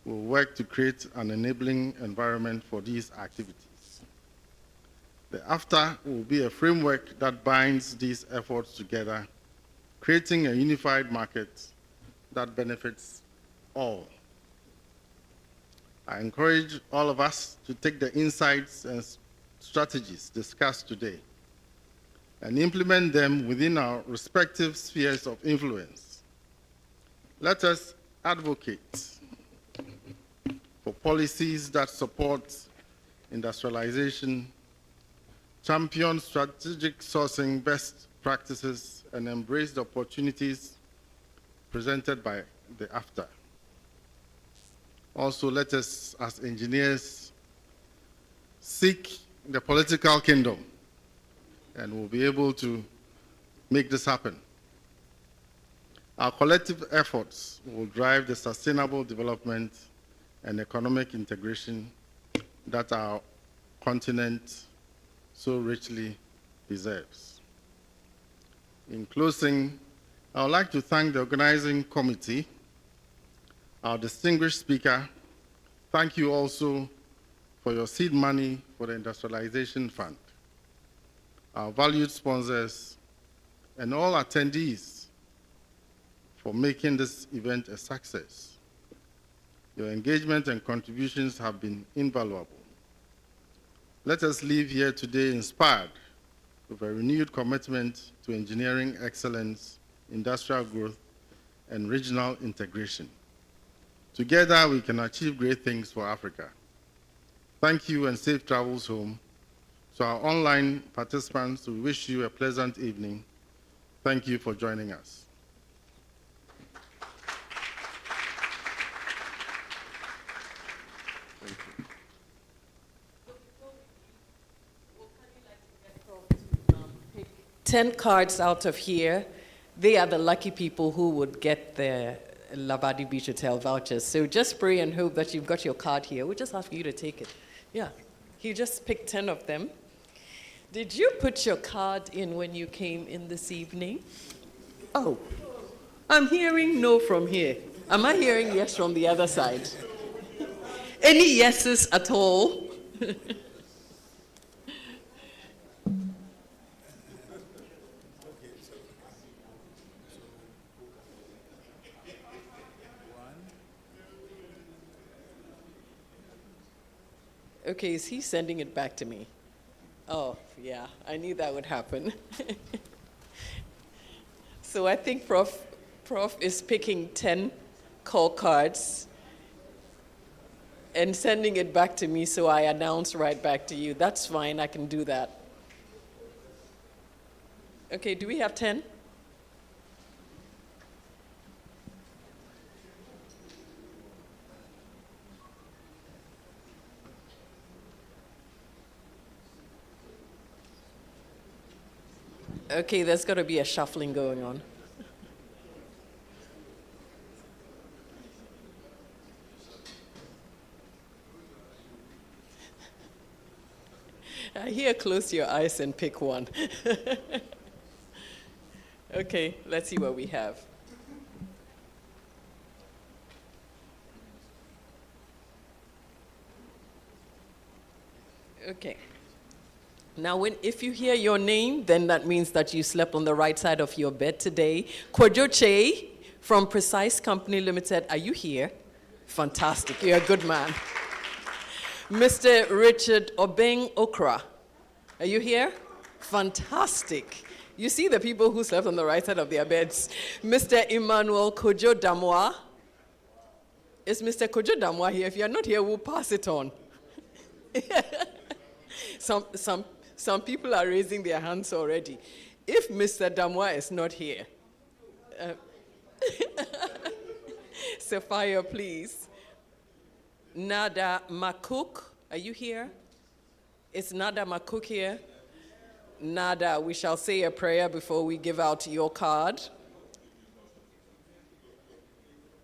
will work to create an enabling environment for these activities. The AFTA will be a framework that binds these efforts together, creating a unified market that benefits all. I encourage all of us to take the insights and strategies discussed today and implement them within our respective spheres of influence. Let us advocate for policies that support industrialization, champion strategic sourcing best practices, and embrace the opportunities presented by the AFTA. Also, let us, as engineers, seek the political kingdom, and we'll be able to make this happen. Our collective efforts will drive the sustainable development and economic integration that our continent so richly deserves. In closing, I would like to thank the organizing committee, our distinguished speaker. Thank you also for your seed money for the Industrialization Fund, our valued sponsors, and all attendees for making this event a success. Your engagement and contributions have been invaluable. Let us leave here today inspired with a renewed commitment to engineering excellence, industrial growth, and regional integration. Together, we can achieve great things for Africa. Thank you and safe travels home. To our online participants, we wish you a pleasant evening. Thank you for joining us. Thank you. 10 cards out of here. They are the lucky people who would get the Labadi Beach Hotel vouchers. So just pray and hope that you've got your card here. We'll just ask you to take it. Yeah, you just picked 10 of them. Did you put your card in when you came in this evening? Oh, I'm hearing no from here. Am I hearing yes from the other side? Any yeses at all? Okay, is he sending it back to me? Oh, yeah, I knew that would happen. So I think Prof is picking 10 call cards and sending it back to me, so I announce right back to you. That's fine, I can do that. Okay, do we have 10? Okay, there's got to be a shuffling going on. Here, close your eyes and pick one. Okay, let's see what we have. Okay. Now, if you hear your name, then that means that you slept on the right side of your bed today. Kwadwo Che from Precise Company Limited, are you here? Fantastic, you're a good man. Mr. Richard Obeng Okra, are you here? Fantastic. You see the people who slept on the right side of their beds. Mr. Emmanuel Kojo Damwa. Is Mr. Kojo Damwa here? If you're not here, we'll pass it on. Some people are raising their hands already. If Mr. Damwa is not here, Sapphire, please. Nada Makuk, are you here? Is Nada Makuk here? Nada, we shall say a prayer before we give out your card.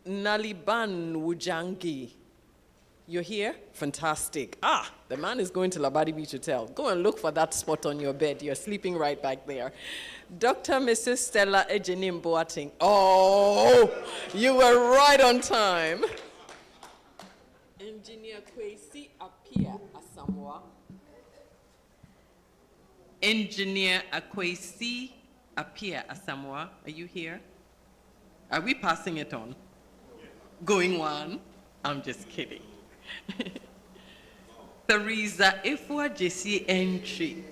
Naliban Wujangi, you're here? Fantastic. Ah, the man is going to Labadi Beach Hotel. Go and look for that spot on your bed. You're sleeping right back there. Dr. Mrs. Stella Ejenim Boateng. Oh, you were right on time. Engineer Kwesi Apia Asamoah. Engineer Akwesi Apia Asamoah, are you here? Are we passing it on? Going one? I'm just kidding. Teresa Ifua Jesse Entry.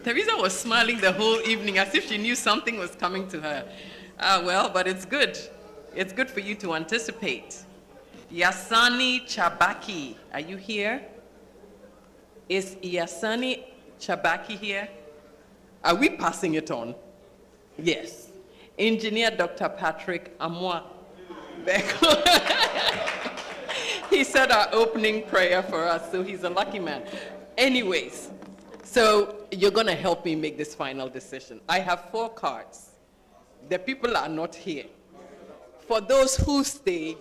Teresa was smiling the whole evening as if she knew something was coming to her. Well, but it's good. It's good for you to anticipate. Yasani Chabaki, are you here? Is Yasani Chabaki here? Are we passing it on? Yes. Engineer Dr. Patrick Amwa. He said our opening prayer for us, so he's a lucky man. Anyways, so you're going to help me make this final decision. I have 4 cards. The people are not here. For those who stayed,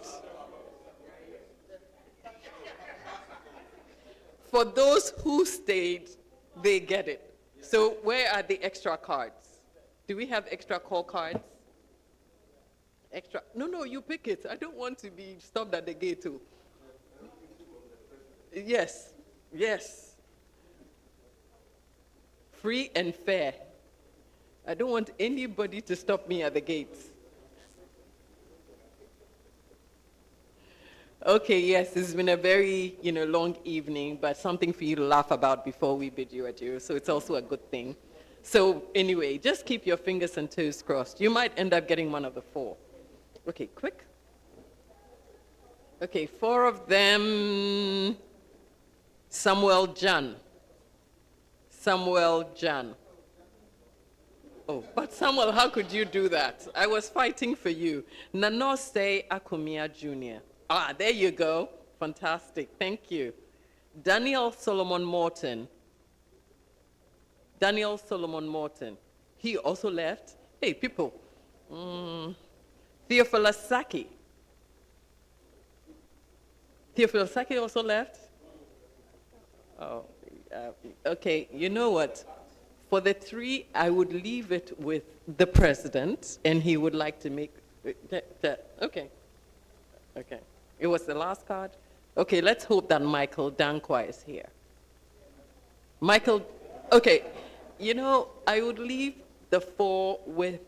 they get it. So where are the extra cards? Do we have extra call cards? Extra? No, you pick it. I don't want to be stopped at the gate too. Yes. Free and fair. I don't want anybody to stop me at the gates. Okay, yes, it's been a very, long evening, but something for you to laugh about before we bid you adieu, so it's also a good thing. So anyway, just keep your fingers and toes crossed. You might end up getting one of the 4. Okay, quick. Okay, 4 of them. Samuel Jan. Oh, but Samuel, how could you do that? I was fighting for you. Nanose Akumia Jr. Ah, there you go. Fantastic. Thank you. Daniel Solomon Morton. He also left. Hey, people. Theophilus Saki. Theophilus Saki also left? Oh, okay. You know what? For the 3, I would leave it with the president, and he would like to make okay. It was the last card? Okay, let's hope that Michael Dankwa is here. Michael, okay. I would leave the 4 with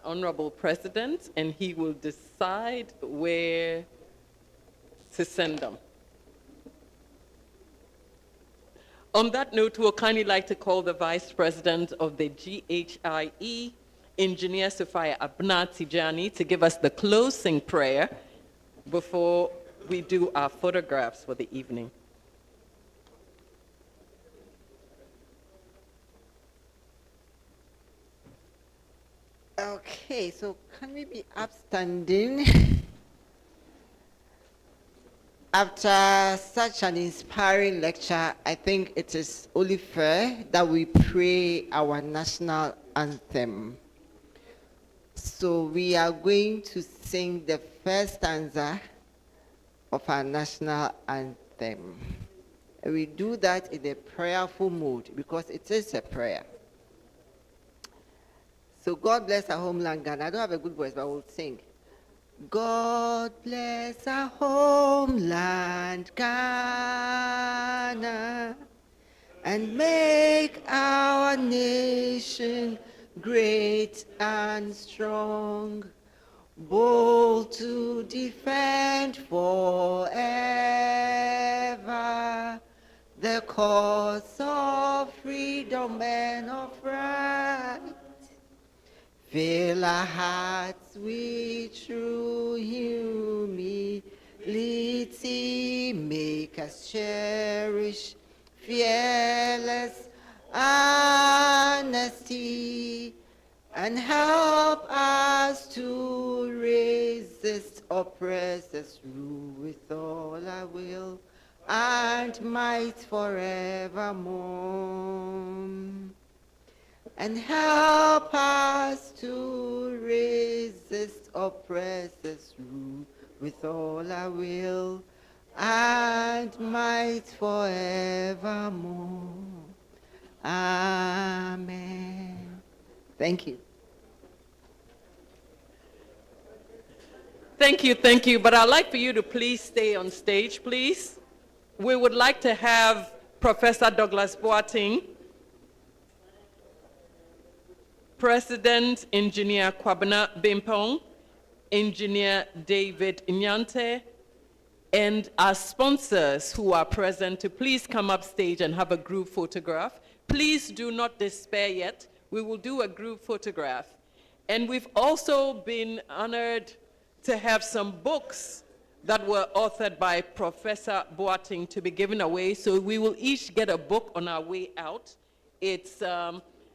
Honorable President, and he will decide where to send them. On that note, we'll kindly like to call the Vice President of the GhIE, Engineer Sophia Abna Tijani, to give us the closing prayer before we do our photographs for the evening. Okay, so can we be upstanding? After such an inspiring lecture, I think it is only fair that we pray our national anthem. So we are going to sing the first stanza of our national anthem. And we do that in a prayerful mode because it is a prayer. So God bless our homeland, Ghana. I don't have a good voice, but I will sing. God bless our homeland, Ghana, and make our nation great and strong, bold to defend forever the cause of freedom and of right. Fill our hearts with true humility, make us cherish fearless honesty, and help us to resist oppressors, rule with all our will and might forevermore. And help us to resist oppressors, rule with all our will and might forevermore. Amen. Thank you. Thank you. But I'd like for you to please stay on stage, please. We would like to have Professor Douglas Boateng, President Engineer Kwabena Bimpong, Engineer David Nyante, and our sponsors who are present to please come up stage and have a group photograph. Please do not despair yet. We will do a group photograph. And we've also been honored to have some books that were authored by Professor Boateng to be given away. So we will each get a book on our way out. It's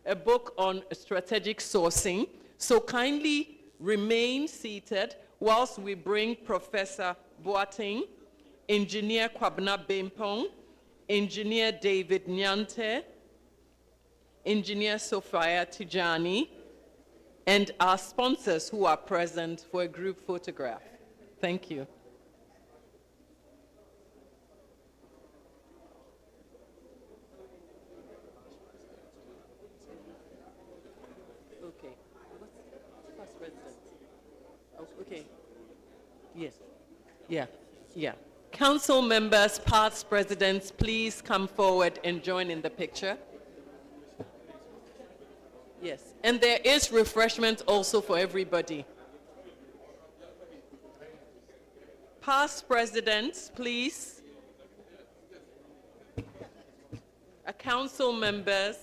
a book on strategic sourcing. So kindly remain seated whilst we bring Professor Boateng, Engineer Kwabena Bimpong, Engineer David Nyante, Engineer Sophia Tijani, and our sponsors who are present for a group photograph. Thank you. Okay. What's president? Oh, okay. Yes. Yeah. Council members, past presidents, please come forward and join in the picture. Yes, and there is refreshment also for everybody. Past presidents, please. Council members.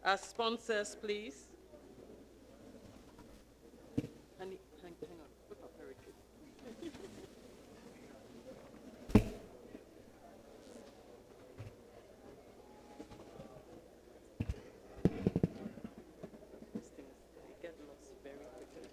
Our sponsors, please. Hang on. Put up very good. Get lost very quickly.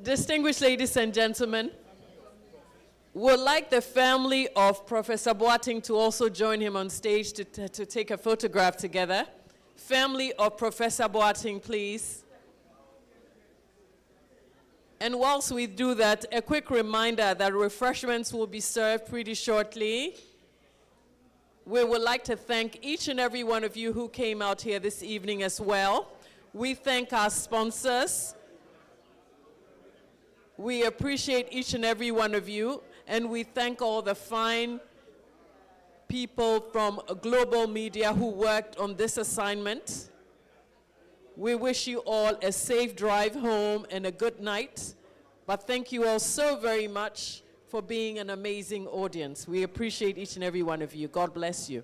Distinguished ladies and gentlemen, would like the family of Professor Boateng to also join him on stage to take a photograph together. Family of Professor Boateng, please. And whilst we do that, a quick reminder that refreshments will be served pretty shortly. We would like to thank each and every one of you who came out here this evening as well. We thank our sponsors. We appreciate each and every one of you, and we thank all the fine people from global media who worked on this assignment. We wish you all a safe drive home and a good night, but thank you all so very much for being an amazing audience. We appreciate each and every one of you. God bless you.